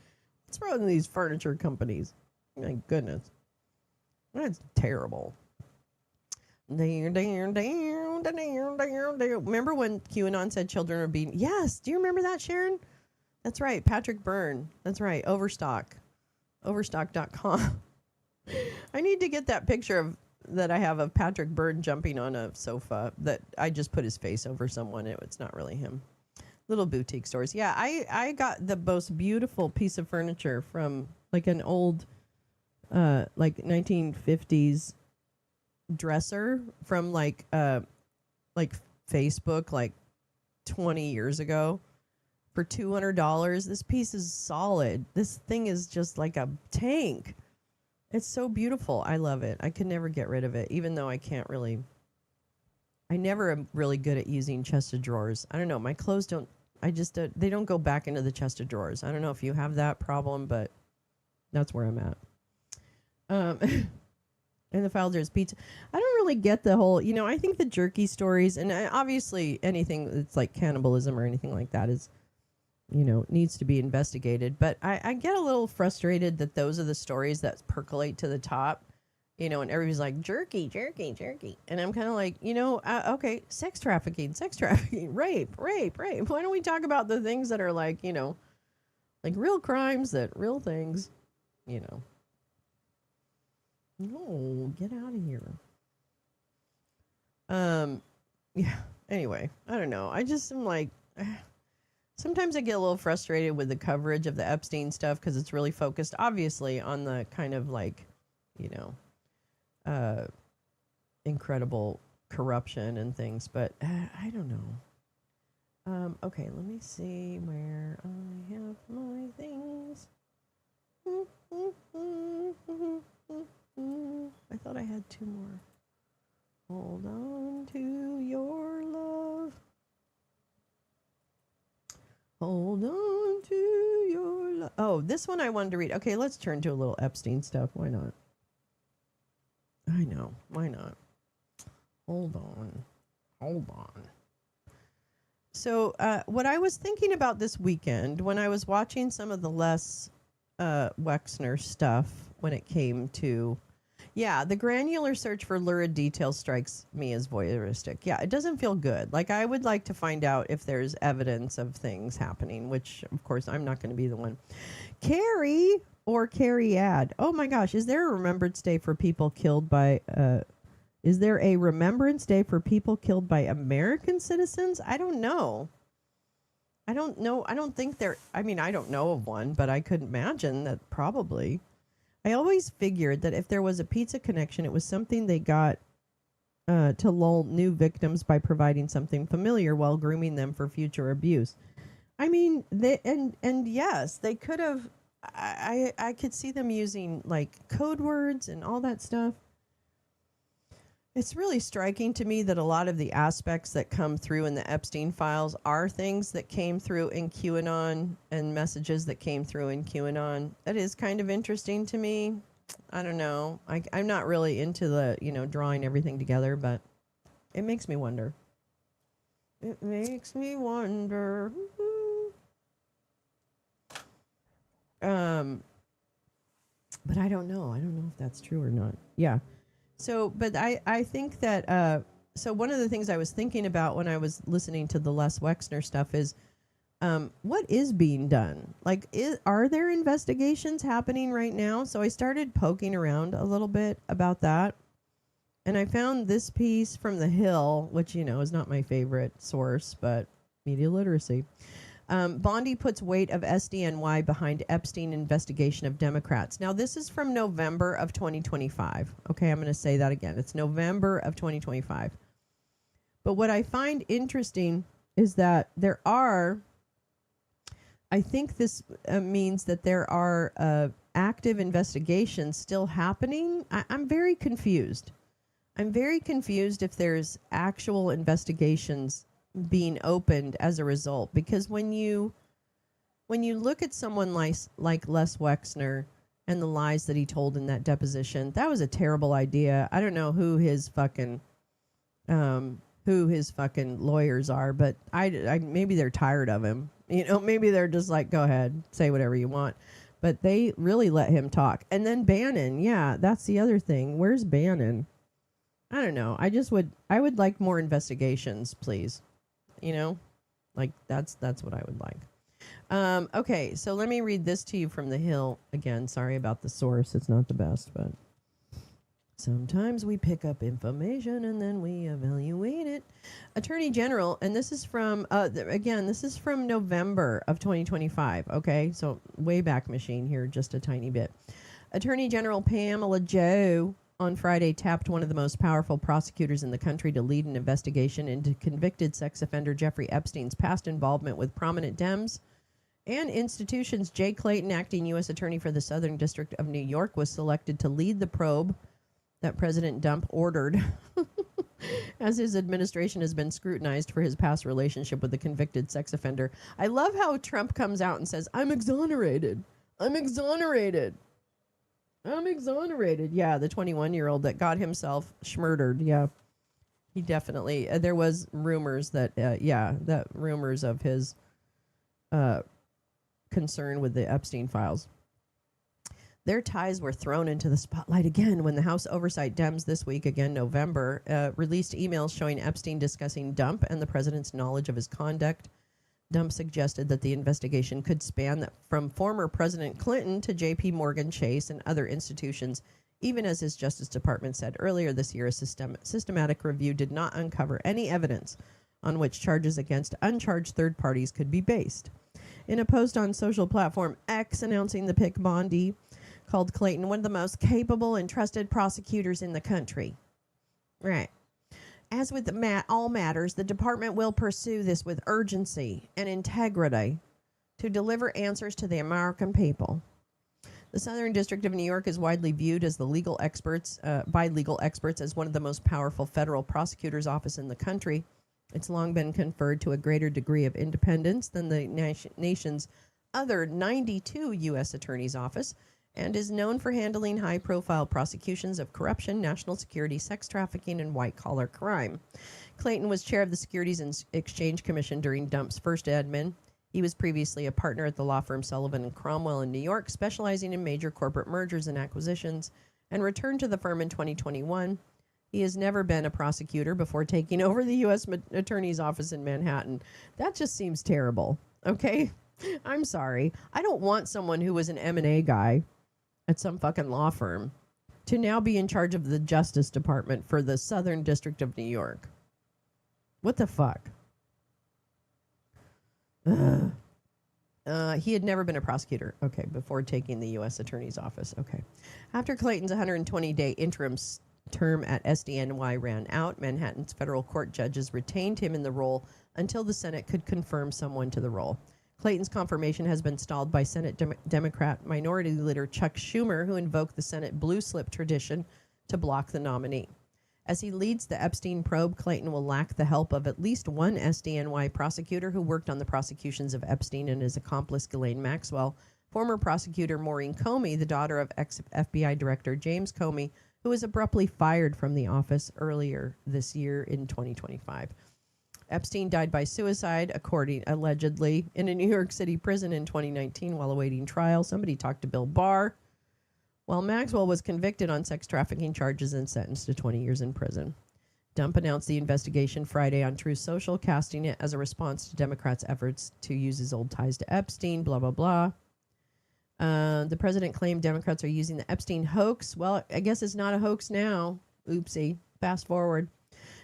What's wrong with these furniture companies? My goodness. That's terrible. Remember when QAnon said children are being... Yes. Do you remember that, Sharon? That's right. Patrick Byrne. That's right. Overstock. Overstock.com. I need to get that picture that I have of Patrick Byrne jumping on a sofa that I just put his face over someone. It's not really him. Little boutique stores. Yeah, I got the most beautiful piece of furniture from like an old like 1950s dresser from like Facebook like 20 years ago for $200. This piece is solid. This thing is just like a tank. It's so beautiful. I love it. I could never get rid of it, even though I never am really good at using chest of drawers. I don't know. My clothes don't, they don't go back into the chest of drawers. I don't know if you have that problem, but that's where I'm at. In the file, there's pizza. I don't really get the whole, I think the jerky stories, and obviously anything that's like cannibalism or anything like that is, needs to be investigated. But I get a little frustrated that those are the stories that percolate to the top, and everybody's like, jerky. And I'm kind of like, okay, sex trafficking, rape. Why don't we talk about the things that are like, like real crimes, real things, No, get out of here. Yeah. Anyway, I don't know. I just am like, sometimes I get a little frustrated with the coverage of the Epstein stuff because it's really focused, obviously, on the kind of like, incredible corruption and things. But I don't know. Okay, let me see where I have my things. I thought I had 2 more. Hold on to your love. this one I wanted to read. Okay, let's turn to a little Epstein stuff. Why not? I know. Why not? Hold on. So what I was thinking about this weekend when I was watching some of the Les Wexner stuff when it came to, the granular search for lurid details strikes me as voyeuristic. Yeah, it doesn't feel good. Like, I would like to find out if there's evidence of things happening, which, of course, I'm not going to be the one. Carrie Ad. Oh, my gosh. Is there a Remembrance Day for people killed by... Is there a Remembrance Day for people killed by American citizens? I don't know. I don't think there... I mean, I don't know of one, but I could imagine that probably. I always figured that if there was a pizza connection, it was something they got to lull new victims by providing something familiar while grooming them for future abuse. I mean, and yes, they could have... I could see them using, like, code words and all that stuff. It's really striking to me that a lot of the aspects that come through in the Epstein files are things that came through in QAnon and messages that came through in QAnon. That is kind of interesting to me. I don't know. I'm not really into the, drawing everything together, but it makes me wonder. It makes me wonder. But I don't know. I don't know if that's true or not. Yeah. So, but I think that, so one of the things I was thinking about when I was listening to the Les Wexner stuff is, what is being done? Like, are there investigations happening right now? So I started poking around a little bit about that. And I found this piece from The Hill, which, is not my favorite source, but media literacy. Bondi puts weight of SDNY behind Epstein investigation of Democrats. Now, this is from November of 2025. Okay, I'm going to say that again. It's November of 2025. But what I find interesting is that I think this means that there are active investigations still happening. I'm very confused. I'm very confused if there's actual investigations being opened as a result, because when you look at someone like Les Wexner and the lies that he told in that deposition, that was a terrible idea. I don't know who his fucking lawyers are, but I maybe they're tired of him. Maybe they're just like, go ahead, say whatever you want. But they really let him talk. And then Bannon, yeah, that's the other thing. Where's Bannon? I don't know. I would like more investigations, please. Like that's what I would like. Okay, so let me read this to you from The Hill again. Sorry about the source. It's not the best, but sometimes we pick up information and then we evaluate it. Attorney General, and this is from, this is from November of 2025. Okay, so way back machine here, just a tiny bit. Attorney General Pamela Joe on Friday tapped one of the most powerful prosecutors in the country to lead an investigation into convicted sex offender Jeffrey Epstein's past involvement with prominent Dems and institutions. Jay Clayton, acting U.S. Attorney for the Southern District of New York, was selected to lead the probe that President Trump ordered as his administration has been scrutinized for his past relationship with the convicted sex offender. I love how Trump comes out and says, I'm exonerated. I'm exonerated. I'm exonerated. Yeah, the 21-year-old that got himself schmurdered. Yeah, he definitely. There was rumors that, that rumors of his concern with the Epstein files. Their ties were thrown into the spotlight again when the House Oversight Dems this week, again November, released emails showing Epstein discussing Dump and the president's knowledge of his conduct. Dump suggested that the investigation could span from former President Clinton to J.P. Morgan Chase and other institutions, even as his Justice Department said earlier this year a systematic review did not uncover any evidence on which charges against uncharged third parties could be based. In a post on social platform X announcing the pick, Bondi called Clayton one of the most capable and trusted prosecutors in the country. Right. As with all matters, the department will pursue this with urgency and integrity to deliver answers to the American people. The Southern District of New York is widely viewed as by legal experts as one of the most powerful federal prosecutor's office in the country. It's long been conferred to a greater degree of independence than the nation's other 92 U.S. Attorney's Office and is known for handling high-profile prosecutions of corruption, national security, sex trafficking, and white-collar crime. Clayton was chair of the Securities and Exchange Commission during Dump's first admin. He was previously a partner at the law firm Sullivan & Cromwell in New York, specializing in major corporate mergers and acquisitions, and returned to the firm in 2021. He has never been a prosecutor before taking over the U.S. Attorney's Office in Manhattan. That just seems terrible, okay? I'm sorry. I don't want someone who was an M&A guy at some fucking law firm to now be in charge of the Justice Department for the Southern District of New York. What the fuck? He had never been a prosecutor, okay, before taking the U.S. Attorney's Office, okay. After Clayton's 120-day interim term at SDNY ran out, Manhattan's federal court judges retained him in the role until the Senate could confirm someone to the role. Clayton's confirmation has been stalled by Senate Democrat Minority Leader Chuck Schumer, who invoked the Senate blue slip tradition to block the nominee. As he leads the Epstein probe, Clayton will lack the help of at least one SDNY prosecutor who worked on the prosecutions of Epstein and his accomplice Ghislaine Maxwell, former prosecutor Maureen Comey, the daughter of ex-FBI Director James Comey, who was abruptly fired from the office earlier this year in 2025. Epstein died by suicide, allegedly, in a New York City prison in 2019 while awaiting trial. Somebody talked to Bill Barr. While Maxwell was convicted on sex trafficking charges and sentenced to 20 years in prison. Dump announced the investigation Friday on Truth Social, casting it as a response to Democrats' efforts to use his old ties to Epstein, blah, blah, blah. The president claimed Democrats are using the Epstein hoax. Well, I guess it's not a hoax now. Oopsie. Fast forward.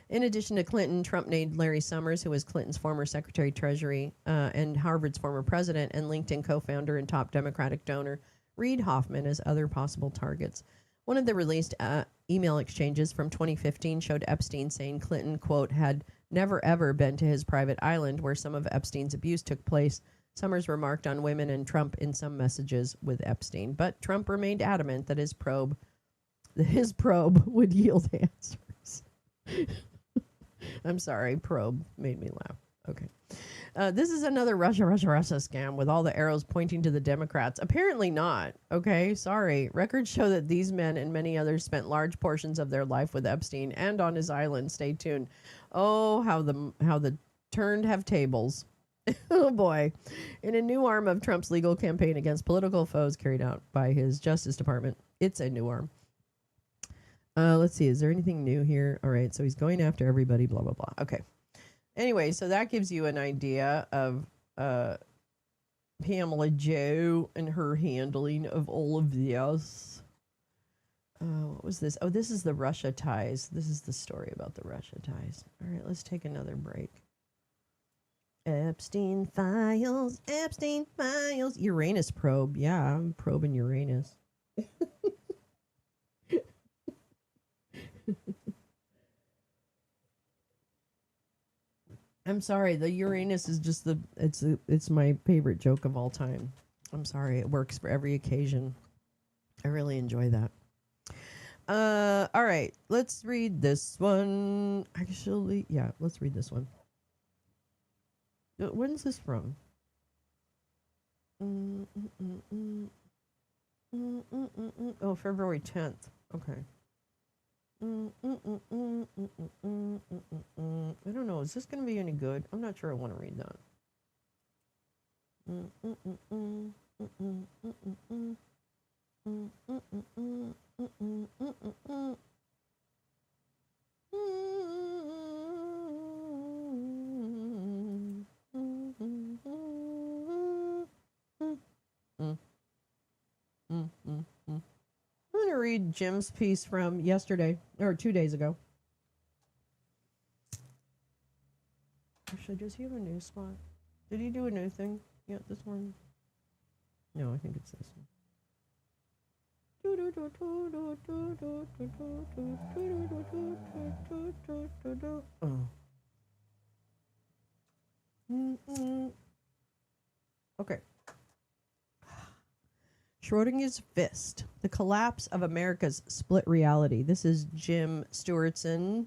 In addition to Clinton, Trump named Larry Summers, who was Clinton's former Secretary of Treasury and Harvard's former president and LinkedIn co-founder and top Democratic donor, Reid Hoffman, as other possible targets. One of the released email exchanges from 2015 showed Epstein saying Clinton, quote, had never ever been to his private island where some of Epstein's abuse took place. Summers remarked on women and Trump in some messages with Epstein, but Trump remained adamant that his probe would yield answers. I'm sorry, probe made me laugh. Okay. This is another Russia scam with all the arrows pointing to the Democrats. Apparently not. Okay, sorry. Records show that these men and many others spent large portions of their life with Epstein and on his island. Stay tuned. Oh, how the turned have tables. Oh boy. In a new arm of Trump's legal campaign against political foes carried out by his Justice Department. It's a new arm. Let's see. Is there anything new here? All right. So he's going after everybody, blah, blah, blah. Okay. Anyway, so that gives you an idea of Pamela Joe and her handling of all of this. What was this? Oh, this is the Russia ties. This is the story about the Russia ties. All right, let's take another break. Epstein files, Uranus probe. Yeah, I'm probing Uranus. I'm sorry, the Uranus is just it's my favorite joke of all time. I'm sorry, it works for every occasion. I really enjoy that. All right, let's read this one. Actually, yeah, let's read this one. When's this from? Oh, February 10th. Okay. I don't know. Is this going to be any good? I'm not sure I want to read that. I'm going to read Jim's piece from yesterday, or 2 days ago. Actually, does he have a new spot? Did he do a new thing yet this morning? No, I think it's this one. Oh. Okay. Schrodinger's Fist, the collapse of America's split reality. This is Jim Stewartson,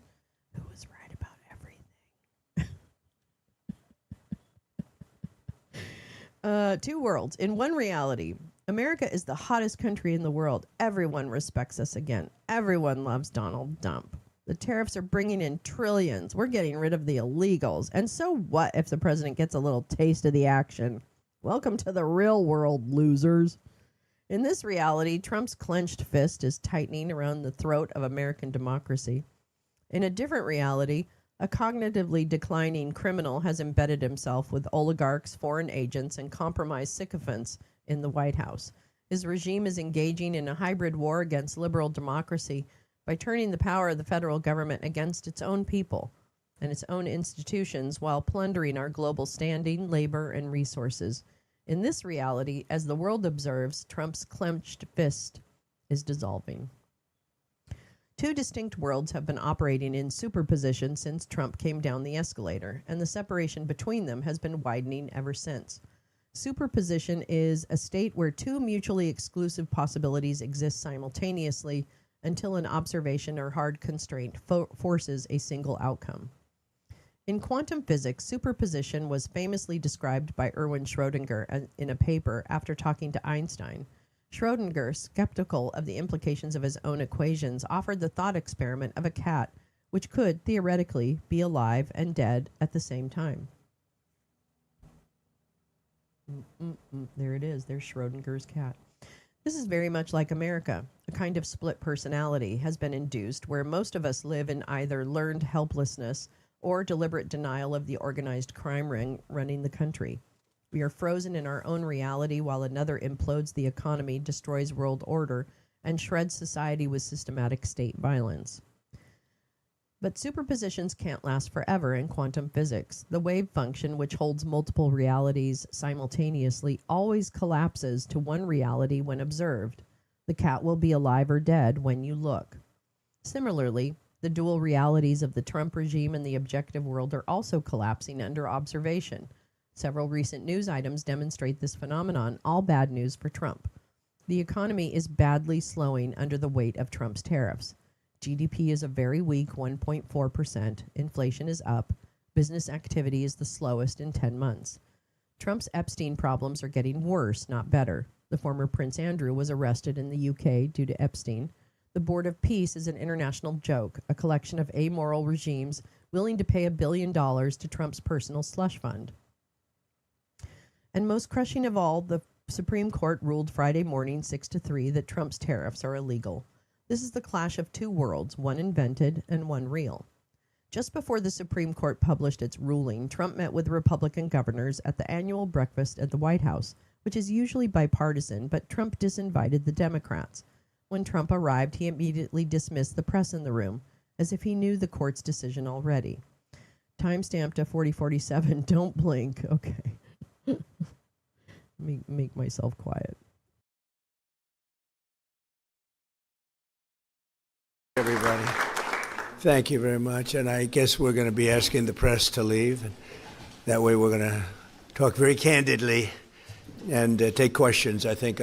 who was right about Two worlds. In one reality, America is the hottest country in the world. Everyone respects us again. Everyone loves Donald Trump. The tariffs are bringing in trillions. We're getting rid of the illegals. And so what if the president gets a little taste of the action? Welcome to the real world, losers. In this reality, Trump's clenched fist is tightening around the throat of American democracy. In a different reality, a cognitively declining criminal has embedded himself with oligarchs, foreign agents, and compromised sycophants in the White House. His regime is engaging in a hybrid war against liberal democracy by turning the power of the federal government against its own people and its own institutions while plundering our global standing, labor, and resources. In this reality, as the world observes, Trump's clenched fist is dissolving. Two distinct worlds have been operating in superposition since Trump came down the escalator, and the separation between them has been widening ever since. Superposition is a state where two mutually exclusive possibilities exist simultaneously until an observation or hard constraint forces a single outcome. In quantum physics, superposition was famously described by Erwin Schrödinger in a paper after talking to Einstein. Schrödinger, skeptical of the implications of his own equations, offered the thought experiment of a cat, which could, theoretically, be alive and dead at the same time. There it is. There's Schrödinger's cat. This is very much like America. A kind of split personality has been induced where most of us live in either learned helplessness or deliberate denial of the organized crime ring running the country. We are frozen in our own reality while another implodes the economy, destroys world order, and shreds society with systematic state violence. But superpositions can't last forever in quantum physics. The wave function, which holds multiple realities simultaneously, always collapses to one reality when observed. The cat will be alive or dead when you look. Similarly, the dual realities of the Trump regime and the objective world are also collapsing under observation. Several recent news items demonstrate this phenomenon, all bad news for Trump. The economy is badly slowing under the weight of Trump's tariffs. GDP is a very weak 1.4%. Inflation is up. Business activity is the slowest in 10 months. Trump's Epstein problems are getting worse, not better. The former Prince Andrew was arrested in the UK due to Epstein. The Board of Peace is an international joke, a collection of amoral regimes willing to pay $1 billion to Trump's personal slush fund. And most crushing of all, the Supreme Court ruled Friday morning 6-3 that Trump's tariffs are illegal. This is the clash of two worlds, one invented and one real. Just before the Supreme Court published its ruling, Trump met with Republican governors at the annual breakfast at the White House, which is usually bipartisan, but Trump disinvited the Democrats. When Trump arrived, he immediately dismissed the press in the room, as if he knew the court's decision already. Timestamp to 4047, don't blink. Okay. Let me make myself quiet. Everybody. Thank you very much. And I guess we're going to be asking the press to leave. And that way we're going to talk very candidly and take questions, I think.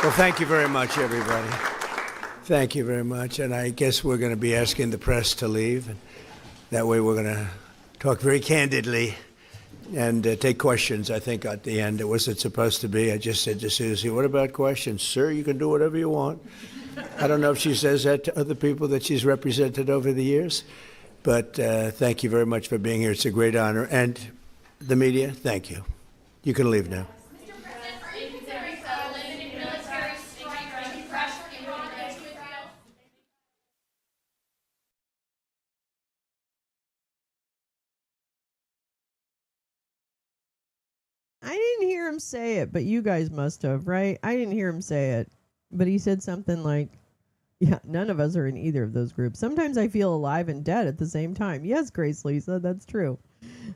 Well, thank you very much, everybody. Thank you very much. And I guess we're going to be asking the press to leave. And that way we're going to talk very candidly and take questions, I think, at the end. It wasn't supposed to be. I just said to Susie, what about questions? Sir, you can do whatever you want. I don't know if she says that to other people that she's represented over the years. But thank you very much for being here. It's a great honor. And the media, thank you. You can leave now. I didn't hear him say it, but you guys must have, right? I didn't hear him say it, but he said something like, yeah, none of us are in either of those groups. Sometimes I feel alive and dead at the same time. Yes, Grace Lisa, that's true.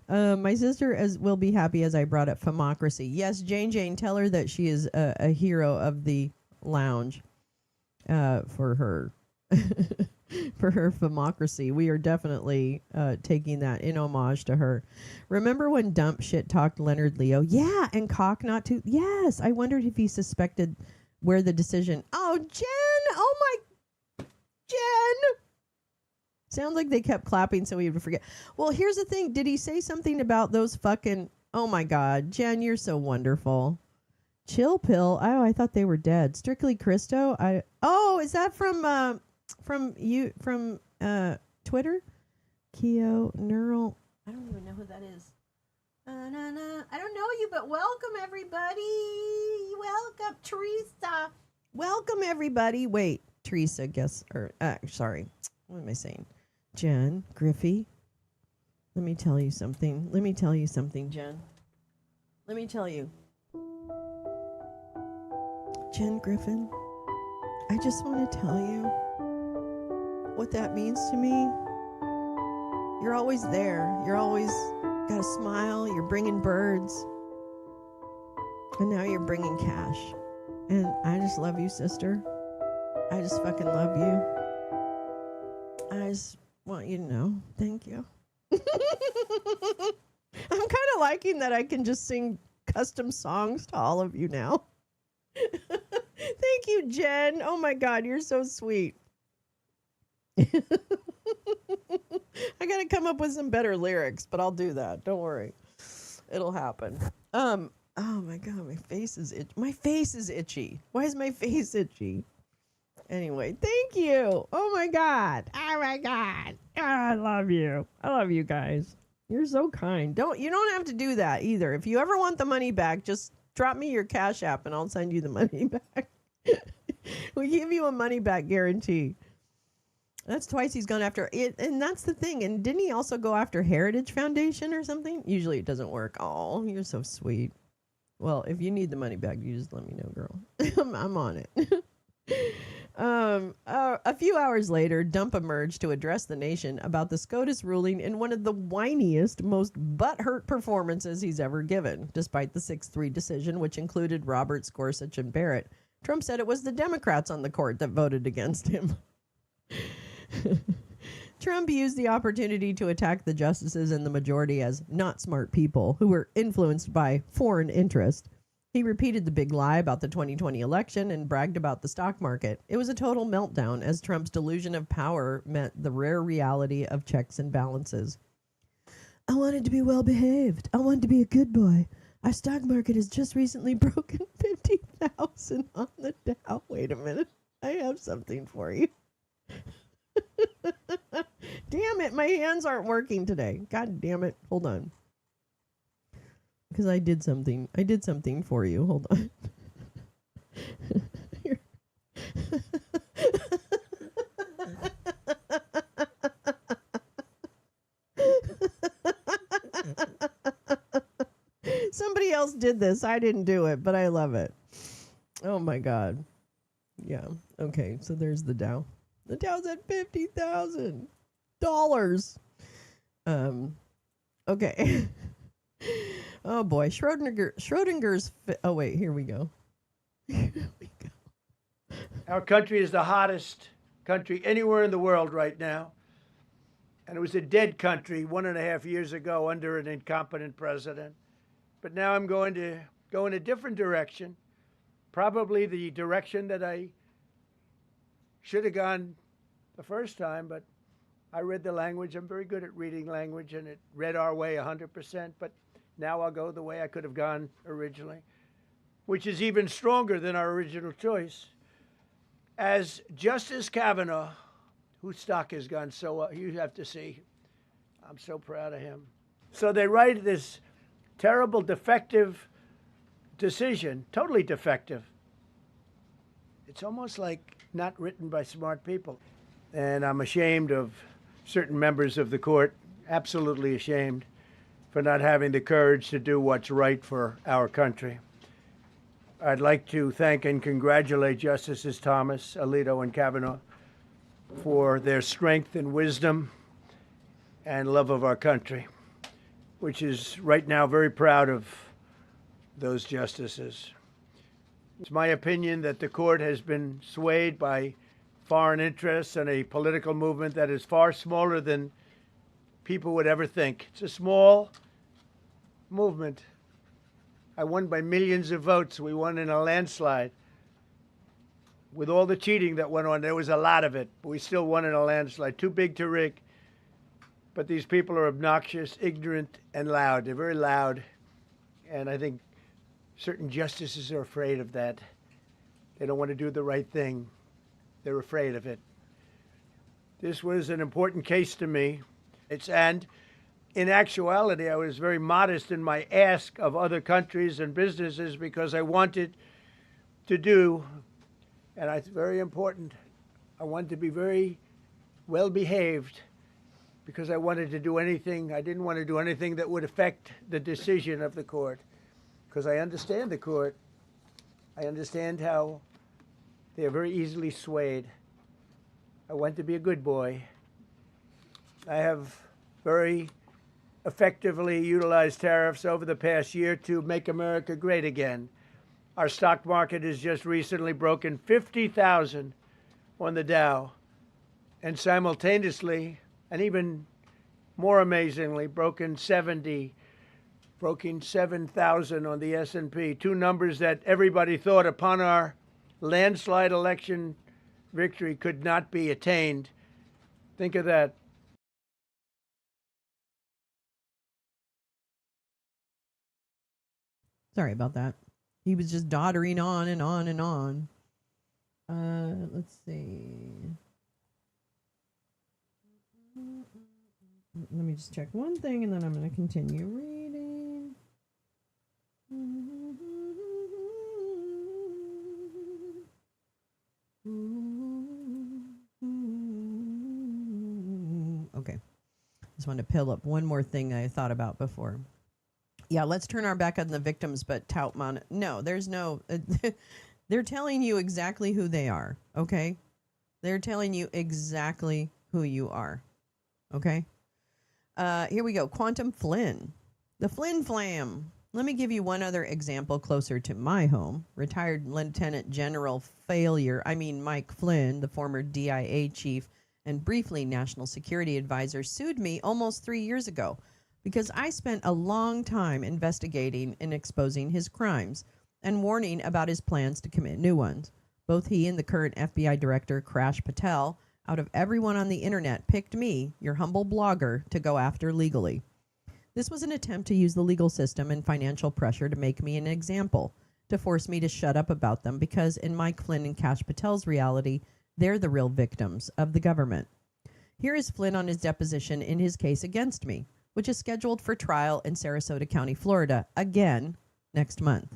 My sister will be happy as I brought up Famocracy. Yes, Jane, tell her that she is a hero of the lounge for her. for her democracy. We are definitely taking that in homage to her. Remember when Dump shit talked Leonard Leo? Yeah, and Cock not to. Yes, I wondered if he suspected where the decision. Oh, Jen! Oh my, Jen! Sounds like they kept clapping so he would forget. Well, here's the thing. Did he say something about those fucking? Oh my God, Jen, you're so wonderful. Chill Pill. Oh, I thought they were dead. Strictly Christo. Oh, is that from Twitter? Keo Neural. I don't even know who that is. I don't know you, but welcome everybody. Welcome, Teresa. Welcome everybody. Wait, Teresa. Guess or sorry. What am I saying? Jen Griffey. Let me tell you something. Jen. Let me tell you. Jen Griffin, I just want to tell you what that means to me. You're always there. You're always got a smile. You're bringing birds. And now you're bringing cash. And I just love you, sister. I just fucking love you. I just want you to know. Thank you. I'm kind of liking that I can just sing custom songs to all of you now. Thank you, Jen. Oh my God, you're so sweet. I gotta come up with some better lyrics, but I'll do that. Don't worry, it'll happen. Oh my God, my face is itchy. My face is itchy. Why is my face itchy? Anyway, thank you. Oh my God. Oh my God. Oh, I love you. I love you guys. You're so kind. You don't have to do that either. If you ever want the money back, just drop me your Cash App and I'll send you the money back. We give you a money back guarantee. That's twice he's gone after it. And that's the thing. And didn't he also go after Heritage Foundation or something? Usually it doesn't work. Oh, you're so sweet. Well, if you need the money back, you just let me know, girl. I'm on it. A few hours later, Dump emerged to address the nation about the SCOTUS ruling in one of the whiniest, most butthurt performances he's ever given. Despite the 6-3 decision, which included Roberts, Gorsuch, and Barrett, Trump said it was the Democrats on the court that voted against him. Trump used the opportunity to attack the justices in the majority as not smart people who were influenced by foreign interest. He repeated the big lie about the 2020 election and bragged about the stock market. It was a total meltdown as Trump's delusion of power met the rare reality of checks and balances. I wanted to be well behaved. I wanted to be a good boy. Our stock market has just recently broken 50,000 on the Dow. Wait a minute. I have something for you. Damn it. My hands aren't working today. God damn it. Hold on. Because I did something. I did something for you. Hold on. Here. Somebody else did this. I didn't do it, but I love it. Oh my God. Yeah. Okay. So there's the Dow. The Dow's at $50,000. Okay. Oh boy, Schrodinger's. Oh wait, here we go. Our country is the hottest country anywhere in the world right now. And it was a dead country 1.5 years ago under an incompetent president. But now I'm going to go in a different direction, probably the direction that I should have gone the first time, but I read the language. I'm very good at reading language, and it read our way 100%, but now I'll go the way I could have gone originally, which is even stronger than our original choice. As Justice Kavanaugh, whose stock has gone so well, you have to see, I'm so proud of him. So they write this terrible, defective decision, totally defective. It's almost like not written by smart people. And I'm ashamed of certain members of the court, absolutely ashamed, for not having the courage to do what's right for our country. I'd like to thank and congratulate Justices Thomas, Alito, and Kavanaugh for their strength and wisdom and love of our country, which is right now very proud of those justices. It's my opinion that the court has been swayed by foreign interests and a political movement that is far smaller than people would ever think. It's a small movement. I won by millions of votes. We won in a landslide. With all the cheating that went on, there was a lot of it, but we still won in a landslide. Too big to rig. But these people are obnoxious, ignorant, and loud. They're very loud. And I think certain justices are afraid of that. They don't want to do the right thing. They're afraid of it. This was an important case to me. And in actuality, I was very modest in my ask of other countries and businesses because I wanted to do, and it's very important, I wanted to be very well behaved because I wanted to do anything, I didn't want to do anything that would affect the decision of the court, because I understand the court. I understand how they are very easily swayed. I want to be a good boy. I have very effectively utilized tariffs over the past year to make America great again. Our stock market has just recently broken 50,000 on the Dow, and simultaneously, and even more amazingly, broken 7,000 on the S&P, two numbers that everybody thought upon our landslide election victory could not be attained. Think of that. Sorry about that. He was just doddering on and on and on. Let's see. Let me just check one thing and then I'm going to continue reading. Okay. Just wanted to pill up one more thing I thought about before. Yeah, let's turn our back on the victims, but tout no, there's no, they're telling you exactly who they are, okay? They're telling you exactly who you are, okay? Here we go, Quantum Flynn. The Flynn Flam. Let me give you one other example closer to my home. Retired Lieutenant General Mike Flynn, the former DIA chief and briefly National Security Advisor, sued me almost 3 years ago because I spent a long time investigating and exposing his crimes and warning about his plans to commit new ones. Both he and the current FBI director, Krash Patel, out of everyone on the internet, picked me, your humble blogger, to go after legally. This was an attempt to use the legal system and financial pressure to make me an example, to force me to shut up about them because in Mike Flynn and Kash Patel's reality, they're the real victims of the government. Here is Flynn on his deposition in his case against me, which is scheduled for trial in Sarasota County, Florida, again next month.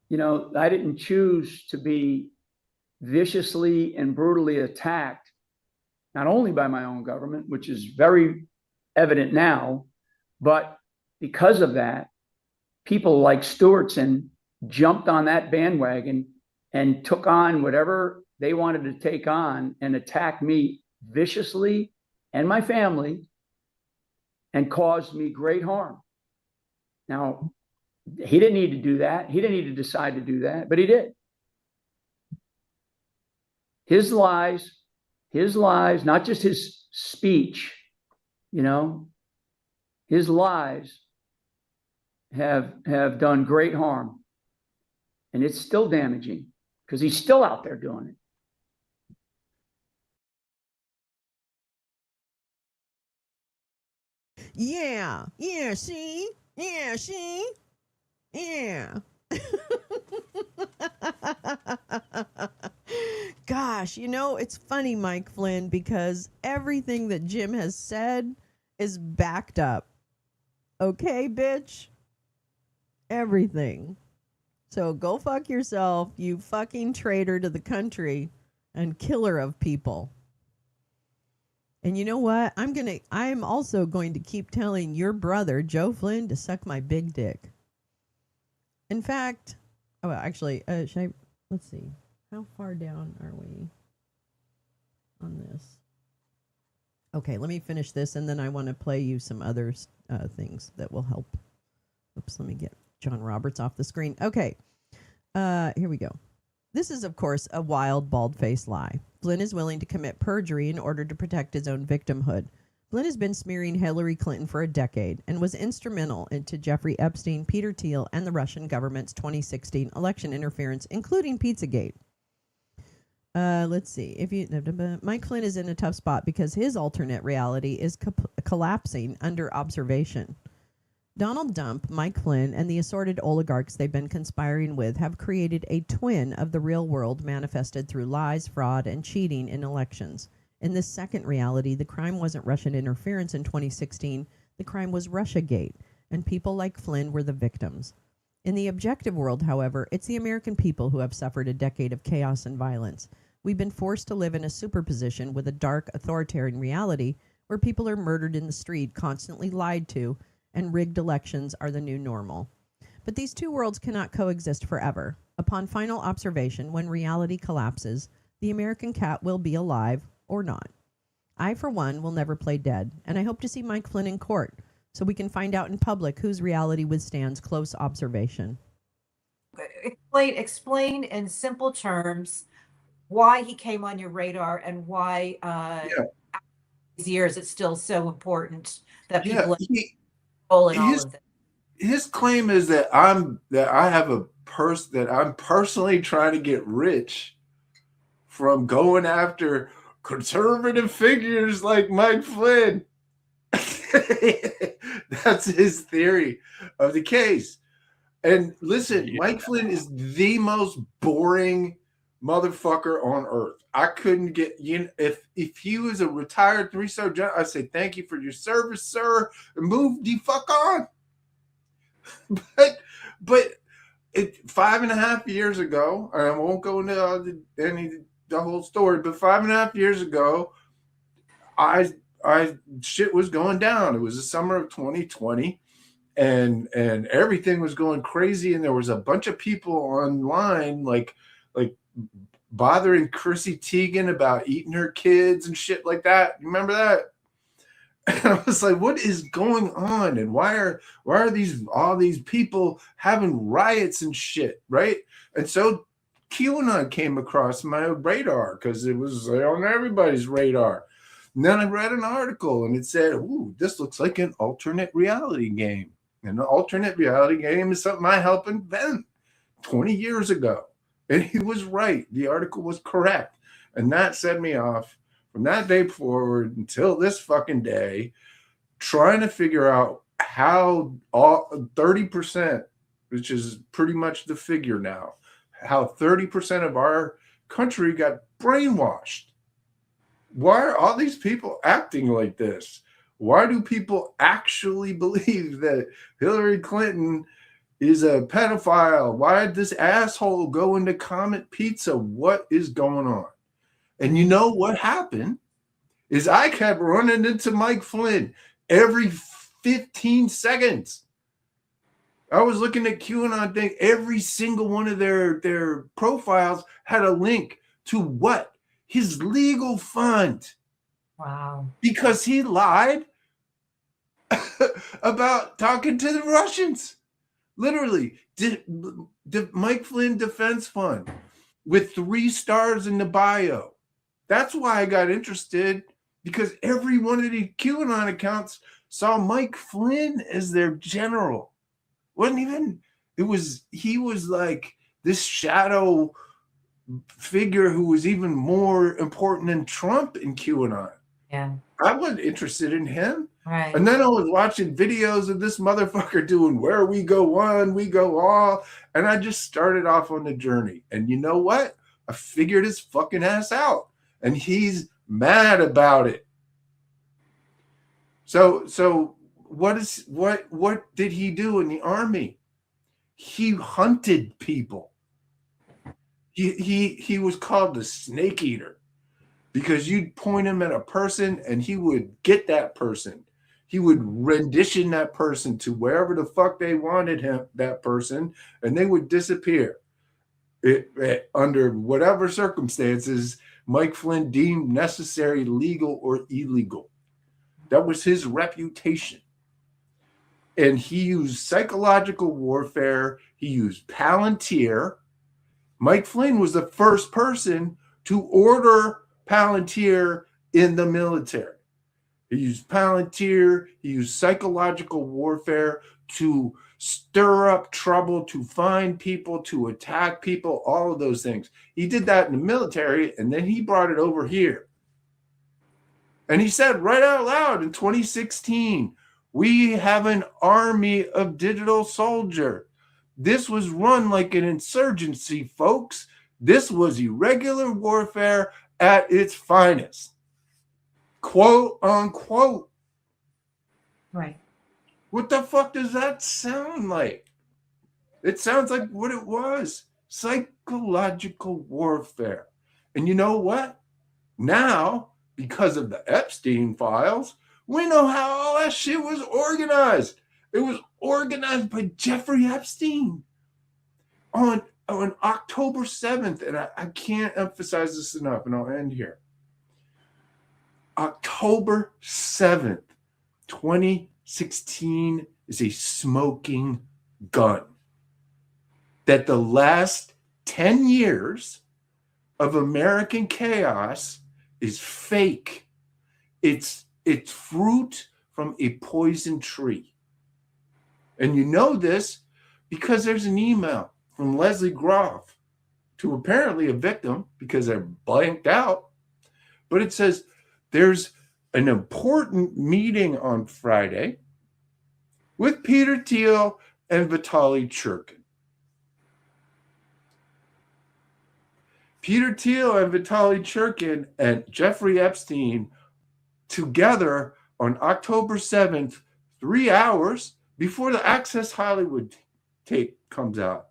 You know, I didn't choose to be viciously and brutally attacked, not only by my own government, which is very evident now, but because of that, people like Stewartson jumped on that bandwagon and took on whatever they wanted to take on and attack me viciously and my family and caused me great harm. Now, he didn't need to do that. He didn't need to decide to do that, but he did. His lies, not just his speech, you know, his lies have done great harm. And it's still damaging because he's still out there doing it. Yeah, see? Yeah, see? Yeah. Gosh, you know, it's funny, Mike Flynn, because everything that Jim has said is backed up. Okay, bitch? Everything. So go fuck yourself, you fucking traitor to the country and killer of people. And you know what? I'm also going to keep telling your brother, Joe Flynn, to suck my big dick. In fact, let's see. How far down are we on this? Okay, let me finish this, and then I want to play you some other things that will help. Oops, let me get John Roberts off the screen. Okay, here we go. This is, of course, a wild, bald-faced lie. Flynn is willing to commit perjury in order to protect his own victimhood. Flynn has been smearing Hillary Clinton for a decade and was instrumental into Jeffrey Epstein, Peter Thiel, and the Russian government's 2016 election interference, including Pizzagate. Let's see. Mike Flynn is in a tough spot because his alternate reality is collapsing under observation. Donald Trump, Mike Flynn, and the assorted oligarchs they've been conspiring with have created a twin of the real world manifested through lies, fraud, and cheating in elections. In this second reality, the crime wasn't Russian interference in 2016. The crime was Russiagate, and people like Flynn were the victims. In the objective world, however, it's the American people who have suffered a decade of chaos and violence. We've been forced to live in a superposition with a dark, authoritarian reality where people are murdered in the street, constantly lied to, and rigged elections are the new normal. But these two worlds cannot coexist forever. Upon final observation, when reality collapses, the American cat will be alive or not. I, for one, will never play dead, and I hope to see Mike Flynn in court so we can find out in public whose reality withstands close observation. Explain in simple terms why he came on your radar and why these years it's still so important that people role in all of this. His claim is that I have a purse that I'm personally trying to get rich from going after conservative figures like Mike Flynn. That's his theory of the case. And listen, Mike Flynn is the most boring motherfucker on earth. I couldn't get if he was a retired 3-star general, I'd say thank you for your service, sir, and move the fuck on. But 5.5 years ago, and I won't go into the whole story, but 5.5 years ago, I shit was going down. It was the summer of 2020, and everything was going crazy, and there was a bunch of people online like bothering Chrissy Teigen about eating her kids and shit like that. You remember that? And I was like, what is going on? And why are all these people having riots and shit, right? And so QAnon came across my radar because it was on everybody's radar. And then I read an article and it said, ooh, this looks like an alternate reality game. And the alternate reality game is something I helped invent 20 years ago. And he was right. The article was correct. And that set me off from that day forward until this fucking day, trying to figure out how 30%, which is pretty much the figure now, how 30% of our country got brainwashed. Why are all these people acting like this? Why do people actually believe that Hillary Clinton is a pedophile? Why did this asshole go into Comet Pizza? What is going on? And you know what happened is I kept running into Mike Flynn every 15 seconds. I was looking at QAnon thing. Every single one of their profiles had a link to what? His legal fund. Wow. Because he lied about talking to the Russians. Literally, the Mike Flynn Defense Fund with 3 stars in the bio. That's why I got interested, because every one of the QAnon accounts saw Mike Flynn as their general. He was like this shadow figure who was even more important than Trump in QAnon. Yeah. I wasn't interested in him. Right. And then I was watching videos of this motherfucker doing where we go one, we go all. And I just started off on the journey. And you know what? I figured his fucking ass out. And he's mad about it. So what did he do in the army? He hunted people. He was called the snake eater because you'd point him at a person and he would get that person. He would rendition that person to wherever the fuck they wanted that person, and they would disappear. Under whatever circumstances Mike Flynn deemed necessary, legal or illegal. That was his reputation. And he used psychological warfare. He used Palantir. Mike Flynn was the first person to order Palantir in the military. He used Palantir, he used psychological warfare to stir up trouble, to find people, to attack people, all of those things. He did that in the military, and then he brought it over here. And he said right out loud in 2016, we have an army of digital soldiers. This was run like an insurgency, folks. This was irregular warfare at its finest. Quote unquote. Right. What the fuck does that sound like? It sounds like what it was. Psychological warfare. And you know what? Now, because of the Epstein files, we know how all that shit was organized. It was organized by Jeffrey Epstein on October 7th. And I can't emphasize this enough, and I'll end here. October 7th, 2016 is a smoking gun. That the last 10 years of American chaos is fake. It's fruit from a poison tree. And you know this because there's an email from Leslie Groff to apparently a victim because they're blanked out. But it says there's an important meeting on Friday with Peter Thiel and Vitaly Churkin. Peter Thiel and Vitaly Churkin and Jeffrey Epstein together on October 7th, 3 hours before the Access Hollywood tape comes out.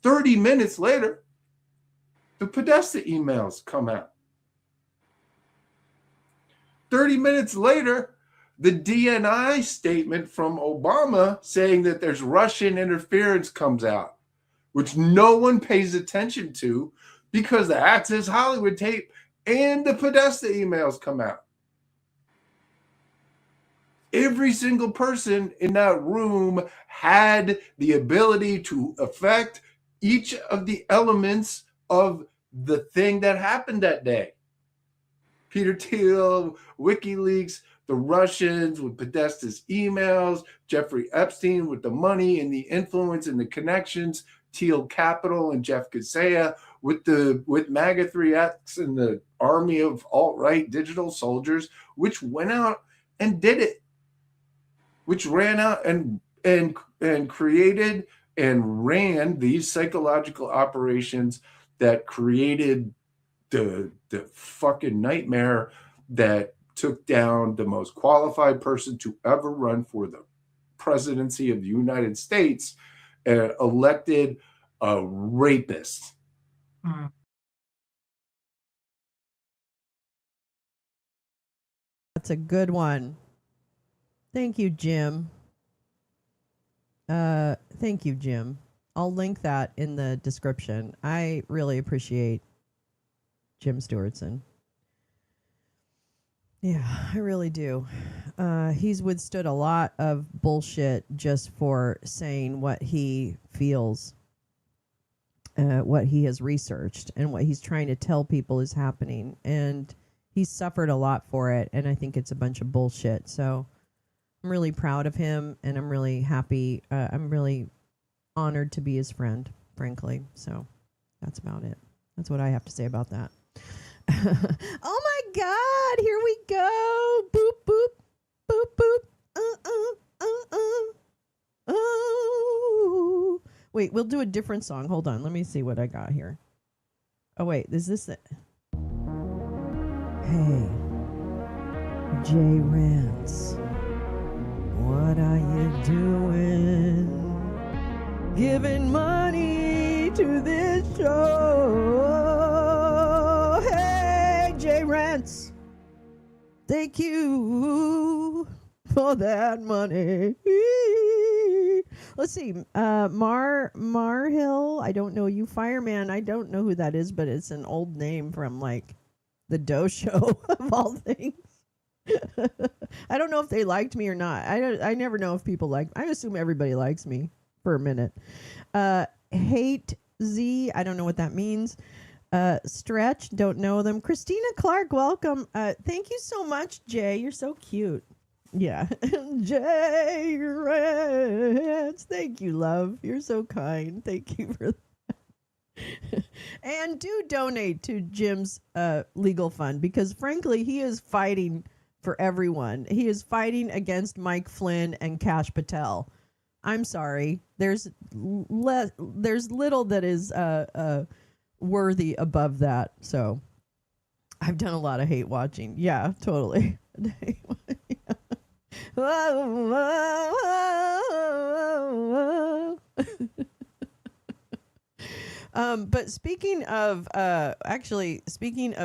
30 minutes later, the Podesta emails come out. 30 minutes later, the DNI statement from Obama saying that there's Russian interference comes out, which no one pays attention to because the Access Hollywood tape and the Podesta emails come out. Every single person in that room had the ability to affect each of the elements of the thing that happened that day. Peter Thiel, WikiLeaks, the Russians with Podesta's emails, Jeffrey Epstein with the money and the influence and the connections, Thiel Capital and Jeff Kaseya with MAGA 3X and the army of alt-right digital soldiers, which went out and did it, which ran out and created and ran these psychological operations that created the fucking nightmare that took down the most qualified person to ever run for the presidency of the United States, elected a rapist. That's a good one. Thank you, Jim. Thank you, Jim. I'll link that in the description. I really appreciate Jim Stewartson. Yeah, I really do. He's withstood a lot of bullshit just for saying what he feels, what he has researched, and what he's trying to tell people is happening. And he's suffered a lot for it, and I think it's a bunch of bullshit. So I'm really proud of him, and I'm really happy. I'm really honored to be his friend, frankly. So that's about it. That's what I have to say about that. Oh my God, here we go. Boop, boop, boop, boop. Oh. Wait, we'll do a different song. Hold on. Let me see what I got here. Oh, wait. Is this it? Hey, Jay Rance, what are you doing? Giving money to this show. Hey, Jay Rance, thank you for that money. Let's see. Marhill, I don't know you. Fireman, I don't know who that is, but it's an old name from like the Doe Show of all things. I don't know if they liked me or not. I never know if people like. I assume everybody likes me for a minute. Hate Z, I don't know what that means. Stretch, don't know them. Christina Clark, welcome. Thank you so much, Jay. You're so cute. Yeah. Jay Reds. Thank you, love. You're so kind. Thank you for that. And do donate to Jim's legal fund, because frankly, he is fighting for everyone. He is fighting against Mike Flynn and Kash Patel. I'm sorry. There's little that is worthy above that. So I've done a lot of hate watching. Yeah, totally. But speaking of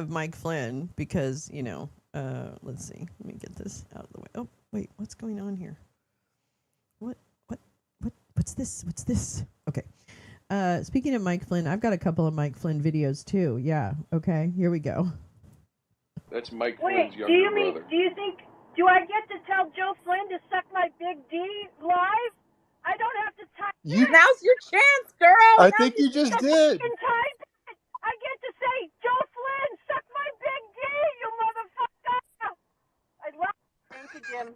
Mike Flynn, because let's see, let me get this out of the way. Oh wait, what's going on here? What's this? Okay. Speaking of Mike Flynn, I've got a couple of Mike Flynn videos too. Yeah. Okay. Here we go. That's Mike Flynn's younger brother. Do I get to tell Joe Flynn to suck my big D live? I don't have to type it. Now's your chance, girl. I think you just did. Type it. I get to say, Joe Flynn, suck my big D, you motherfucker. I love it. Thank you, Jim.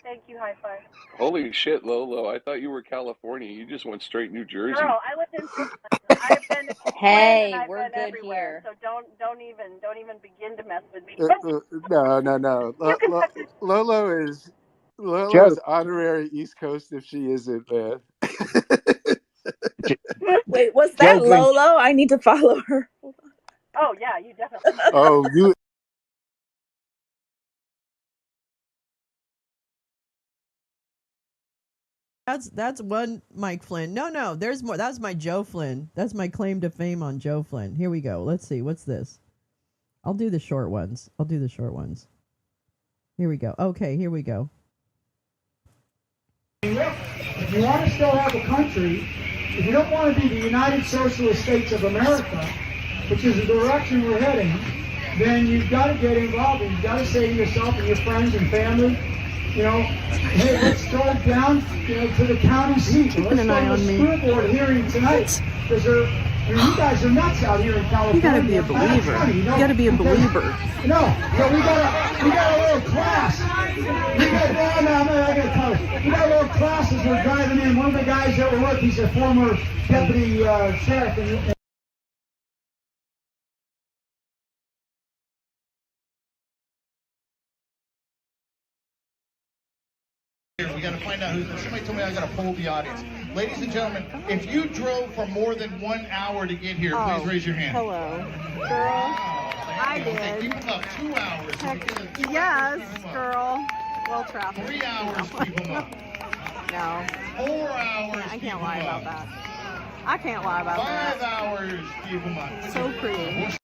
Thank you, high five. Holy shit, Lolo! I thought you were California. You just went straight New Jersey. Girl, I lived in Brooklyn. I've been to Hey, and I've we're been good everywhere. here. So don't even begin to mess with me. No. You can suck it. Lolo's Joe. honorary East Coast if she isn't, man. Wait, was that Joe drinks- Lolo? I need to follow her. Oh yeah, you definitely. Oh, you. That's one Mike Flynn. No, there's more. That's my Joe Flynn. That's my claim to fame on Joe Flynn. Here we go. Let's see. What's this? I'll do the short ones. Here we go. Okay, here we go. If you want to still have a country, if you don't want to be the United Socialist States of America, which is the direction we're heading, then you've got to get involved, and you've got to say to yourself and your friends and family, hey, let's go down, to the county seat. Let's go to the school board hearing tonight, because you guys are nuts out here in California. You gotta be a believer. You gotta be a believer. No, so we got a little class. I'm not gonna tell you. We got a little class as we're driving in. One of the guys that we're with, he's a former deputy sheriff. We got to find out who. Somebody told me I got to poll the audience. Ladies and gentlemen, if you drove for more than 1 hour to get here, please raise your hand. Hello, girl. I did. Okay, keep them up. 2 hours. Yes, girl. Well traveled. 3 hours. Keep them up. No. 4 hours. I can't lie about that. I can't lie about 5 that. hours. Keep them up. So pretty.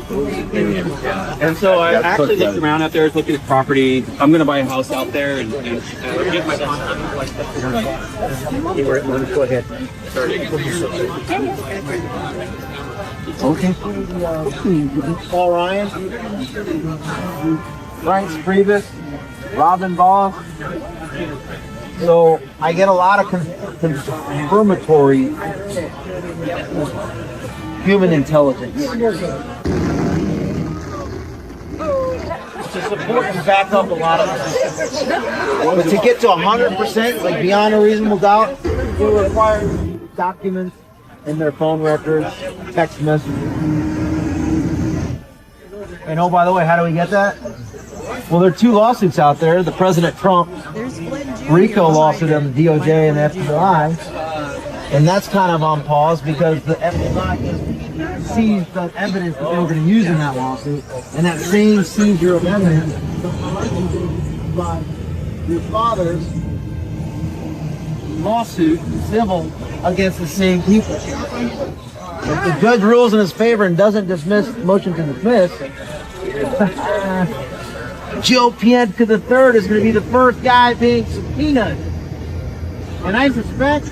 And so I actually looked around out there, was looking at property. I'm going to buy a house out there and get my contact. Go ahead. Okay. Paul Ryan, Frank Priebus, Robin Boss. So I get a lot of confirmatory human intelligence to support and back up a lot of this. But to get to 100%, like beyond a reasonable doubt, it requires documents in their phone records, text messages. And oh, by the way, how do we get that? Well, there are two lawsuits out there. The President Trump RICO lawsuit on the DOJ and the FBI. And that's kind of on pause because the FBI just seized the evidence that they were going to use in that lawsuit. And that same seizure of evidence by your father's lawsuit, civil, against the same people. If the judge rules in his favor and doesn't dismiss motion to dismiss, Joe Pientka III is going to be the first guy being subpoenaed. And I suspect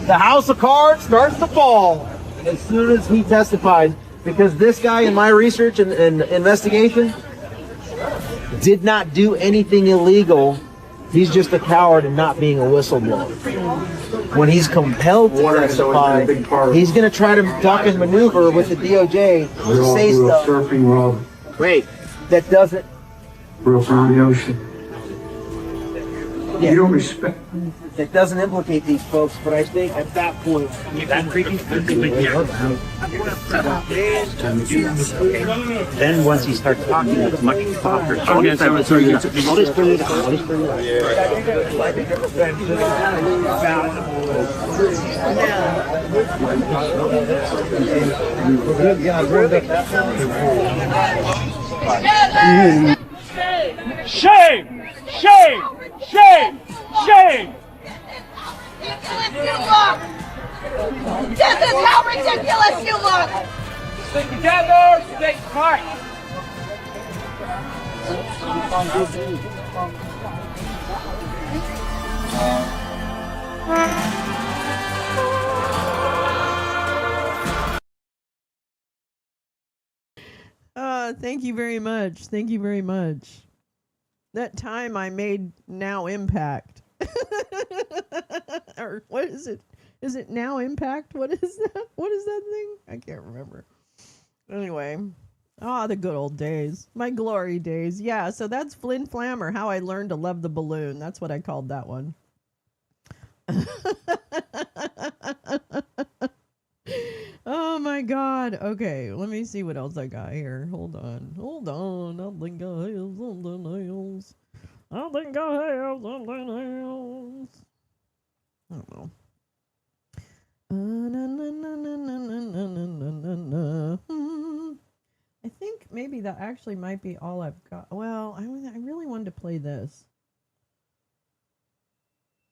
the house of cards starts to fall as soon as he testifies, because this guy, in my research and investigation, did not do anything illegal. He's just a coward and not being a whistleblower. When he's compelled to testify, he's going to try to duck and maneuver with the DOJ to say stuff. Wait, that doesn't. Real from the ocean. Yeah. You don't respect. It doesn't implicate these folks, but I think at that point, Then once he starts talking, it's much softer. Okay, so Shame! Shame! Shame! Shame! This is how ridiculous you look! Stay together, stay tight! Thank you very much. Thank you very much. That time I made Now Impact. Or what is it? Is it Now Impact? What is that? What is that thing? I can't remember. Anyway. The good old days. My glory days. Yeah, so that's Flynn Flammer, How I Learned to Love the Balloon. That's what I called that one. Oh my God. Okay, let me see what else I got here. Hold on. I think I have something else. I think I have something else. I don't know. I think maybe that actually might be all I've got. Well, I really wanted to play this.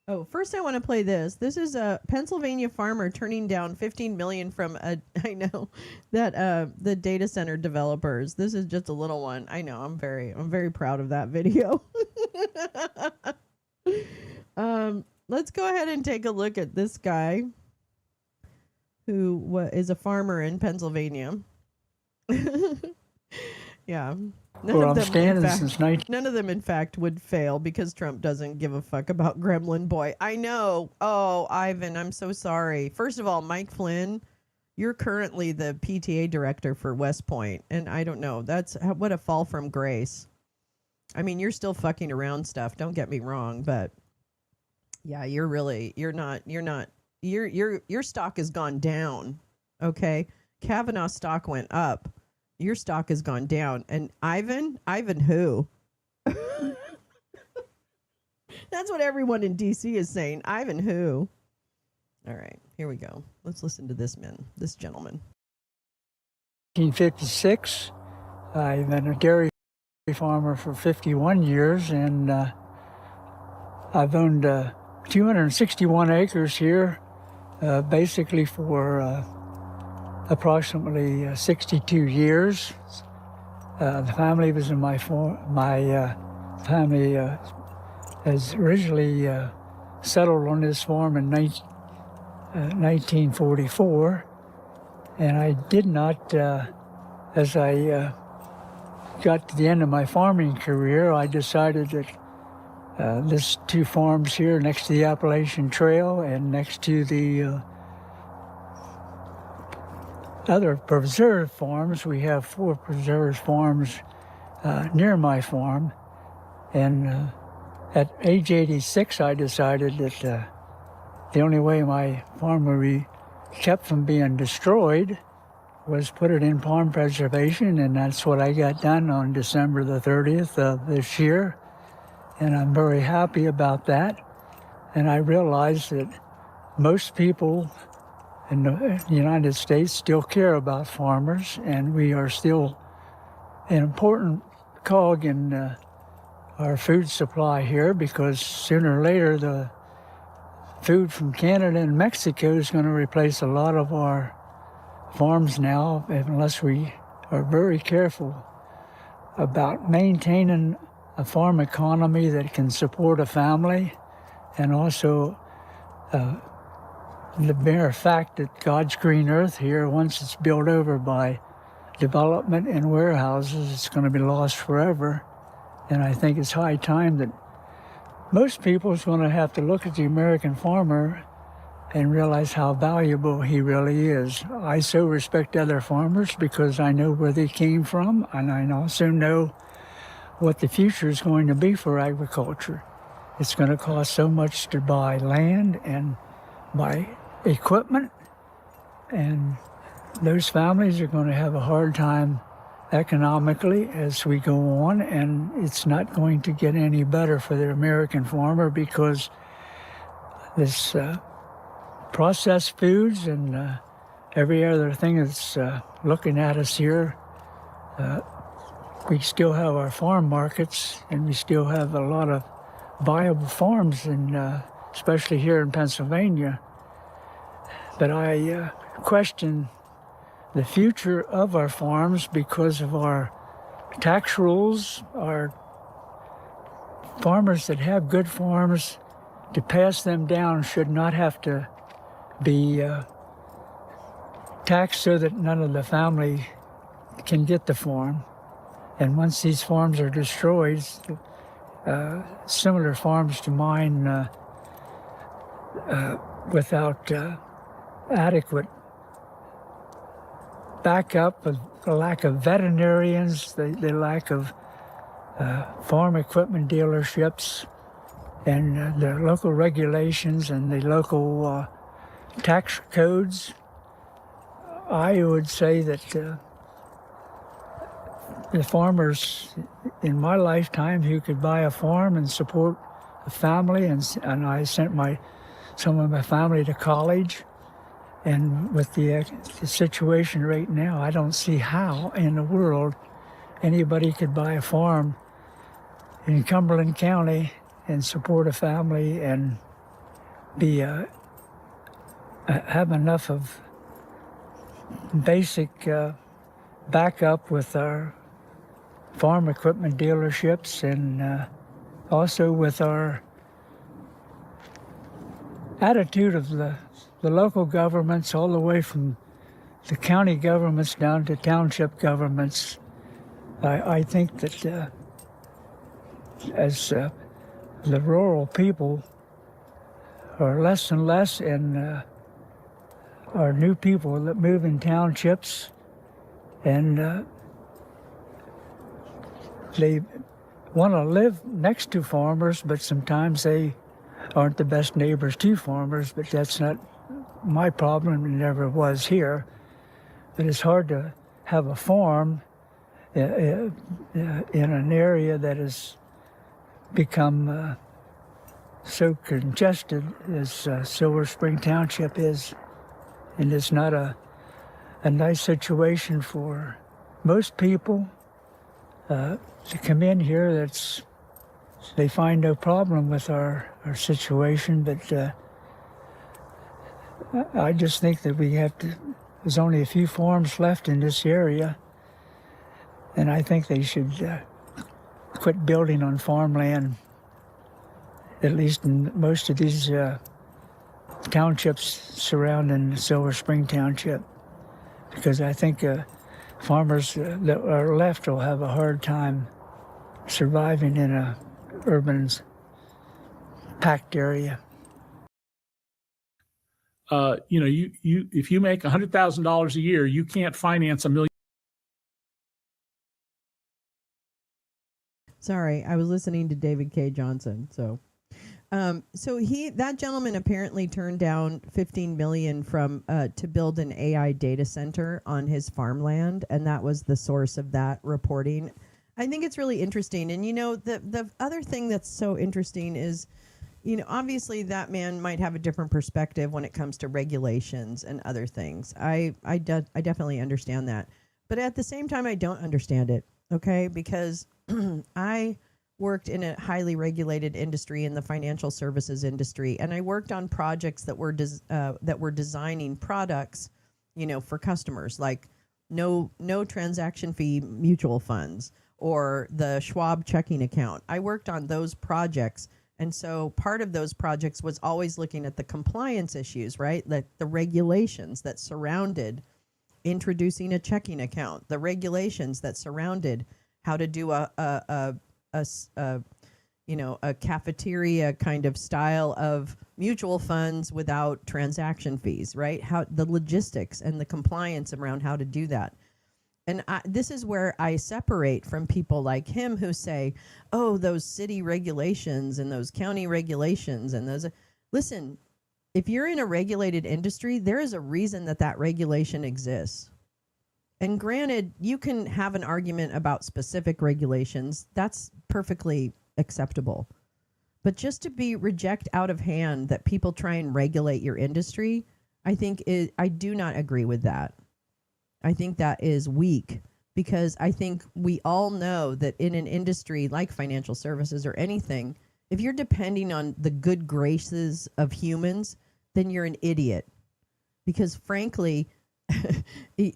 Oh, first I want to play this. This is a Pennsylvania farmer turning down $15 million from I know that the data center developers. This is just a little one. I know. I'm very proud of that video. Let's go ahead and take a look at this guy who is a farmer in Pennsylvania. Yeah. None of them, in fact, would fail because Trump doesn't give a fuck about Gremlin Boy. I know. Oh, Ivan, I'm so sorry. First of all, Mike Flynn, you're currently the PTA director for West Point, and I don't know. What a fall from grace. I mean, you're still fucking around stuff. Don't get me wrong, but yeah, your stock has gone down. Okay, Kavanaugh's stock went up. Your stock has gone down. And Ivan who? That's what everyone in D.C. is saying. Ivan who? All right, here we go. Let's listen to this gentleman. 1956. I've been a dairy farmer for 51 years, and I've owned 261 acres here, basically for approximately 62 years. The family was in my family has originally settled on this farm in 1944, and I did not, as I got to the end of my farming career, I decided that this 2 farms here next to the Appalachian Trail and next to the other preserve farms. We have 4 preserve farms near my farm, and at age 86 I decided that the only way my farm would be kept from being destroyed was put it in farm preservation, and that's what I got done on December the 30th of this year, and I'm very happy about that. And I realize that most people in the United States still care about farmers, and we are still an important cog in our food supply here, because sooner or later the food from Canada and Mexico is going to replace a lot of our farms now, unless we are very careful about maintaining a farm economy that can support a family, and also the mere fact that God's green earth here, once it's built over by development and warehouses, it's going to be lost forever. And I think it's high time that most people is going to have to look at the American farmer and realize how valuable he really is. I so respect other farmers because I know where they came from, and I also know what the future is going to be for agriculture. It's going to cost so much to buy land and buy equipment, and those families are going to have a hard time economically as we go on, and it's not going to get any better for the American farmer, because this processed foods and every other thing that's looking at us here, we still have our farm markets, and we still have a lot of viable farms, and especially here in Pennsylvania. But I question the future of our farms because of our tax rules. Our farmers that have good farms, to pass them down, should not have to be taxed so that none of the family can get the farm. And once these farms are destroyed, similar farms to mine without adequate backup, the lack of veterinarians, the lack of farm equipment dealerships, and the local regulations and the local tax codes, I would say that the farmers in my lifetime who could buy a farm and support a family, and I sent some of my family to college, and with the situation right now, I don't see how in the world anybody could buy a farm in Cumberland County and support a family and be have enough of basic backup with our farm equipment dealerships, and also with our attitude of the local governments, all the way from the county governments down to township governments. I think that as the rural people are less and less, and our new people that move in townships, and they want to live next to farmers, but sometimes they aren't the best neighbors to farmers. But that's not my problem, it never was here. But it's hard to have a farm in an area that has become so congested as Silver Spring Township is. And it's not a nice situation for most people to come in here. They find no problem with our situation, but I just think that we have to There's only a few farms left in this area, and I think they should quit building on farmland, at least in most of these townships surrounding Silver Spring Township, because I think farmers that are left will have a hard time surviving in a urban packed area. You if you make $100,000 a year, you can't finance $1 million. Sorry, I was listening to David K. Johnson. So that gentleman apparently turned down $15 million from to build an AI data center on his farmland, and that was the source of that reporting. I think it's really interesting, and the other thing that's so interesting is, obviously that man might have a different perspective when it comes to regulations and other things. I definitely understand that, but at the same time, I don't understand it. Okay, because I worked in a highly regulated industry in the financial services industry, and I worked on projects that were designing products, for customers, like no transaction fee mutual funds or the Schwab checking account. I worked on those projects, and so part of those projects was always looking at the compliance issues, right? Like the regulations that surrounded introducing a checking account, the regulations that surrounded how to do a cafeteria kind of style of mutual funds without transaction fees, right? How the logistics and the compliance around how to do that. And this is where I separate from people like him who say, oh, those city regulations and those county regulations and those. Listen, if you're in a regulated industry, there is a reason that regulation exists. And granted, you can have an argument about specific regulations. That's perfectly acceptable. But just to be reject out of hand that people try and regulate your industry, I do not agree with that. I think that is weak, because I think we all know that in an industry like financial services or anything, if you're depending on the good graces of humans, then you're an idiot. Because frankly,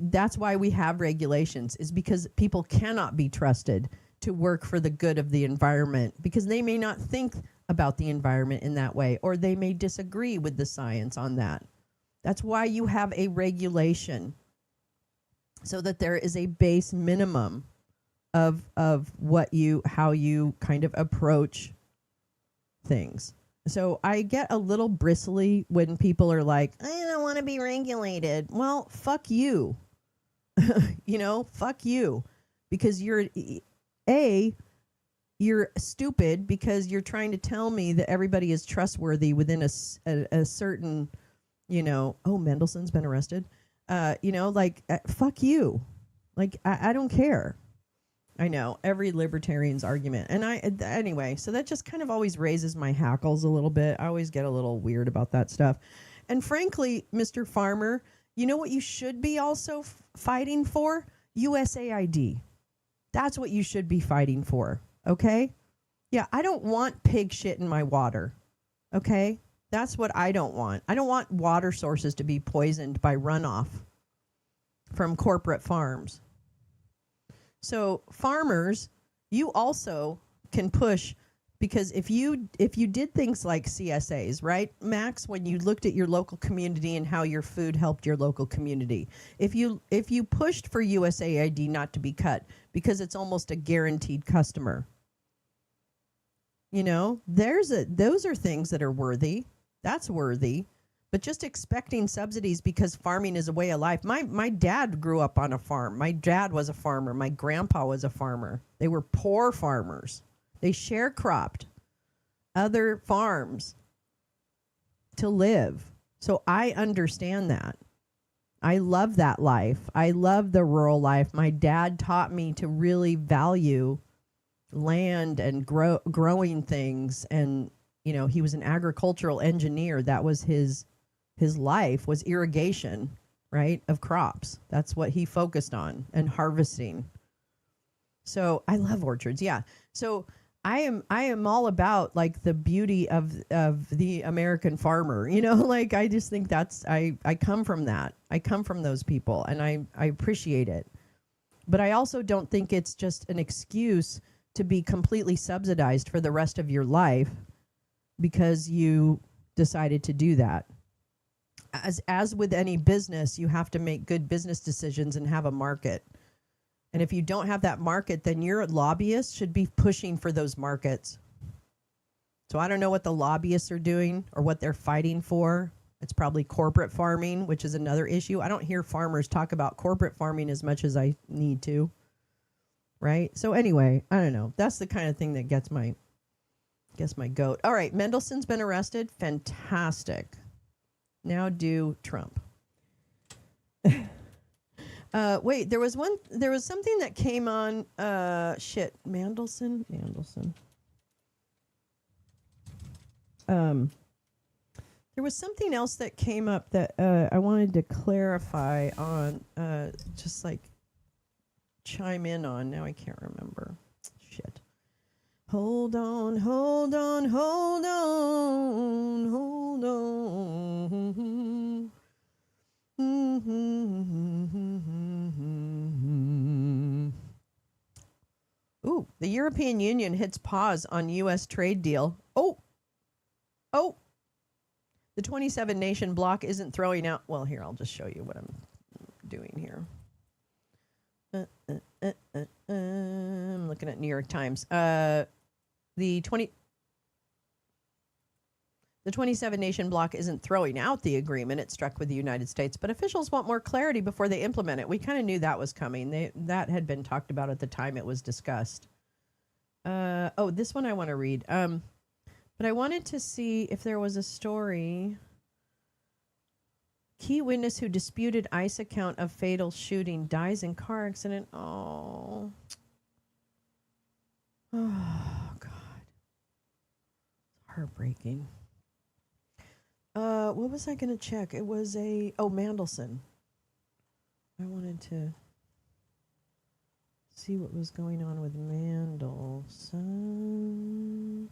that's why we have regulations, is because people cannot be trusted to work for the good of the environment, because they may not think about the environment in that way, or they may disagree with the science on that. That's why you have a regulation, so that there is a base minimum of how you kind of approach things. So I get a little bristly when people are like, I don't want to be regulated. Well, fuck you. Fuck you. Because you're stupid, because you're trying to tell me that everybody is trustworthy within a certain, oh, Mendelssohn's been arrested. Fuck you. I don't care. I know every libertarian's argument. And anyway, so that just kind of always raises my hackles a little bit. I always get a little weird about that stuff. And frankly, Mr. Farmer, you know what you should be also fighting for? USAID. That's what you should be fighting for. Okay? Yeah, I don't want pig shit in my water. Okay? That's what I don't want. I don't want water sources to be poisoned by runoff from corporate farms. So farmers, you also can push, because if you did things like CSAs, right, Max, when you looked at your local community and how your food helped your local community, if you pushed for USAID not to be cut because it's almost a guaranteed customer, those are things that are worthy. That's worthy. But just expecting subsidies because farming is a way of life. My dad grew up on a farm. My dad was a farmer. My grandpa was a farmer. They were poor farmers. They sharecropped other farms to live. So I understand that. I love that life. I love the rural life. My dad taught me to really value land and growing things. And, he was an agricultural engineer. That was his life, was irrigation, right, of crops. That's what he focused on, and harvesting. So I love orchards, yeah. So I am all about like the beauty of the American farmer. You know, like I just think that's I come from that. I come from those people, and I appreciate it. But I also don't think it's just an excuse to be completely subsidized for the rest of your life because you decided to do that. As with any business, you have to make good business decisions and have a market. And if you don't have that market, then your lobbyists should be pushing for those markets. So I don't know what the lobbyists are doing or what they're fighting for. It's probably corporate farming, which is another issue. I don't hear farmers talk about corporate farming as much as I need to. Right? So anyway, I don't know. That's the kind of thing that gets my goat. All right, Mendelssohn's been arrested. Fantastic. Now do Trump. Wait, there was something that came on Mandelson. There was something else that came up that I wanted to clarify on, just like chime in on. Now I can't remember. Shit. Hold on. Ooh, the European Union hits pause on U.S. trade deal. Oh. The 27-nation bloc isn't throwing out... Well, here, I'll just show you what I'm doing here. I'm looking at New York Times. The 27-nation bloc isn't throwing out the agreement it struck with the United States, but officials want more clarity before they implement it. We kind of knew that was coming. That had been talked about at the time it was discussed. This one I want to read. But I wanted to see if there was a story. Key witness who disputed ICE account of fatal shooting dies in car accident. Oh, God. Heartbreaking. What was I going to check? It was Mandelson. I wanted to see what was going on with Mandelson.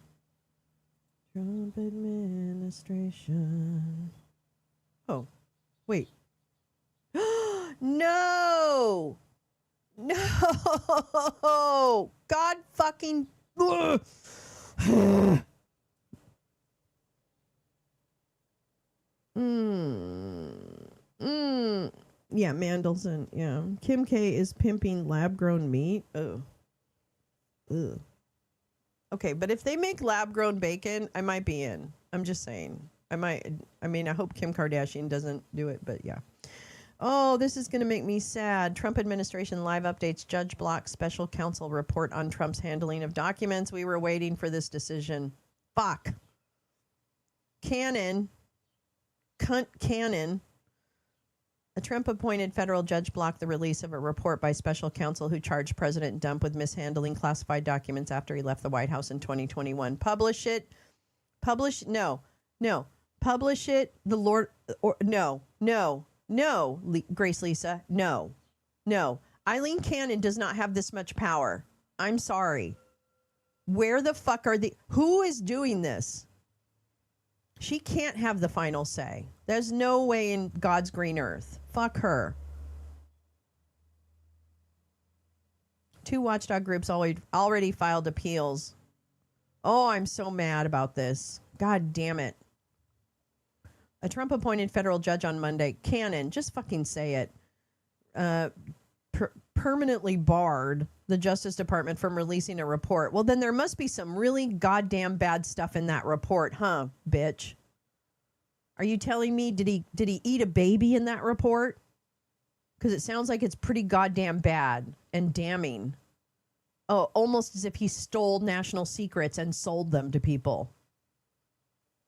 Trump administration. Oh, wait. No! God fucking... Yeah, Mandelson. Yeah. Kim K is pimping lab-grown meat. Ugh. Okay, but if they make lab-grown bacon, I might be in. I'm just saying. I hope Kim Kardashian doesn't do it, but yeah. Oh, this is going to make me sad. Trump administration live updates. Judge blocks special counsel report on Trump's handling of documents. We were waiting for this decision. Fuck. Cannon. A Trump-appointed federal judge blocked the release of a report by special counsel who charged President Trump with mishandling classified documents after he left the White House in 2021. Publish it. No. Publish it. The Lord. No. Grace Lisa. No. Eileen Cannon does not have this much power. I'm sorry. Where the fuck are who is doing this? She can't have the final say. There's no way in God's green earth. Fuck her. 2 watchdog groups already filed appeals. Oh, I'm so mad about this. God damn it. A Trump-appointed federal judge on Monday, Cannon, just fucking say it, permanently barred the Justice Department from releasing a report. Well, then there must be some really goddamn bad stuff in that report, huh, bitch? Are you telling me, did he eat a baby in that report? Because it sounds like it's pretty goddamn bad and damning. Oh, almost as if he stole national secrets and sold them to people.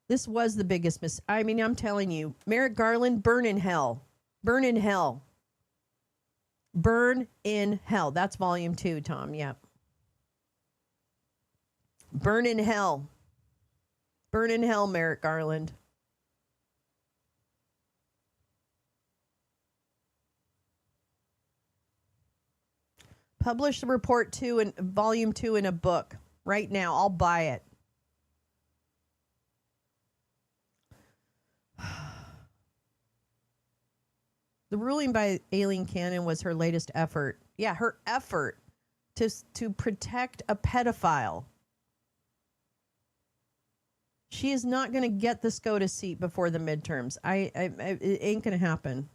This was the biggest I'm telling you, Merrick Garland, burn in hell. Burn in hell. Burn in hell. That's volume 2, Tom. Yep. Burn in hell. Burn in hell, Merrick Garland. Publish the report 2 in volume 2 in a book. right now. I'll buy it. The ruling by Aileen Cannon was her latest effort. Yeah, her effort to protect a pedophile. She is not going to get the SCOTUS seat before the midterms. It ain't going to happen.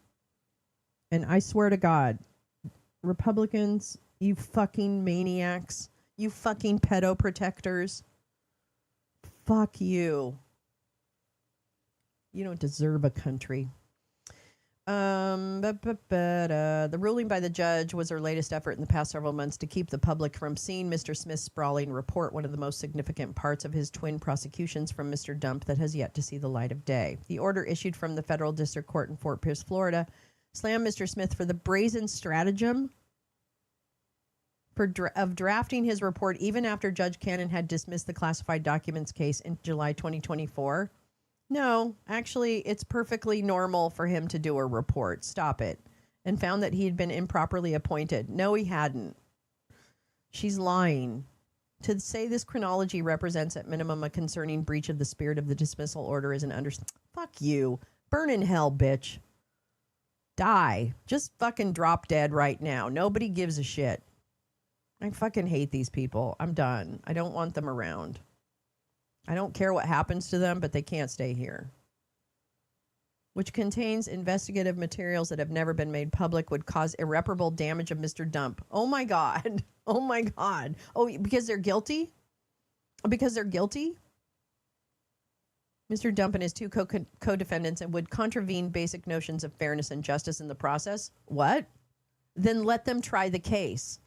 And I swear to God, Republicans, you fucking maniacs, you fucking pedo protectors, fuck you. You don't deserve a country. The ruling by the judge was her latest effort in the past several months to keep the public from seeing Mr. Smith's sprawling report, one of the most significant parts of his twin prosecutions from Mr. Dump that has yet to see the light of day. The order issued from the federal district court in Fort Pierce, Florida, slammed Mr. Smith for the brazen stratagem of drafting his report even after Judge Cannon had dismissed the classified documents case in July 2024. No, actually, it's perfectly normal for him to do a report. Stop it. And found that he had been improperly appointed. No, he hadn't. She's lying. To say this chronology represents at minimum a concerning breach of the spirit of the dismissal order is an Fuck you. Burn in hell, bitch. Die. Just fucking drop dead right now. Nobody gives a shit. I fucking hate these people. I'm done. I don't want them around. I don't care what happens to them, but they can't stay here. Which contains investigative materials that have never been made public, would cause irreparable damage of Mr. Dump. Oh my God. Oh my God. Oh, because they're guilty? Because they're guilty? Mr. Dump and his two co-defendants and would contravene basic notions of fairness and justice in the process. What? Then let them try the case.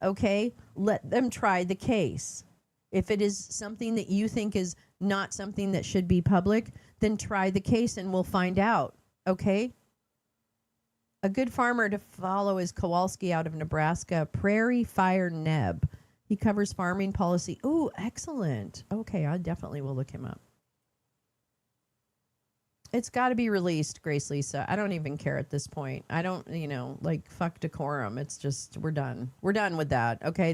Okay? Let them try the case. If it is something that you think is not something that should be public, then try the case and we'll find out. Okay? A good farmer to follow is Kowalski out of Nebraska, Prairie Fire Neb. He covers farming policy. Ooh, excellent. Okay, I definitely will look him up. It's got to be released, Grace Lisa. I don't even care at this point. I don't, like, fuck decorum. It's just, we're done. We're done with that. Okay?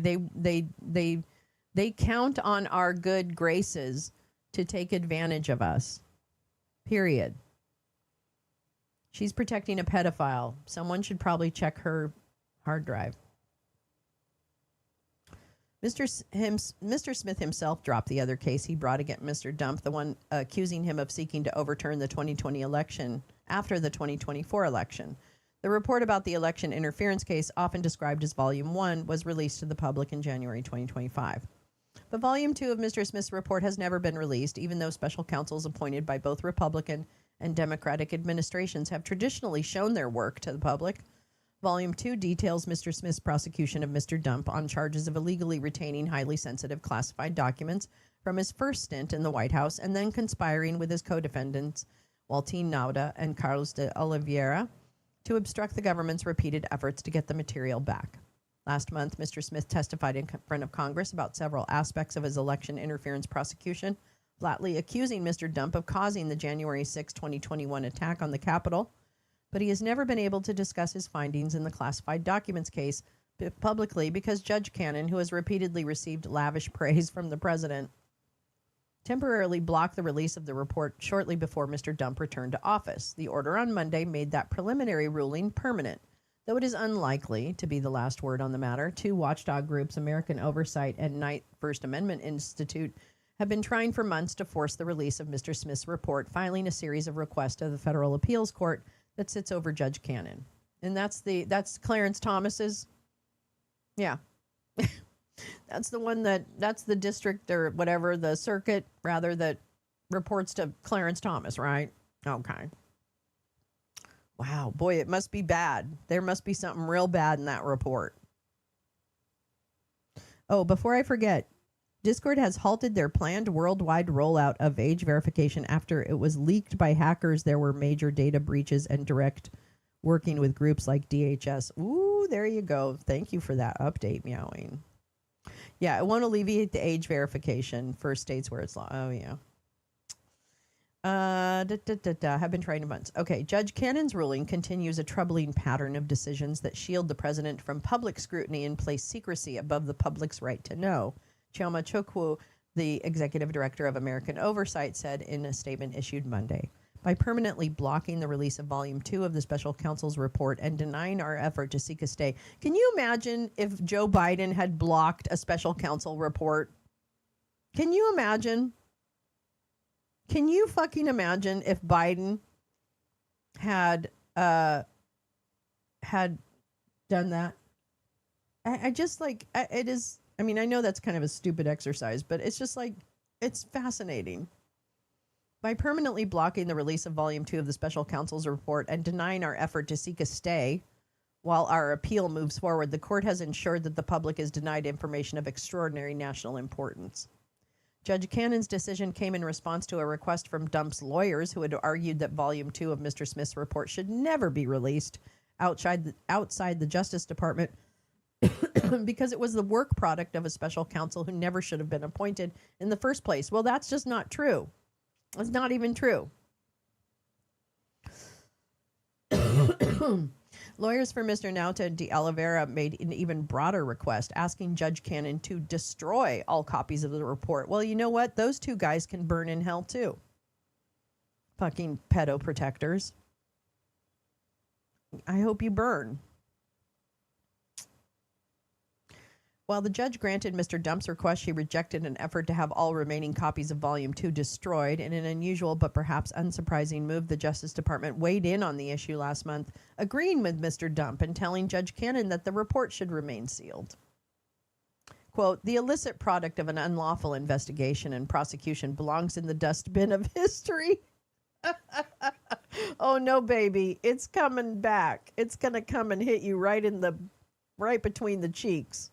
They count on our good graces to take advantage of us. Period. She's protecting a pedophile. Someone should probably check her hard drive. Mr. Smith himself dropped the other case he brought against Mr. Dump, the one accusing him of seeking to overturn the 2020 election after the 2024 election. The report about the election interference case, often described as Volume 1, was released to the public in January 2025. But Volume 2 of Mr. Smith's report has never been released, even though special counsels appointed by both Republican and Democratic administrations have traditionally shown their work to the public. Volume 2 details Mr. Smith's prosecution of Mr. Dump on charges of illegally retaining highly sensitive classified documents from his first stint in the White House and then conspiring with his co-defendants, Waltine Nauda and Carlos de Oliveira, to obstruct the government's repeated efforts to get the material back. Last month, Mr. Smith testified in front of Congress about several aspects of his election interference prosecution, flatly accusing Mr. Dump of causing the January 6, 2021 attack on the Capitol, but he has never been able to discuss his findings in the classified documents case publicly because Judge Cannon, who has repeatedly received lavish praise from the president, temporarily blocked the release of the report shortly before Mr. Dump returned to office. The order on Monday made that preliminary ruling permanent. Though it is unlikely to be the last word on the matter, two watchdog groups, American Oversight and Knight First Amendment Institute, have been trying for months to force the release of Mr. Smith's report, filing a series of requests to the federal appeals court that sits over Judge Cannon. And that's Clarence Thomas's. Yeah. That's the district or whatever, the circuit, rather, that reports to Clarence Thomas, right? Okay. Wow, boy, it must be bad. There must be something real bad in that report. Oh, before I forget, Discord has halted their planned worldwide rollout of age verification after it was leaked by hackers. There were major data breaches and direct working with groups like DHS. Ooh, there you go. Thank you for that update, meowing. Yeah, it won't alleviate the age verification for states where it's law. Oh, yeah. Have been trying to months. Okay, Judge Cannon's ruling continues a troubling pattern of decisions that shield the president from public scrutiny and place secrecy above the public's right to know. Chioma Chukwu, the executive director of American Oversight, said in a statement issued Monday. By permanently blocking the release of Volume 2 of the special counsel's report and denying our effort to seek a stay. Can you imagine if Joe Biden had blocked a special counsel report? Can you imagine? Can you fucking imagine if Biden had done that? I just like, it is, I mean, I know that's kind of a stupid exercise, but it's just like, it's fascinating. By permanently blocking the release of Volume 2 of the special counsel's report and denying our effort to seek a stay while our appeal moves forward, the court has ensured that the public is denied information of extraordinary national importance. Judge Cannon's decision came in response to a request from Dump's lawyers, who had argued that Volume 2 of Mr. Smith's report should never be released outside the Justice Department because it was the work product of a special counsel who never should have been appointed in the first place. Well, that's just not true. It's not even true. Lawyers for Mr. Nauta de Oliveira made an even broader request, asking Judge Cannon to destroy all copies of the report. Well, you know what? Those two guys can burn in hell, too. Fucking pedo protectors. I hope you burn. While the judge granted Mr. Dump's request, she rejected an effort to have all remaining copies of Volume 2 destroyed. In an unusual but perhaps unsurprising move, the Justice Department weighed in on the issue last month, agreeing with Mr. Dump and telling Judge Cannon that the report should remain sealed. Quote, the illicit product of an unlawful investigation and prosecution belongs in the dustbin of history. Oh, no, baby. It's coming back. It's going to come and hit you right between the cheeks.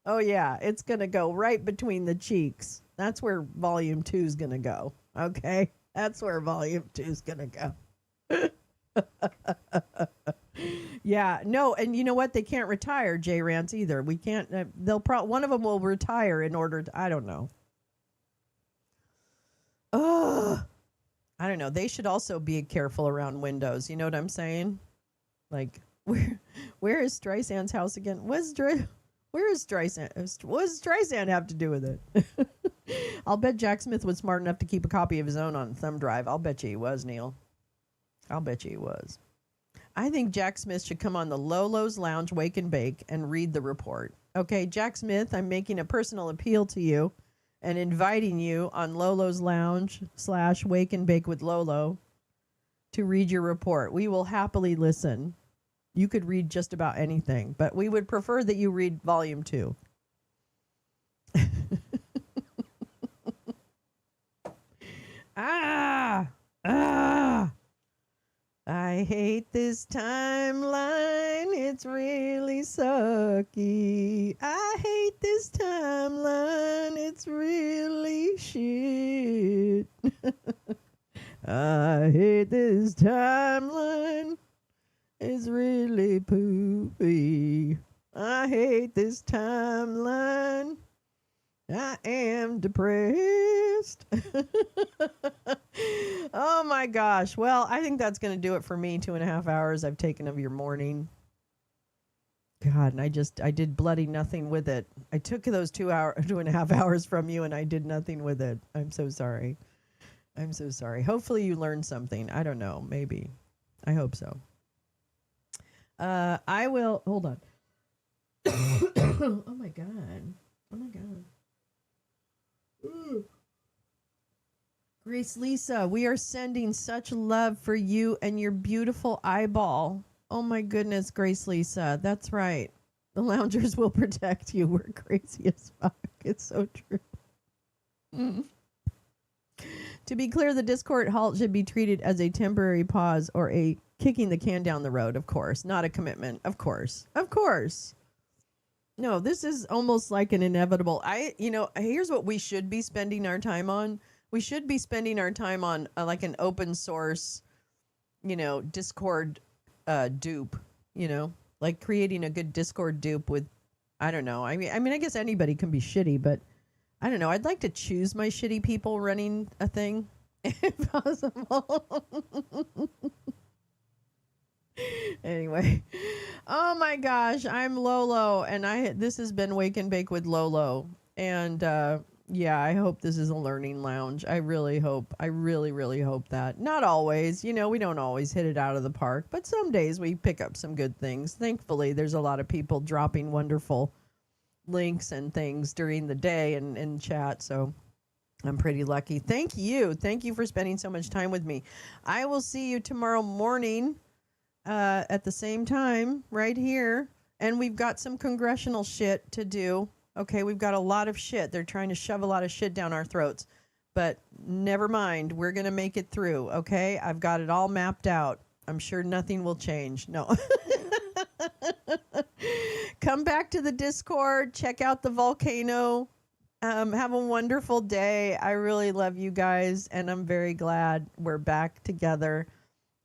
Oh, yeah, it's going to go right between the cheeks. That's where Volume 2 is going to go, okay? That's where Volume 2 is going to go. Yeah, no, and you know what? They can't retire J. Rance either. We can't, one of them will retire in order to, I don't know. Ugh. I don't know. They should also be careful around windows. You know what I'm saying? Like, where is Streisand's house again? Where is Streisand? What does Streisand have to do with it? I'll bet Jack Smith was smart enough to keep a copy of his own on thumb drive. I'll bet you he was, Neil. I'll bet you he was. I think Jack Smith should come on the Lolo's Lounge Wake and Bake and read the report. Okay, Jack Smith, I'm making a personal appeal to you and inviting you on Lolo's Lounge / Wake and Bake with Lolo to read your report. We will happily listen. You could read just about anything, but we would prefer that you read Volume 2. I hate this timeline. It's really sucky. I hate this timeline. It's really shit. I hate this timeline. It's really poopy. I hate this timeline. I am depressed. Oh my gosh. Well, I think that's going to do it for me. 2.5 hours I've taken of your morning. God, and I did bloody nothing with it. I took those 2.5 hours from you and I did nothing with it. I'm so sorry. I'm so sorry. Hopefully you learned something. I don't know. Maybe. I hope so. I will, hold on. Oh my God. Oh my God. Ooh. Grace Lisa, we are sending such love for you and your beautiful eyeball. Oh my goodness, Grace Lisa. That's right. The loungers will protect you. We're crazy as fuck. It's so true. To be clear, the discord halt should be treated as a temporary pause or a kicking the can down the road, of course, not a commitment. Of course. Of course. No, this is almost like an inevitable. Here's what we should be spending our time on. We should be spending our time on like an open source, Discord dupe, like creating a good Discord dupe with, I don't know. I mean, I guess anybody can be shitty, but I don't know. I'd like to choose my shitty people running a thing if possible. Anyway, oh my gosh, I'm Lolo, and this has been Wake and Bake with Lolo. And yeah, I hope this is a learning lounge. I really hope. I really, really hope that. Not always. We don't always hit it out of the park, but some days we pick up some good things. Thankfully, there's a lot of people dropping wonderful links and things during the day and in chat. So I'm pretty lucky. Thank you. Thank you for spending so much time with me. I will see you tomorrow morning at the same time right here. And we've got some congressional shit to do. Okay, we've got a lot of shit. They're trying to shove a lot of shit down our throats. But never mind. We're going to make it through, okay? I've got it all mapped out. I'm sure nothing will change. No. Come back to the Discord. Check out the volcano. Have a wonderful day. I really love you guys, and I'm very glad we're back together.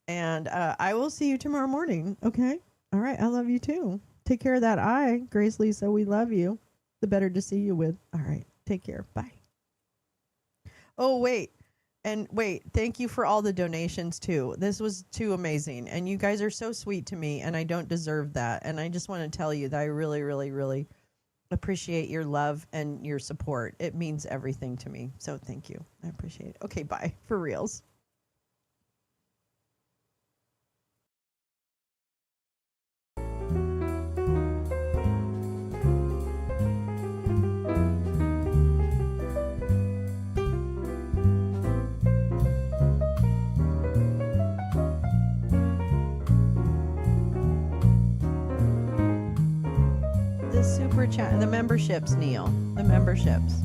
And I will see you tomorrow morning, okay? All right, I love you too. Take care of that eye. Grace Lisa, we love you. The better to see you with. All right. Take care. Bye. Oh, wait. And wait, thank you for all the donations too. This was too amazing. And you guys are so sweet to me, and I don't deserve that. And I just want to tell you that I really, really, really appreciate your love and your support. It means everything to me. So thank you. I appreciate it. Okay, bye. For reals. The super chat, the memberships, Neil. The memberships.